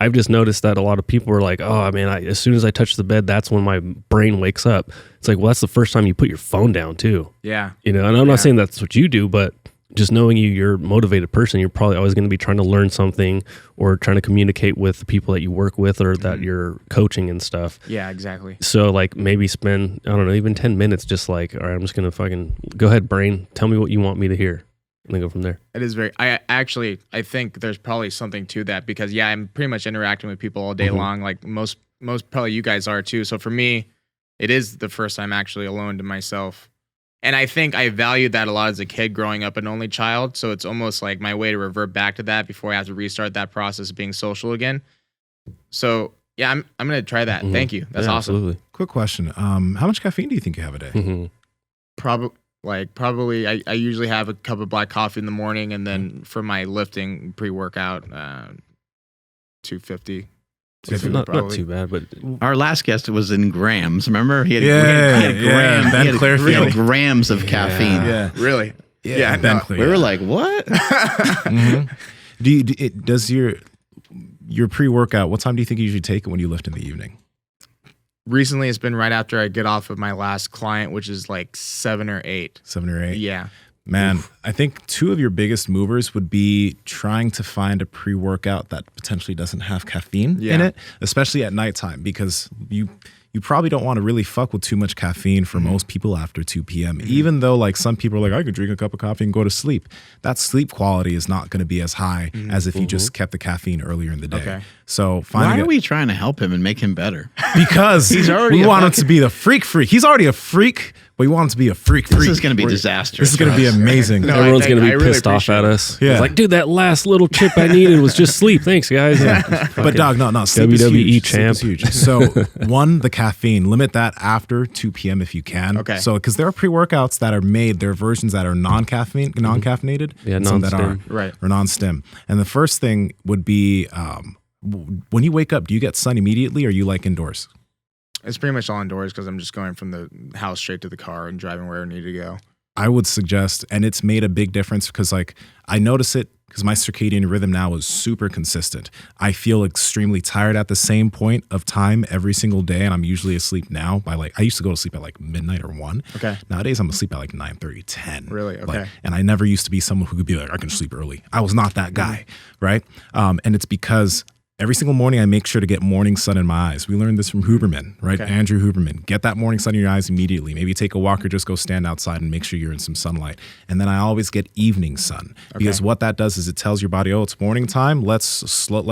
I've just noticed that a lot of people are like, oh man, as soon as I touch the bed, that's when my brain wakes up. It's like, well, that's the first time you put your phone down too. Yeah. And I'm not saying that's what you do, but just knowing you're a motivated person, you're probably always going to be trying to learn something or trying to communicate with the people that you work with or that you're coaching and stuff. Yeah, exactly. So like maybe spend, I don't know, even 10 minutes just like, all right, I'm just going to fucking go ahead, brain, tell me what you want me to hear. And then go from there. It is I think there's probably something to that because I'm pretty much interacting with people all day long. Like most probably you guys are too. So for me, it is the first time actually alone to myself. And I think I valued that a lot as a kid growing up an only child. So it's almost like my way to revert back to that before I have to restart that process of being social again. So yeah, I'm going to try that. Thank you. That's awesome. Absolutely. Quick question. How much caffeine do you think you have a day? Probably I usually have a cup of black coffee in the morning, and then for my lifting pre-workout, 250. Not too bad, but Our last guest was in grams. Remember, he had Ben grams. He Clearfield. had grams of caffeine. Yeah. Really? Yeah, Ben We were like, what? Does your pre-workout, what time do you think you usually take it when you lift in the evening? Recently, it's been right after I get off of my last client, which is like 7 or 8. 7 or 8? Yeah. Man, I think 2 of your biggest movers would be trying to find a pre-workout that potentially doesn't have caffeine in it, especially at nighttime, because you probably don't want to really fuck with too much caffeine for most people after 2 p.m. Even though like some people are like, I could drink a cup of coffee and go to sleep. That sleep quality is not going to be as high as if you just kept the caffeine earlier in the day. Okay. So Why are we trying to help him and make him better? Because we want him to be the freak. He's already a freak, but we want him to be a freak. This is going to be disastrous. This is going to be amazing. No, everyone's I going to be really pissed off at us. Yeah. It's like, dude, that last little chip I needed was just sleep. Thanks, guys. But dog, no, sleep is WWE huge. champ. Sleep is huge. So one, the caffeine, limit that after 2 p.m. if you can. Okay. So because there are pre-workouts that are made, there are versions that are non-caffeinated, Yeah, and some that non-stim. are Right. or non-stim. And the first thing would be when you wake up, do you get sun immediately, or are you like indoors? It's pretty much all indoors because I'm just going from the house straight to the car and driving where I need to go. I would suggest, and it's made a big difference because like I notice it because my circadian rhythm now is super consistent. I feel extremely tired at the same point of time every single day, and I'm usually asleep now by like, I used to go to sleep at like midnight or 1. Okay. Nowadays I'm asleep at like 9:30, 10. Really? Okay. And I never used to be someone who could be like, I can sleep early. I was not that guy, right? And it's because every single morning I make sure to get morning sun in my eyes. We learned this from Huberman, right? Okay. Andrew Huberman. Get that morning sun in your eyes immediately. Maybe take a walk or just go stand outside and make sure you're in some sunlight. And then I always get evening sun because what that does is it tells your body, oh, it's morning time. Let's start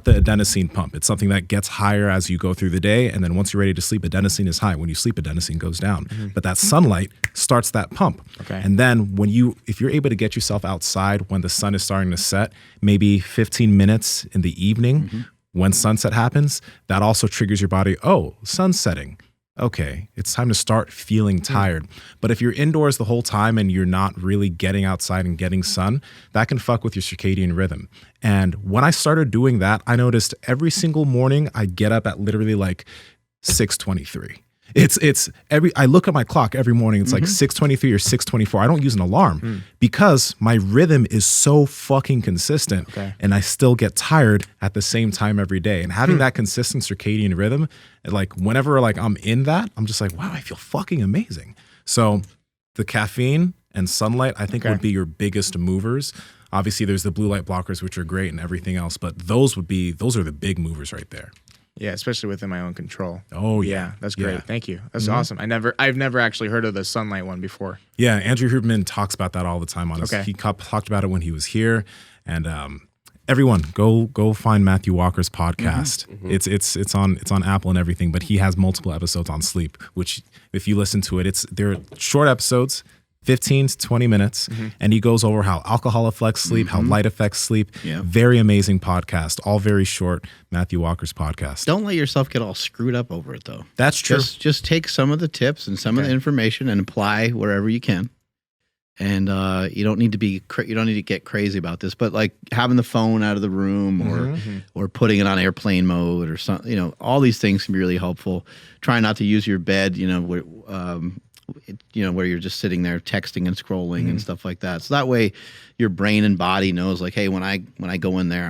the adenosine pump. It's something that gets higher as you go through the day. And then once you're ready to sleep, adenosine is high. When you sleep, adenosine goes down. But that sunlight starts that pump. Okay. And then if you're able to get yourself outside when the sun is starting to set, maybe 15 minutes in the evening, when sunset happens, that also triggers your body. Oh, sun's setting. Okay, it's time to start feeling tired. But if you're indoors the whole time and you're not really getting outside and getting sun, that can fuck with your circadian rhythm. And when I started doing that, I noticed every single morning I get up at literally like 6:23. I look at my clock every morning. It's like 6:23 or 6:24. I don't use an alarm because my rhythm is so fucking consistent, and I still get tired at the same time every day. And having that consistent circadian rhythm, like whenever like I'm in that, I'm just like, wow, I feel fucking amazing. So the caffeine and sunlight, I think, would be your biggest movers. Obviously, there's the blue light blockers, which are great, and everything else, but those are the big movers right there. Yeah, especially within my own control. Oh yeah, that's great. Yeah. Thank you. That's awesome. I've never actually heard of the sunlight one before. Yeah, Andrew Huberman talks about that all the time on his. He talked about it when he was here, and everyone go find Matthew Walker's podcast. It's on Apple and everything, but he has multiple episodes on sleep. Which if you listen to it, they're short episodes. 15 to 20 minutes, and he goes over how alcohol affects sleep, how light affects sleep. Yeah. Very amazing podcast, all very short. Matthew Walker's podcast. Don't let yourself get all screwed up over it, though. That's true. Just take some of the tips and some of the information and apply wherever you can. And you don't need to get crazy about this, but like having the phone out of the room or putting it on airplane mode or something, all these things can be really helpful. Try not to use your bed, where you're just sitting there texting and scrolling and stuff like that. So that way your brain and body knows like, hey, when I go in there,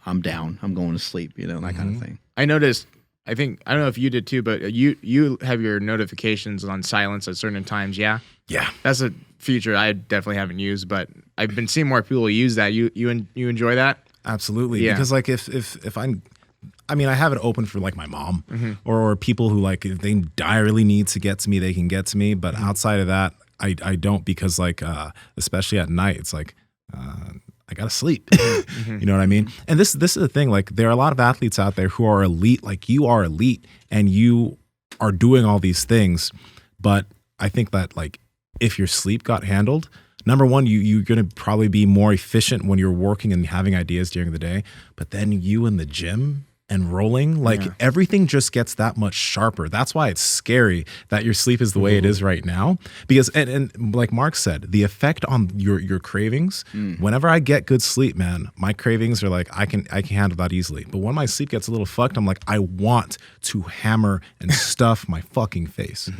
I'm down, I'm going to sleep, that kind of thing. I noticed, I don't know if you did too, but you have your notifications on silence at certain times. Yeah. Yeah. That's a feature I definitely haven't used, but I've been seeing more people use that. You enjoy that? Absolutely. Yeah. Because like if I have it open for like my mom or people who like, if they direly need to get to me, they can get to me. But outside of that, I don't, because like, especially at night, it's like, I gotta sleep. You know what I mean? And this is the thing, like there are a lot of athletes out there who are elite, like you are elite and you are doing all these things. But I think that like, if your sleep got handled, number one, you're going to probably be more efficient when you're working and having ideas during the day. But then you in the gym and rolling, like everything just gets that much sharper. That's why it's scary that your sleep is the way it is right now. Because, and like Mark said, the effect on your cravings, whenever I get good sleep, man, my cravings are like, I can handle that easily. But when my sleep gets a little fucked, I'm like, I want to hammer and stuff my fucking face.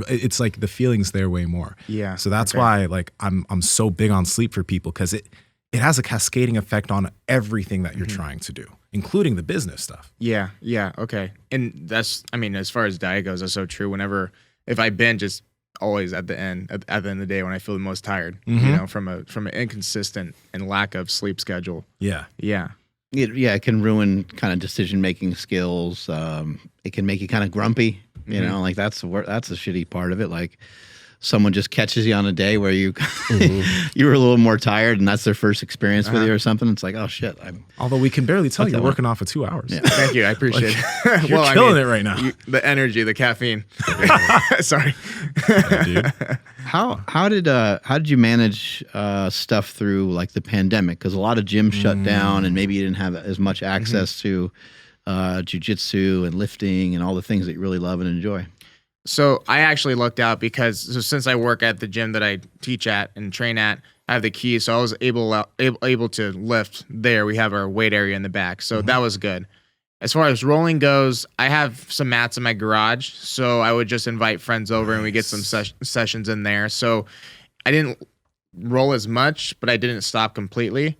It's like the feeling's there way more. Yeah. So that's why like I'm so big on sleep for people, because it has a cascading effect on everything that you're trying to do, including the business stuff. Yeah, okay. And that's, as far as diet goes, that's so true. If I binge, it's always at the end of the day when I feel the most tired, from an inconsistent and lack of sleep schedule. Yeah. Yeah. It can ruin kind of decision-making skills. It can make you kind of grumpy, like that's the shitty part of it. Like, someone just catches you on a day where you you were a little more tired and that's their first experience with you or something. It's like, oh shit. Although we can barely tell you're working off for 2 hours. Yeah. Thank you. I appreciate it. You're killing it right now. The energy, the caffeine. Sorry. Yeah, dude. How did you manage stuff through like the pandemic? Because a lot of gyms shut down and maybe you didn't have as much access to jiu-jitsu and lifting and all the things that you really love and enjoy. So I actually lucked out because since I work at the gym that I teach at and train at, I have the key. So I was able to lift there. We have our weight area in the back. So that was good. As far as rolling goes, I have some mats in my garage. So I would just invite friends over and we get some sessions in there. So I didn't roll as much, but I didn't stop completely.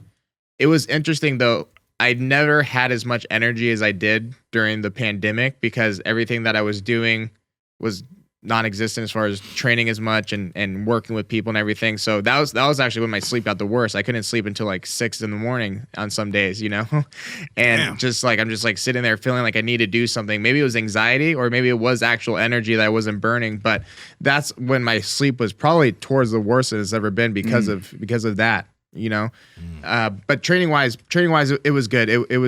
It was interesting though. I never had as much energy as I did during the pandemic because everything that I was doing was non-existent as far as training as much and working with people and everything. So that was actually when my sleep got the worst. I couldn't sleep until like 6 a.m. on some days, and I'm just like sitting there feeling like I need to do something. Maybe it was anxiety or maybe it was actual energy that I wasn't burning, but that's when my sleep was probably towards the worst it's ever been because of that, but training wise, it was good. It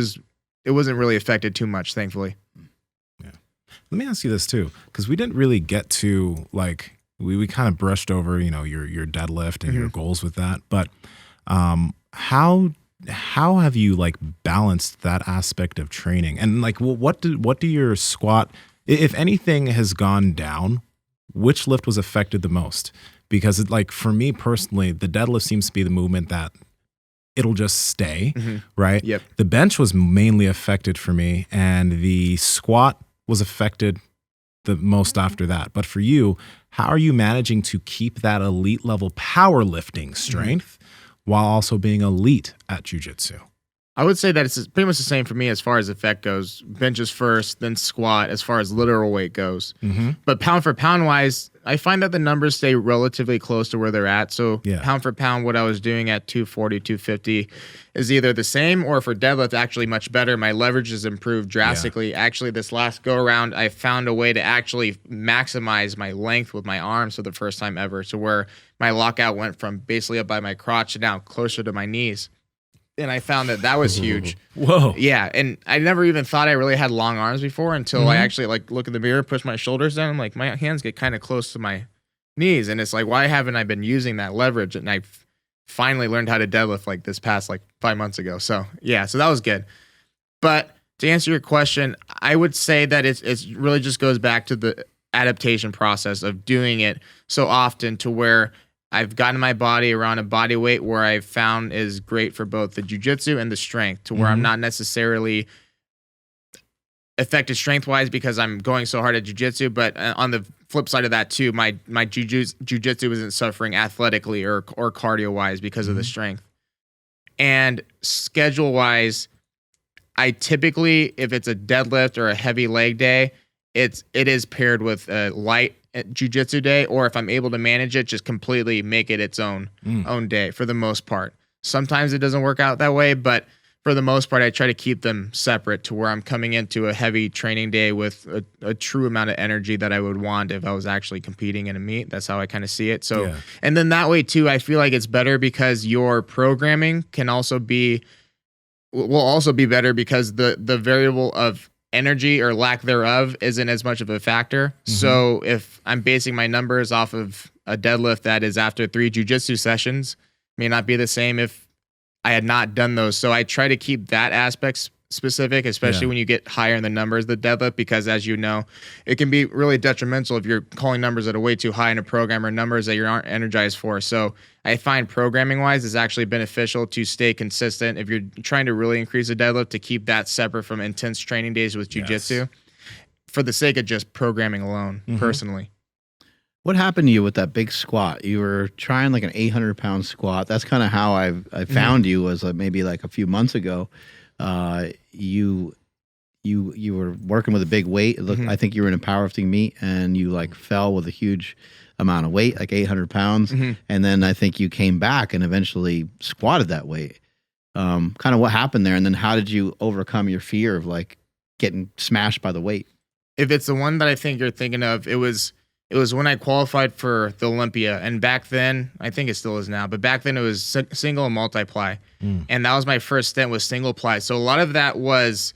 wasn't really affected too much, thankfully. Let me ask you this too, because we didn't really get to like we kind of brushed over, your deadlift and your goals with that. But how have you like balanced that aspect of training? And like, what do your squat, if anything, has gone down? Which lift was affected the most? Because for me personally, the deadlift seems to be the movement that it'll just stay, right? Yep. The bench was mainly affected for me, and the squat was affected the most after that. But for you, how are you managing to keep that elite level powerlifting strength while also being elite at jiu-jitsu? I would say that it's pretty much the same for me as far as effect goes. Benches first, then squat as far as literal weight goes. But pound for pound wise, I find that the numbers stay relatively close to where they're at. So pound for pound, what I was doing at 240, 250 is either the same, or for deadlift, actually much better. My leverage has improved drastically. Actually, this last go around, I found a way to actually maximize my length with my arms for the first time ever. So where my lockout went from basically up by my crotch to now closer to my knees. And I found that was huge. Whoa. Yeah. And I never even thought I really had long arms before until I actually look in the mirror, push my shoulders down. I'm like, my hands get kind of close to my knees. And it's like, why haven't I been using that leverage? And I finally learned how to deadlift like this past like 5 months ago. So yeah, so that was good. But to answer your question, I would say that it's really just goes back to the adaptation process of doing it so often to where I've gotten my body around a body weight where I've found is great for both the jiu-jitsu and the strength, to where I'm not necessarily affected strength-wise because I'm going so hard at jiu-jitsu, but on the flip side of that too, my jiu-jitsu isn't suffering athletically or cardio-wise because of the strength. And schedule-wise, I typically, if it's a deadlift or a heavy leg day, it is paired with a light jiu-jitsu day, or if I'm able to manage it, just completely make it its own day for the most part. Sometimes it doesn't work out that way, but for the most part, I try to keep them separate to where I'm coming into a heavy training day with a true amount of energy that I would want if I was actually competing in a meet. That's how I kind of see it. So, and then that way too, I feel like it's better because your programming will also be better because the variable of energy or lack thereof isn't as much of a factor. So if I'm basing my numbers off of a deadlift that is after 3 jiu-jitsu sessions, may not be the same if I had not done those. So I try to keep that aspect specific, especially when you get higher in the numbers, the deadlift, because as you know, it can be really detrimental if you're calling numbers that are way too high in a program or numbers that you aren't energized for. So I find programming wise is actually beneficial to stay consistent if you're trying to really increase the deadlift, to keep that separate from intense training days with jiu-jitsu for the sake of just programming alone, personally. What happened to you with that big squat? You were trying like an 800-pound squat. That's kind of how I found you, was maybe like a few months ago. You were working with a big weight. It looked, I think you were in a powerlifting meet and you like fell with a huge amount of weight, like 800 pounds. And then I think you came back and eventually squatted that weight. Kind of what happened there? And then how did you overcome your fear of like getting smashed by the weight? If it's the one that I think you're thinking of, it was when I qualified for the Olympia. And back then, I think it still is now, but back then it was single and multiply. And that was my first stint with single ply. So a lot of that was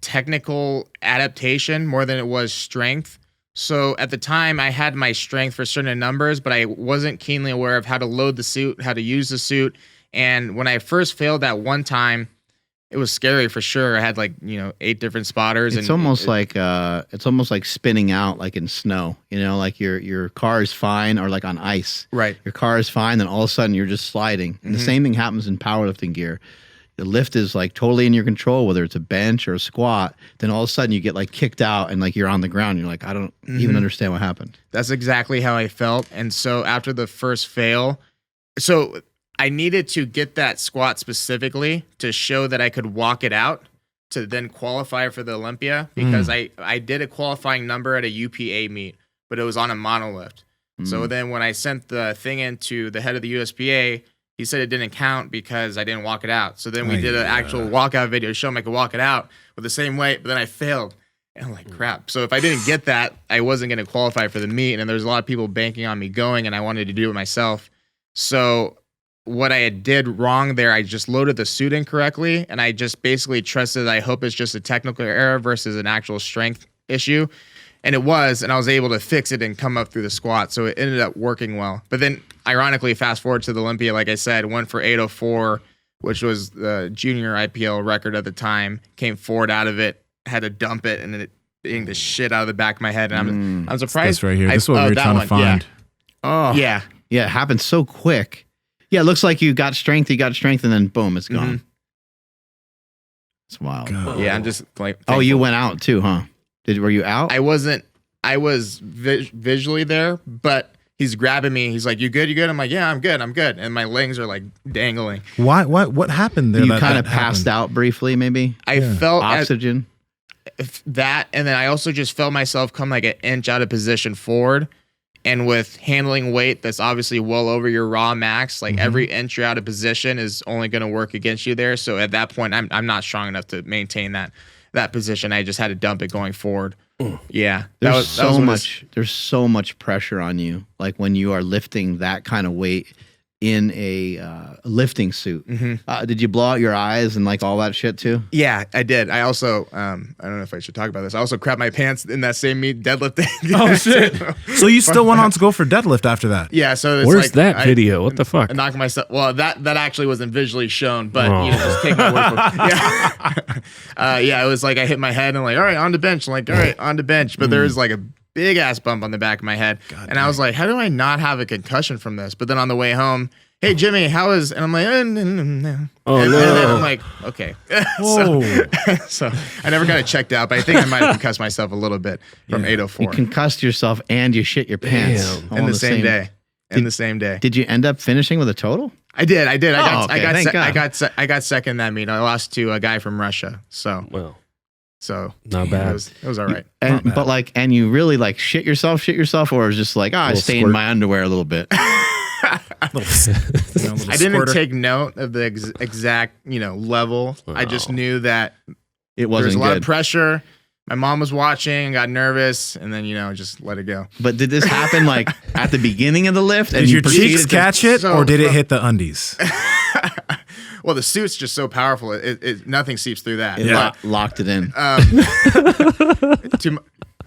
technical adaptation more than it was strength. So at the time I had my strength for certain numbers, but I wasn't keenly aware of how to load the suit, how to use the suit. And when I first failed that one time, it was scary for sure. I had 8 different spotters. It's almost like spinning out like in snow, like your car is fine, or like on ice. Right. Your car is fine, then all of a sudden you're just sliding. And the same thing happens in powerlifting gear. The lift is like totally in your control, whether it's a bench or a squat. Then all of a sudden you get like kicked out and like you're on the ground. You're like, I don't even understand what happened. That's exactly how I felt. And so after the first fail, I needed to get that squat specifically to show that I could walk it out to then qualify for the Olympia, because I did a qualifying number at a UPA meet, but it was on a monolift. So then when I sent the thing into the head of the USPA, he said it didn't count because I didn't walk it out. So then we did an actual walkout video to show him I could walk it out with the same weight, but then I failed. And I'm like, crap. So if I didn't get that, I wasn't going to qualify for the meet. And there's a lot of people banking on me going, and I wanted to do it myself. So what I did wrong there, I just loaded the suit incorrectly, and I just basically trusted, I hope it's just a technical error versus an actual strength issue. And it was, and I was able to fix it and come up through the squat. So it ended up working well. But then, ironically, fast forward to the Olympia, like I said, went for 804, which was the junior IPL record at the time, came forward out of it, had to dump it, and then it being the shit out of the back of my head. And I'm surprised. This right here. This is what we were trying to find. Yeah. Yeah, it happened so quick. Yeah, it looks like you got strength, and then boom, it's gone. It's wild. Yeah, I'm just like. Oh, you went out too, huh? Were you out? I wasn't. I was visually there, but he's grabbing me. He's like, "You good? You good?" I'm like, "Yeah, I'm good. I'm good." And my legs are like dangling. Why? What happened there? You kind of passed out briefly, maybe. I felt oxygen. That, and then I also just felt myself come like an inch out of position forward. And with handling weight that's obviously well over your raw max, like every inch you're out of position is only going to work against you there. So at that point, I'm not strong enough to maintain that position. I just had to dump it going forward. Yeah, there's so much pressure on you. Like when you are lifting that kind of weight, in a lifting suit. Did you blow out your eyes and like all that shit too? Yeah, I did. I also, I don't know if I should talk about this. I also crapped my pants in that same meet deadlifting. Oh shit! So you still went on to go for deadlift after that? Yeah. So it's Where's like, that video? What the fuck? I knocked myself. Well, that actually wasn't visually shown, but you know, just take my word for it. Yeah. Yeah. It was like I hit my head and like, all right, on the bench. I'm like, all right, on the bench. But there was like a big ass bump on the back of my head, and I was like, how do I not have a concussion from this? But then on the way home, hey Jimmy, how is? And I'm like, no. Oh, and no. then I'm like, okay. Whoa. so I never got it checked out, but I think I might have concussed myself a little bit from 804 You concussed yourself and you shit your pants Damn. all in the same day. In the same day. Did you end up finishing with a total? I did. I got second in that meet. I lost to a guy from Russia. So not bad. it was all right. And but like, and you really like shit yourself, or it was just like, I stained squirt. my underwear a little bit. I didn't take note of the exact, level. I just knew that It there was wasn't a lot good. of pressure. My mom was watching, got nervous, and then, just let it go. But did this happen like at the beginning of the lift? And Did you your proceeded cheeks to- catch it, So- or did it hit the undies? Well, the suit's just so powerful. Nothing seeps through that. It Yeah. locked it in.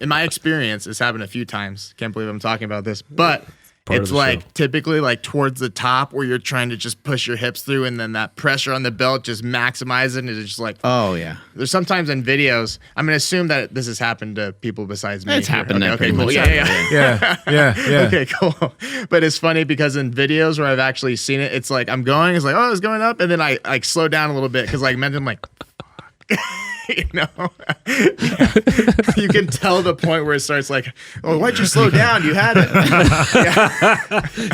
In my experience, it's happened a few times. Can't believe I'm talking about this, but Part of it's the like show. typically like towards the top where you're trying to just push your hips through, and then that pressure on the belt just maximizes it. And it's just like, Oh yeah. there's sometimes in videos. I'm gonna assume that this has happened to people besides me. It's here. happened Okay, to pretty cool. much Yeah. Yeah. Okay, cool. But it's funny because in videos where I've actually seen it, it's like I'm going, it's like, oh, it's going up, and then I like slow down a little bit because like I'm like, Yeah. You can tell the point where it starts like, oh, why'd you slow down? You had it.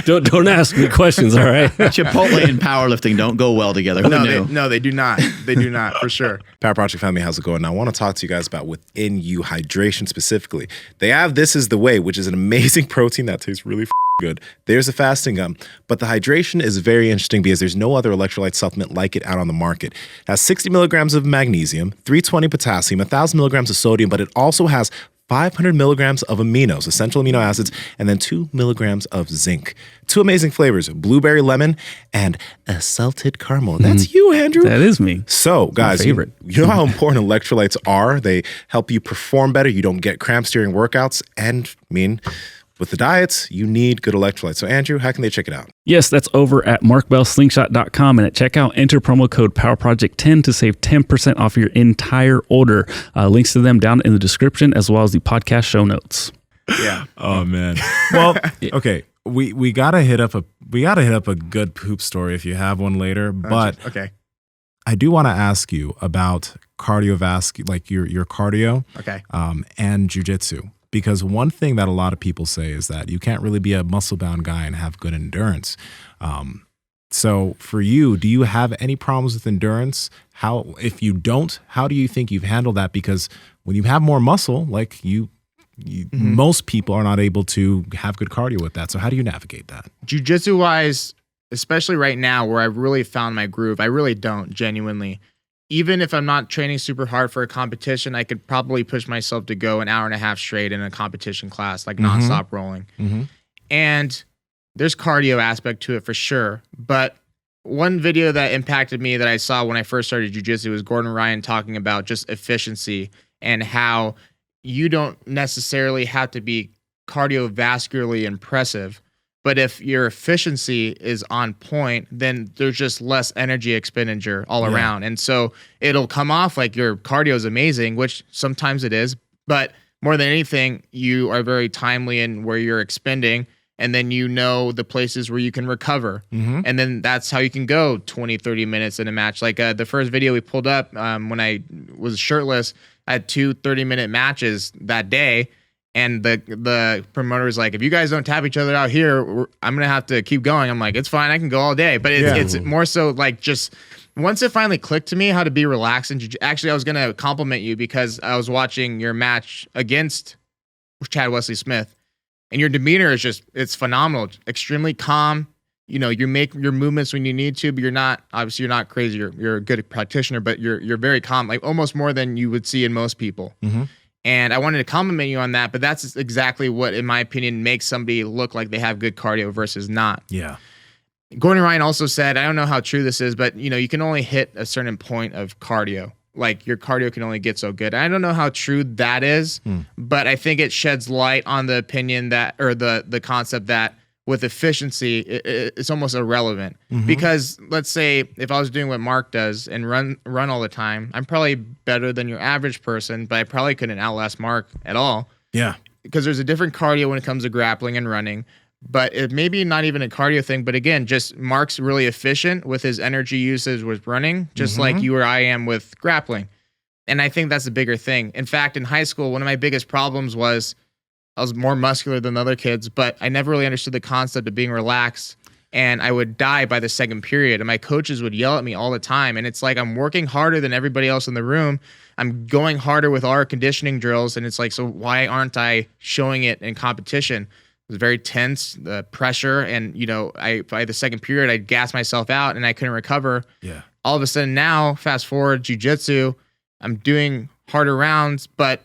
Don't ask me questions, all right? Chipotle and powerlifting don't go well together. Who knew? They do not. They do not, for sure. Power Project family, how's it going? Now, I want to talk to you guys about Within You hydration specifically. They have This Is the Way, which is an amazing protein that tastes really good. There's a fasting gum, but the hydration is very interesting because there's no other electrolyte supplement like it out on the market. It has 60 milligrams of magnesium, 320 potassium, 1,000 milligrams of sodium, but it also has 500 milligrams of aminos, essential amino acids, and then 2 milligrams of zinc. 2 amazing flavors, blueberry lemon and a salted caramel. That's you, Andrew. That is me. So, guys, favorite. you know how important electrolytes are? They help you perform better. You don't get cramps during workouts. And, with the diets, you need good electrolytes. So, Andrew, how can they check it out? Yes, that's over at markbellslingshot.com. And at checkout, enter promo code PowerProject10 to save 10% off your entire order. Links to them down in the description, as well as the podcast show notes. Yeah. Oh man. Well, okay. We gotta hit up a good poop story if you have one later. But Okay. I do want to ask you about cardiovascular, like your cardio, Okay. and jujitsu. Because one thing that a lot of people say is that you can't really be a muscle-bound guy and have good endurance. So for you, do you have any problems with endurance? If you don't, how do you think you've handled that? Because when you have more muscle, like most people are not able to have good cardio with that. So how do you navigate that? Jiu-jitsu wise, especially right now where I've really found my groove, I really don't, genuinely. Even if I'm not training super hard for a competition, I could probably push myself to go an hour and a half straight in a competition class, like nonstop rolling. And there's cardio aspect to it for sure. But one video that impacted me that I saw when I first started jiu-jitsu was Gordon Ryan talking about just efficiency and how you don't necessarily have to be cardiovascularly impressive. But if your efficiency is on point, then there's just less energy expenditure all around. And so it'll come off like your cardio is amazing, which sometimes it is. But more than anything, you are very timely in where you're expending. And then you know the places where you can recover. And then that's how you can go 20, 30 minutes in a match. Like the first video we pulled up when I was shirtless, I had 2 30-minute matches that day. And the promoter was like, if you guys don't tap each other out here, I'm going to have to keep going. I'm like, it's fine. I can go all day. But it's more so like just once it finally clicked to me how to be relaxed. And actually, I was going to compliment you because I was watching your match against Chad Wesley Smith. And your demeanor is it's phenomenal. Extremely calm. You make your movements when you need to, but you're not crazy. You're a good practitioner, but you're very calm, like almost more than you would see in most people. And I wanted to compliment you on that, but that's exactly what, in my opinion, makes somebody look like they have good cardio versus not. Yeah. Gordon Ryan also said, I don't know how true this is, but you can only hit a certain point of cardio. Like your cardio can only get so good. I don't know how true that is, but I think it sheds light on the opinion that, or the concept that with efficiency, it's almost irrelevant. Because let's say if I was doing what Mark does and run all the time, I'm probably better than your average person, but I probably couldn't outlast Mark at all. Yeah. Because there's a different cardio when it comes to grappling and running. But it may be not even a cardio thing, but again, just Mark's really efficient with his energy usage with running, just like you or I am with grappling. And I think that's the bigger thing. In fact, in high school, one of my biggest problems was I was more muscular than other kids, but I never really understood the concept of being relaxed. And I would die by the second period. And my coaches would yell at me all the time. And it's like I'm working harder than everybody else in the room. I'm going harder with our conditioning drills. And it's like, so why aren't I showing it in competition? It was very tense, the pressure, and by the second period, I'd gas myself out and I couldn't recover. Yeah. All of a sudden now, fast forward, jiu-jitsu, I'm doing harder rounds, but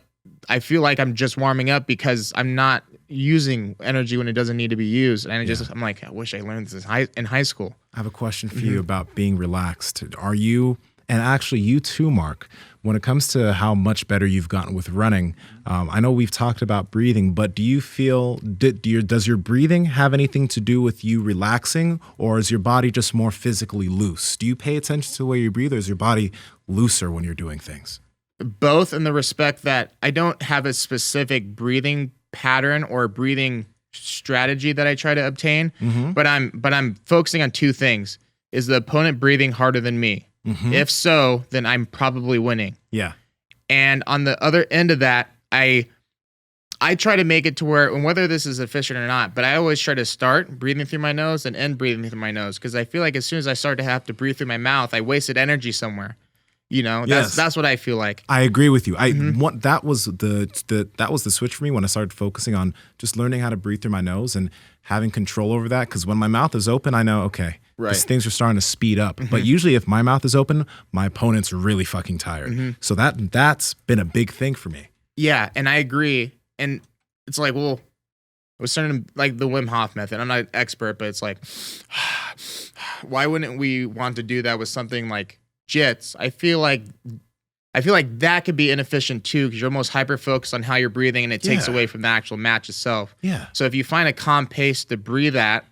I feel like I'm just warming up because I'm not using energy when it doesn't need to be used. And I'm like, I wish I learned this in high school. I have a question for you about being relaxed. Are you, and actually you too, Mark, when it comes to how much better you've gotten with running, I know we've talked about breathing, but do you feel, does your breathing have anything to do with you relaxing, or is your body just more physically loose? Do you pay attention to the way you breathe, or is your body looser when you're doing things? Both, in the respect that I don't have a specific breathing pattern or breathing strategy that I try to obtain, but I'm focusing on two things. Is the opponent breathing harder than me? If so, then I'm probably winning. Yeah. And on the other end of that, I try to make it to where, and whether this is efficient or not, but I always try to start breathing through my nose and end breathing through my nose, because I feel like as soon as I start to have to breathe through my mouth, I wasted energy somewhere. That's what I feel like. I agree with you. That was the switch for me when I started focusing on just learning how to breathe through my nose and having control over that. Because when my mouth is open, I know, okay, things are starting to speed up. But usually if my mouth is open, my opponent's really fucking tired. So that's been a big thing for me. Yeah, and I agree. And it's like, well, it was starting like the Wim Hof method. I'm not an expert, but it's like, why wouldn't we want to do that with something like jits? I feel like that could be inefficient too, because you're almost hyper focused on how you're breathing, and it takes away from the actual match itself. Yeah. So if you find a calm pace to breathe at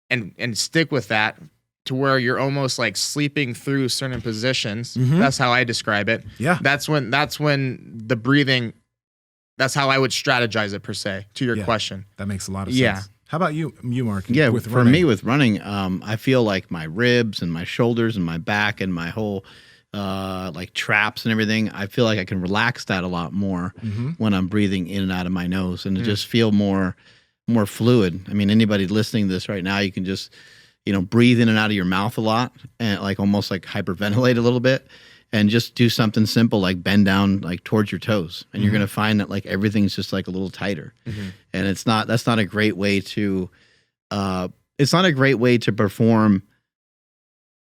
and stick with that to where you're almost like sleeping through certain positions, that's how I describe it. Yeah. That's when the breathing, that's how I would strategize it per se to your question. That makes a lot of sense. Yeah. How about you, Mark? Yeah, for me with running, I feel like my ribs and my shoulders and my back and my whole like traps and everything, I feel like I can relax that a lot more when I'm breathing in and out of my nose, and to just feel more fluid. I mean, anybody listening to this right now, you can just breathe in and out of your mouth a lot, and like almost like hyperventilate a little bit, and just do something simple like bend down like towards your toes, and you're going to find that like everything's just like a little tighter. And that's not a great way to perform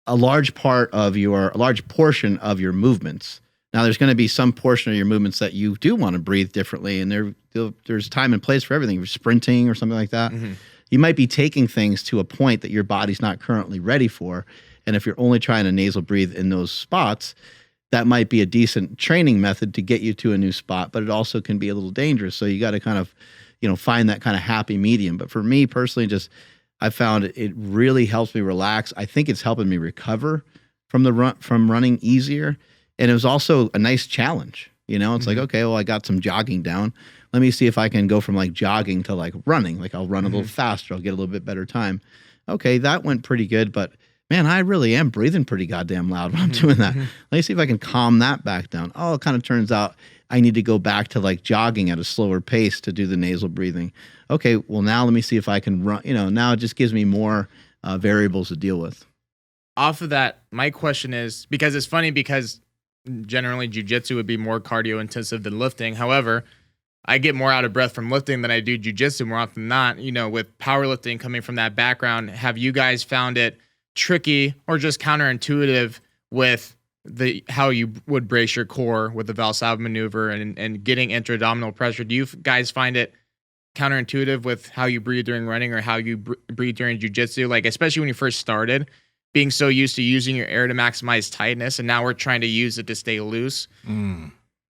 a large portion of your movements. Now there's going to be some portion of your movements that you do want to breathe differently, and there's time and place for everything. If you're sprinting or something like that, you might be taking things to a point that your body's not currently ready for. And if you're only trying to nasal breathe in those spots, that might be a decent training method to get you to a new spot, but it also can be a little dangerous. So you got to kind of, find that kind of happy medium. But for me personally, I found it really helps me relax. I think it's helping me recover from running easier. And it was also a nice challenge. It's like, okay, well, I got some jogging down. Let me see if I can go from like jogging to like running. Like I'll run a little faster. I'll get a little bit better time. Okay, that went pretty good, but man, I really am breathing pretty goddamn loud when I'm doing that. Let me see if I can calm that back down. Oh, it kind of turns out I need to go back to like jogging at a slower pace to do the nasal breathing. Okay, well now let me see if I can run, now it just gives me more variables to deal with. Off of that, my question is, because it's funny because generally jiu-jitsu would be more cardio intensive than lifting. However, I get more out of breath from lifting than I do jiu-jitsu more often than not. With powerlifting coming from that background, have you guys found it tricky or just counterintuitive with how you would brace your core with the Valsalva maneuver and getting intra-abdominal pressure? Do you guys find it counterintuitive with how you breathe during running or how you breathe during jiu-jitsu? Like, especially when you first started, being so used to using your air to maximize tightness, and now we're trying to use it to stay loose.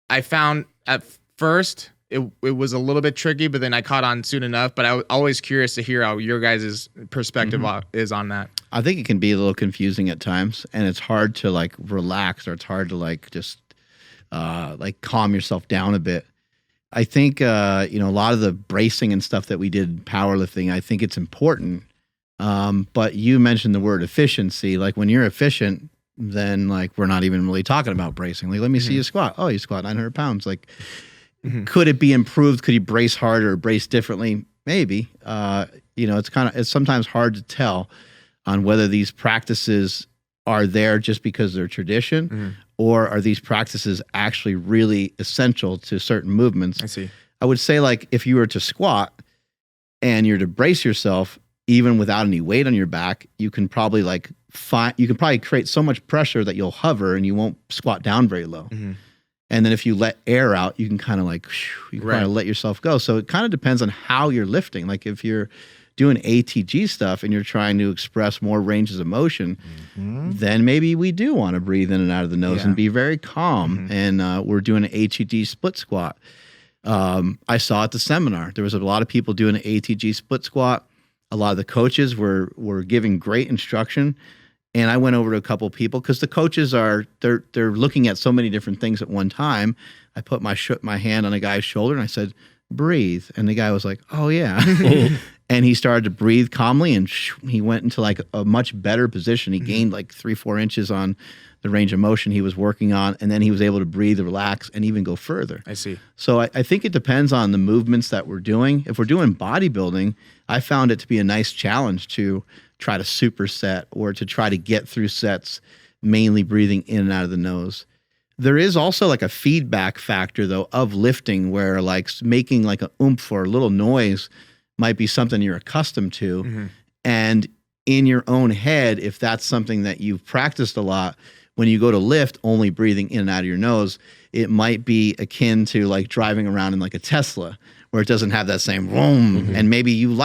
I found at first it was a little bit tricky, but then I caught on soon enough. But I was always curious to hear how your guys' perspective is on that. I think it can be a little confusing at times, and it's hard to like relax, or it's hard to like just like calm yourself down a bit. I think a lot of the bracing and stuff that we did in powerlifting, I think it's important. But you mentioned the word efficiency. Like when you're efficient, then like we're not even really talking about bracing. Like, let me see you squat. Oh, you squat 900 pounds. Like, could it be improved? Could you brace harder or brace differently? Maybe. It's sometimes hard to tell on whether these practices are there just because they're tradition, or are these practices actually really essential to certain movements. I see. I would say, like, if you were to squat and you're to brace yourself, even without any weight on your back, you can probably create so much pressure that you'll hover and you won't squat down very low. And then if you let air out, you can kind of like, you can kind of let yourself go. So it kind of depends on how you're lifting. Like if you're doing ATG stuff and you're trying to express more ranges of motion, then maybe we do want to breathe in and out of the nose and be very calm. And we're doing an ATG split squat. I saw at the seminar, there was a lot of people doing an ATG split squat. A lot of the coaches were giving great instruction. And I went over to a couple of people because the coaches they're looking at so many different things at one time. I put my hand on a guy's shoulder and I said, breathe. And the guy was like, oh yeah. And he started to breathe calmly and he went into like a much better position. He gained like 3-4 inches on the range of motion he was working on. And then he was able to breathe, relax, and even go further. I see. So I think it depends on the movements that we're doing. If we're doing bodybuilding, I found it to be a nice challenge to try to superset or to try to get through sets, mainly breathing in and out of the nose. There is also like a feedback factor though of lifting where like making like a oomph or a little noise might be something you're accustomed to. And in your own head, if that's something that you've practiced a lot, when you go to lift, only breathing in and out of your nose, it might be akin to like driving around in like a Tesla where it doesn't have that same vroom. And maybe you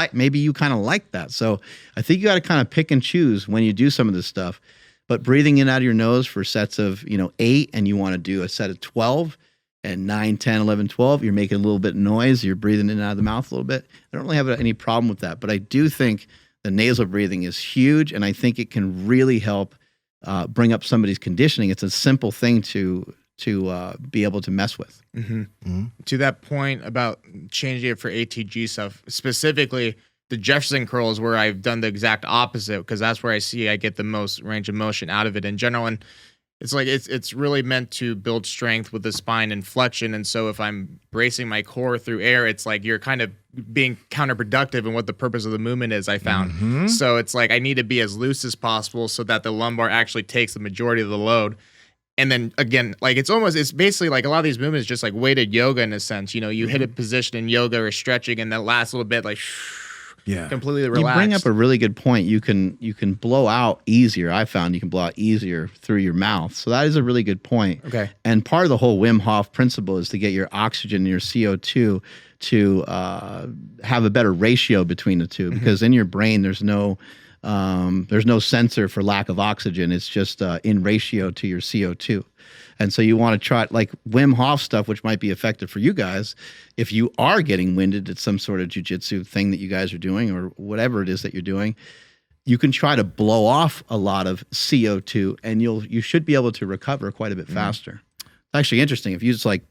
kind of like that. So I think you got to kind of pick and choose when you do some of this stuff. But breathing in and out of your nose for sets of 8, and you want to do a set of 12 and 9, 10, 11, 12, you're making a little bit of noise. You're breathing in and out of the mouth a little bit. I don't really have any problem with that. But I do think the nasal breathing is huge. And I think it can really help bring up somebody's conditioning. It's a simple thing to be able to mess with. To that point about changing it for ATG stuff, specifically the Jefferson curls where I've done the exact opposite because that's where I get the most range of motion out of it in general. And it's like it's really meant to build strength with the spine and flexion. And so if I'm bracing my core through air, it's like you're kind of being counterproductive in what the purpose of the movement is, I found. So it's like I need to be as loose as possible so that the lumbar actually takes the majority of the load. And then again, like it's basically like a lot of these movements just like weighted yoga in a sense. You hit a position in yoga or stretching and that last little bit like completely relaxed. You bring up a really good point. You can blow out easier. I found you can blow out easier through your mouth. So that is a really good point. Okay. And part of the whole Wim Hof principle is to get your oxygen and your CO2 to have a better ratio between the two, because in your brain there's no sensor for lack of oxygen. It's just in ratio to your CO2. And so you want to try like Wim Hof stuff, which might be effective for you guys. If you are getting winded at some sort of jiu-jitsu thing that you guys are doing or whatever it is that you're doing, you can try to blow off a lot of CO2 and you should be able to recover quite a bit faster. It's actually interesting. If you just like,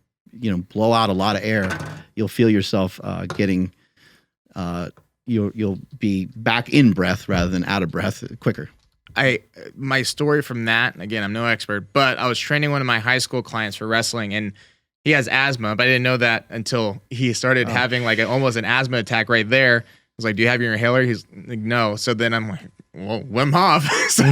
blow out a lot of air, you'll feel yourself getting, you'll be back in breath rather than out of breath quicker. My story from that, again, I'm no expert, but I was training one of my high school clients for wrestling and he has asthma, but I didn't know that until he started having like almost an asthma attack right there. I was like, do you have your inhaler? He's like, no. So then I'm like, well, Wim Hof. So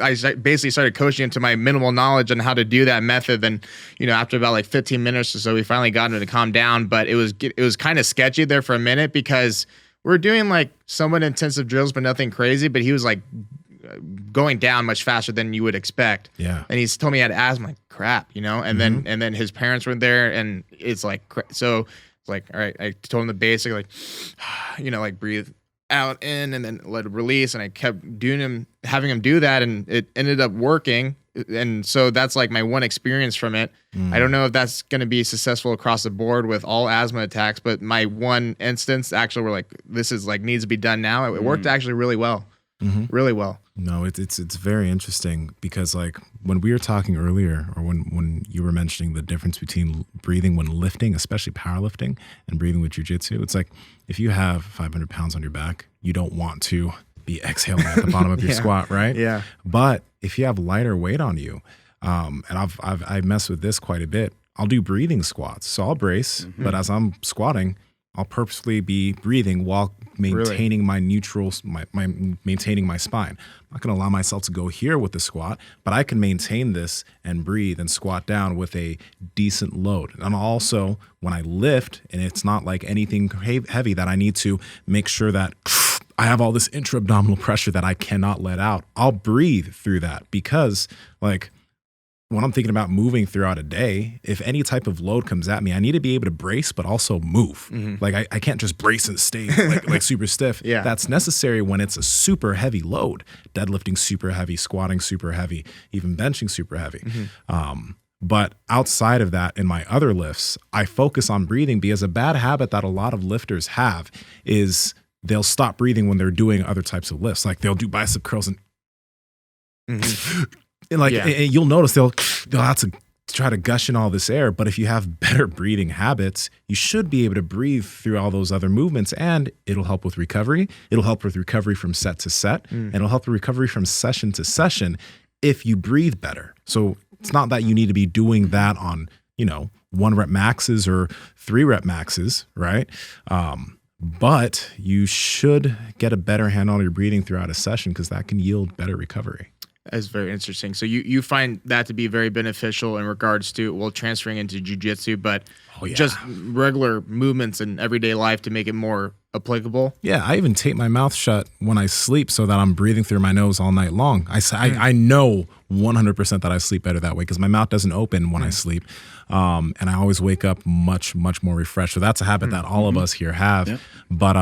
I basically started coaching him to my minimal knowledge on how to do that method. Then, after about like 15 minutes or so, we finally got him to calm down, but it was kind of sketchy there for a minute because we're doing like somewhat intensive drills, but nothing crazy. But he was like going down much faster than you would expect. Yeah. And he's told me he had asthma, like crap, and then his parents were there and it's like, so It's like, all right, I told him the basic, like, like breathe out in and then let it release. And I kept having him do that, and it ended up working. And so that's like my one experience from it. I don't know if that's going to be successful across the board with all asthma attacks, but my one instance actually were like, this is like needs to be done now. It worked actually really well. Really well. No, it's very interesting because like when we were talking earlier, or when you were mentioning the difference between breathing when lifting, especially powerlifting, and breathing with jiu-jitsu, it's like if you have 500 pounds on your back, you don't want to be exhaling at the bottom of your squat, right? Yeah. But if you have lighter weight on you, and I've messed with this quite a bit, I'll do breathing squats. So I'll brace, but as I'm squatting, I'll purposely be breathing while maintaining my neutral, maintaining my spine. I'm not going to allow myself to go here with the squat, but I can maintain this and breathe and squat down with a decent load. And also, when I lift, and it's not like anything heavy that I need to make sure that I have all this intra-abdominal pressure that I cannot let out, I'll breathe through that because like, when I'm thinking about moving throughout a day, if any type of load comes at me, I need to be able to brace, but also move. Like I can't just brace and stay like super stiff. Yeah. That's necessary when it's a super heavy load, deadlifting super heavy, squatting super heavy, even benching super heavy. But outside of that, in my other lifts, I focus on breathing because a bad habit that a lot of lifters have is they'll stop breathing when they're doing other types of lifts. Like they'll do bicep curls and and you'll notice they'll have to try to gush in all this air. But if you have better breathing habits, you should be able to breathe through all those other movements, and it'll help with recovery. It'll help with recovery from set to set, and it'll help with recovery from session to session if you breathe better. So it's not that you need to be doing that on, 1 rep maxes or 3 rep maxes, right? But you should get a better handle on your breathing throughout a session because that can yield better recovery. That's very interesting. So you find that to be very beneficial in regards to, transferring into jiu-jitsu, but just regular movements in everyday life to make it more applicable. Yeah, I even tape my mouth shut when I sleep so that I'm breathing through my nose all night long. I know 100% that I sleep better that way because my mouth doesn't open when I sleep. And I always wake up much, much more refreshed. So that's a habit that all of us here have. Yep. But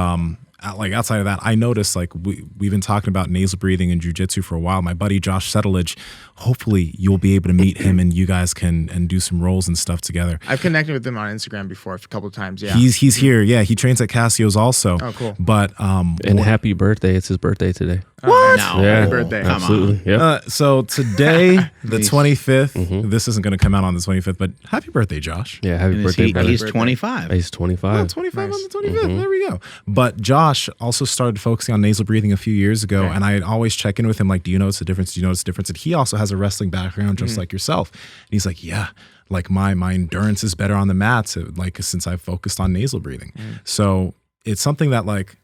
like outside of that, I noticed like we've been talking about nasal breathing in jiu-jitsu for a while. My buddy Josh Settlage, hopefully you'll be able to meet him and you guys can do some rolls and stuff together. I've connected with him on Instagram before a couple of times. Yeah, he's here. Yeah, he trains at Casio's also. Oh, cool. But and happy birthday! It's his birthday today. What? No, yeah, happy birthday! Absolutely. Yeah. So today, the 25th. This isn't going to come out on the 25th, but happy birthday, Josh. Yeah, happy birthday, brother. He's 25. He's 25. Oh, 25 on the 25th. There we go. But Josh also started focusing on nasal breathing a few years ago, and I always check in with him like, do you notice the difference? Do you notice the difference? And he also has a wrestling background just like yourself. And he's like, yeah, like my endurance is better on the mats, like since I've focused on nasal breathing. So it's something that like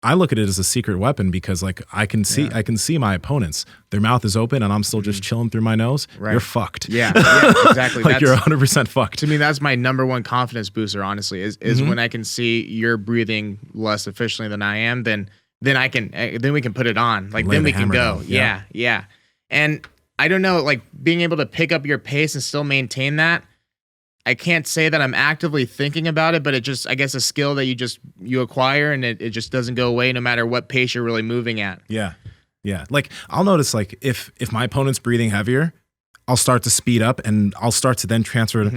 I look at it as a secret weapon because like I can see my opponents, their mouth is open and I'm still just chilling through my nose. Right. You're fucked. Yeah, exactly. Like you're 100% fucked. To me, that's my number one confidence booster, honestly, is when I can see you're breathing less efficiently than I am, then we can put it on. Like then we can go. Yeah. And I don't know, like being able to pick up your pace and still maintain that. I can't say that I'm actively thinking about it, but it just, I guess, a skill that you acquire and it just doesn't go away no matter what pace you're really moving at. Yeah. Like I'll notice like if my opponent's breathing heavier, I'll start to speed up and I'll start to then transfer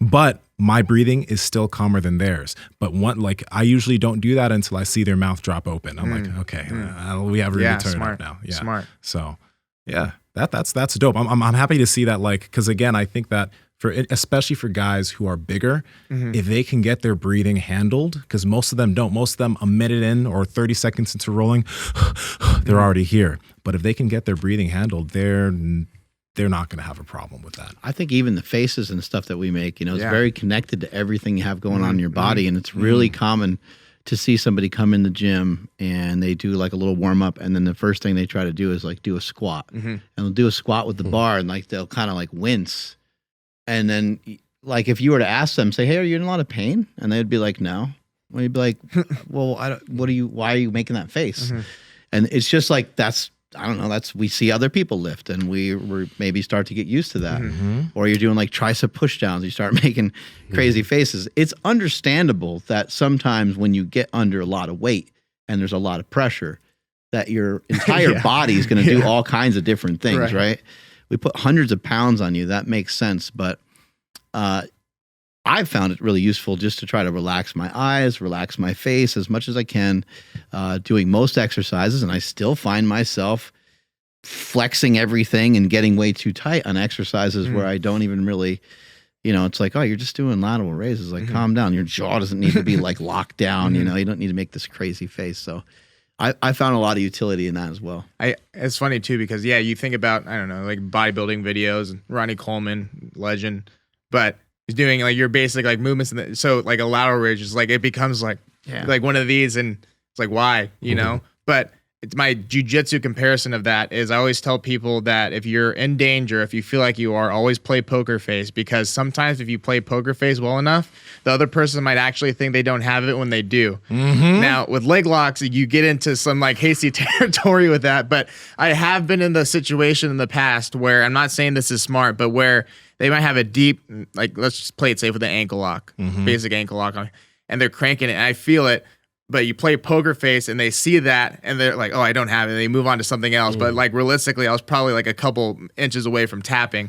but my breathing is still calmer than theirs. But I usually don't do that until I see their mouth drop open. I'm like, okay, we have room to turn it up now. Yeah. Smart. So yeah, that's dope. I'm happy to see that, like, because again, I think that especially for guys who are bigger, if they can get their breathing handled, because most of them don't. Most of them a minute in or 30 seconds into rolling, they're already here. But if they can get their breathing handled, they're not going to have a problem with that. I think even the faces and stuff that we make, is very connected to everything you have going on in your body. And it's really common to see somebody come in the gym and they do like a little warm up. And then the first thing they try to do is like do a squat. And they'll do a squat with the bar and like they'll kind of like wince. And then like if you were to ask them, say, hey, are you in a lot of pain? And they'd be like, no. Well, you'd be like, well, why are you making that face? And it's just like, that's I don't know, we see other people lift and we're maybe start to get used to that. Or you're doing like tricep push downs, you start making crazy faces. It's understandable that sometimes when you get under a lot of weight and there's a lot of pressure, that your entire body is going to do all kinds of different things, right? We put hundreds of pounds on you. That makes sense. But I've found it really useful just to try to relax my eyes, relax my face as much as I can, doing most exercises. And I still find myself flexing everything and getting way too tight on exercises where I don't even really, it's like, oh, you're just doing lateral raises. Like, calm down. Your jaw doesn't need to be like locked down. You don't need to make this crazy face. So I found a lot of utility in that as well. It's funny too, because you think about, I don't know, like bodybuilding videos, and Ronnie Coleman, legend, but he's doing like your basic like movements. So like a lateral raise is like, it becomes like one of these, and it's like, why, but it's my jiu-jitsu comparison of that is I always tell people that if you're in danger, if you feel like you are, always play poker face, because sometimes if you play poker face well enough, the other person might actually think they don't have it when they do. Now with leg locks, you get into some like hasty territory with that, but I have been in the situation in the past where, I'm not saying this is smart, but where they might have a deep, like, let's just play it safe with an ankle lock, basic ankle lock, and they're cranking it, and I feel it. But you play poker face and they see that and they're like, oh, I don't have it. And they move on to something else. But like realistically, I was probably like a couple inches away from tapping.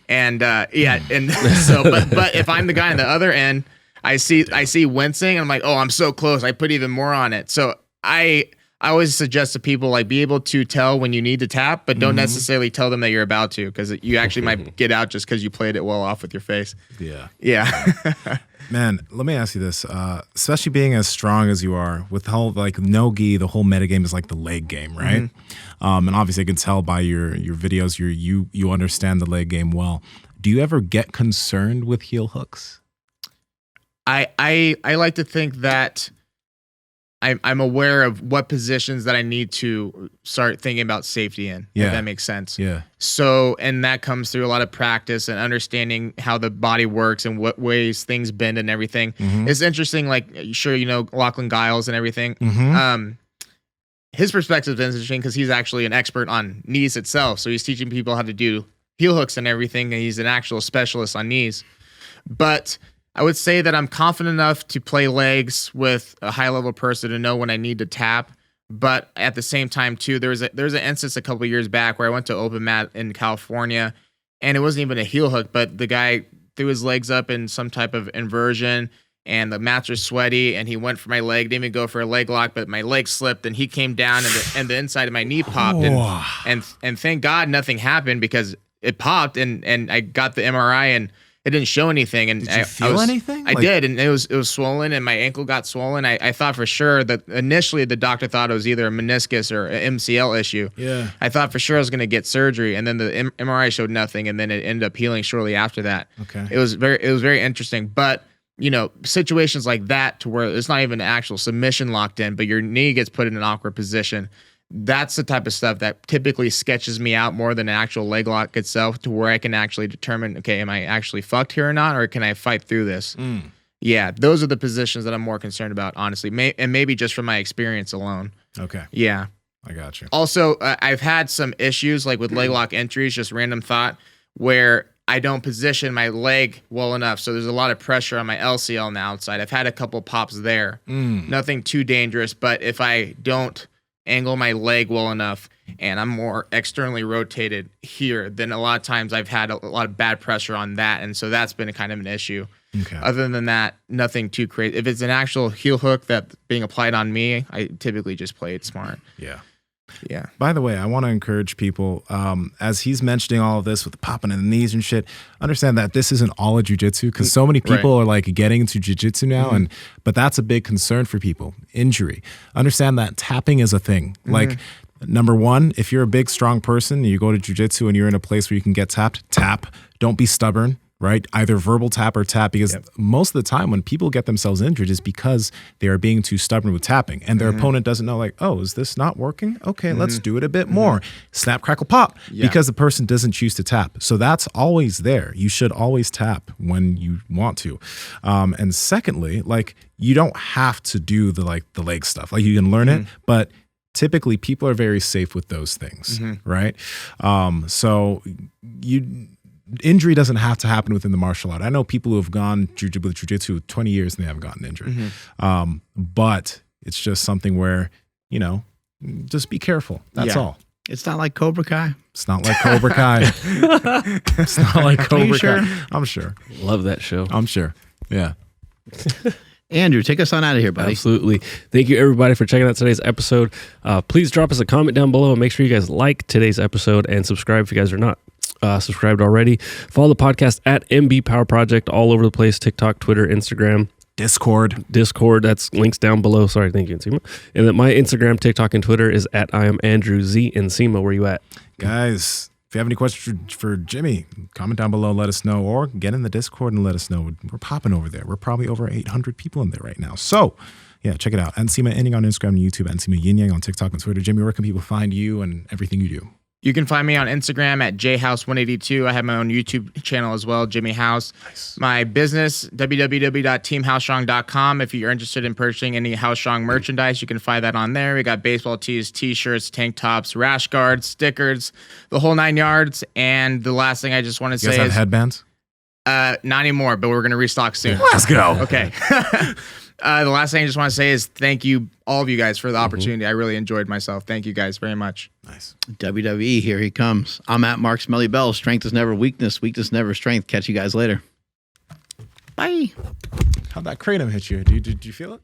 And and so but if I'm the guy on the other end, I see wincing and I'm like, oh, I'm so close. I put even more on it. So I always suggest to people, like, be able to tell when you need to tap, but don't necessarily tell them that you're about to, because you actually might get out just because you played it well off with your face. Yeah. Man, let me ask you this, especially being as strong as you are, with the whole like NoGi, the whole metagame is like the leg game, right? And obviously I can tell by your videos, you understand the leg game well. Do you ever get concerned with heel hooks? I like to think that I'm aware of what positions that I need to start thinking about safety in, if that makes sense. So, and that comes through a lot of practice and understanding how the body works and what ways things bend and everything. It's interesting, like, sure, Lachlan Giles and everything. His perspective is interesting because he's actually an expert on knees itself. So he's teaching people how to do heel hooks and everything, and he's an actual specialist on knees. But I would say that I'm confident enough to play legs with a high-level person to know when I need to tap. But at the same time, too, there's an instance a couple of years back where I went to open mat in California, and it wasn't even a heel hook, but the guy threw his legs up in some type of inversion, and the mats are sweaty, and he went for my leg, didn't even go for a leg lock, but my leg slipped, and he came down, and the inside of my knee popped, and thank God nothing happened, because it popped, and I got the MRI, and it didn't show anything. And did you feel anything? I did, and it was swollen, and my ankle got swollen. I thought for sure that initially the doctor thought it was either a meniscus or an MCL issue. I thought for sure I was going to get surgery, and then the MRI showed nothing, and then it ended up healing shortly after that. It was very interesting. But situations like that, to where it's not even an actual submission locked in, but your knee gets put in an awkward position. That's the type of stuff that typically sketches me out more than an actual leg lock itself, to where I can actually determine, okay, am I actually fucked here or not, or can I fight through this? Yeah, those are the positions that I'm more concerned about, honestly, and maybe just from my experience alone. Yeah. I got you. Also, I've had some issues like with leg lock entries, just random thought, where I don't position my leg well enough. So there's a lot of pressure on my LCL on the outside. I've had a couple pops there. Nothing too dangerous, but if I don't angle my leg well enough and I'm more externally rotated here, then a lot of times I've had a lot of bad pressure on that, and so that's been a kind of an issue. Other than that, nothing too crazy. If it's an actual heel hook that's being applied on me, I typically just play it smart. Yeah. By the way, I want to encourage people, as he's mentioning all of this with the popping in the knees and shit, understand that this isn't all of jiu-jitsu, because so many people are like getting into jiu-jitsu now, but that's a big concern for people. Injury. Understand that tapping is a thing. Like, number one, if you're a big, strong person and you go to jiu-jitsu and you're in a place where you can get tapped, tap. Don't be stubborn. Right? Either verbal tap or tap, because most of the time when people get themselves injured is because they are being too stubborn with tapping, and their opponent doesn't know, like, oh, is this not working? Okay, let's do it a bit more. Snap, crackle, pop, because the person doesn't choose to tap. So that's always there. You should always tap when you want to. And secondly, like, you don't have to do the leg stuff. Like, you can learn it, but typically people are very safe with those things, right? So injury doesn't have to happen within the martial art. I know people who have gone with jiu-jitsu 20 years and they haven't gotten injured. But it's just something where, you know, just be careful. That's all. It's not like Cobra Kai. It's not like Cobra Kai. It's not like Cobra Kai. I'm sure. Love that show. I'm sure. Yeah. Andrew, take us on out of here, buddy. Absolutely. Thank you, everybody, for checking out today's episode. Please drop us a comment down below and make sure you guys like today's episode and subscribe if you guys are not subscribed already. Follow the podcast at MB Power Project all over the place: TikTok, Twitter, Instagram, Discord. That's links down below. Sorry, thank you, Nsima. And then my Instagram, TikTok, and Twitter is at I am Andrew Z. Nsima, where you at? Guys, if you have any questions for Jimmy, comment down below, let us know, or get in the Discord and let us know. We're popping over there. We're probably over 800 people in there right now. So, yeah, check it out. Nsima Inyang on Instagram and YouTube, Nsima Inyang on TikTok and Twitter. Jimmy, where can people find you and everything you do? You can find me on Instagram at jhouse182. I have my own YouTube channel as well, Jimmy House. Nice. My business, www.teamhousestrong.com. If you're interested in purchasing any House Strong merchandise, you can find that on there. We got baseball tees, t-shirts, tank tops, rash guards, stickers, the whole 9 yards. And the last thing I just want to say is... You guys have headbands? Not anymore, but we're going to restock soon. Let's go. Okay. The last thing I just want to say is thank you, all of you guys, for the opportunity. I really enjoyed myself. Thank you guys very much. Nice. WWE, here he comes. I'm at Mark Smelly Bell. Strength is never weakness. Weakness never strength. Catch you guys later. Bye. How'd that kratom hit you? Did you feel it?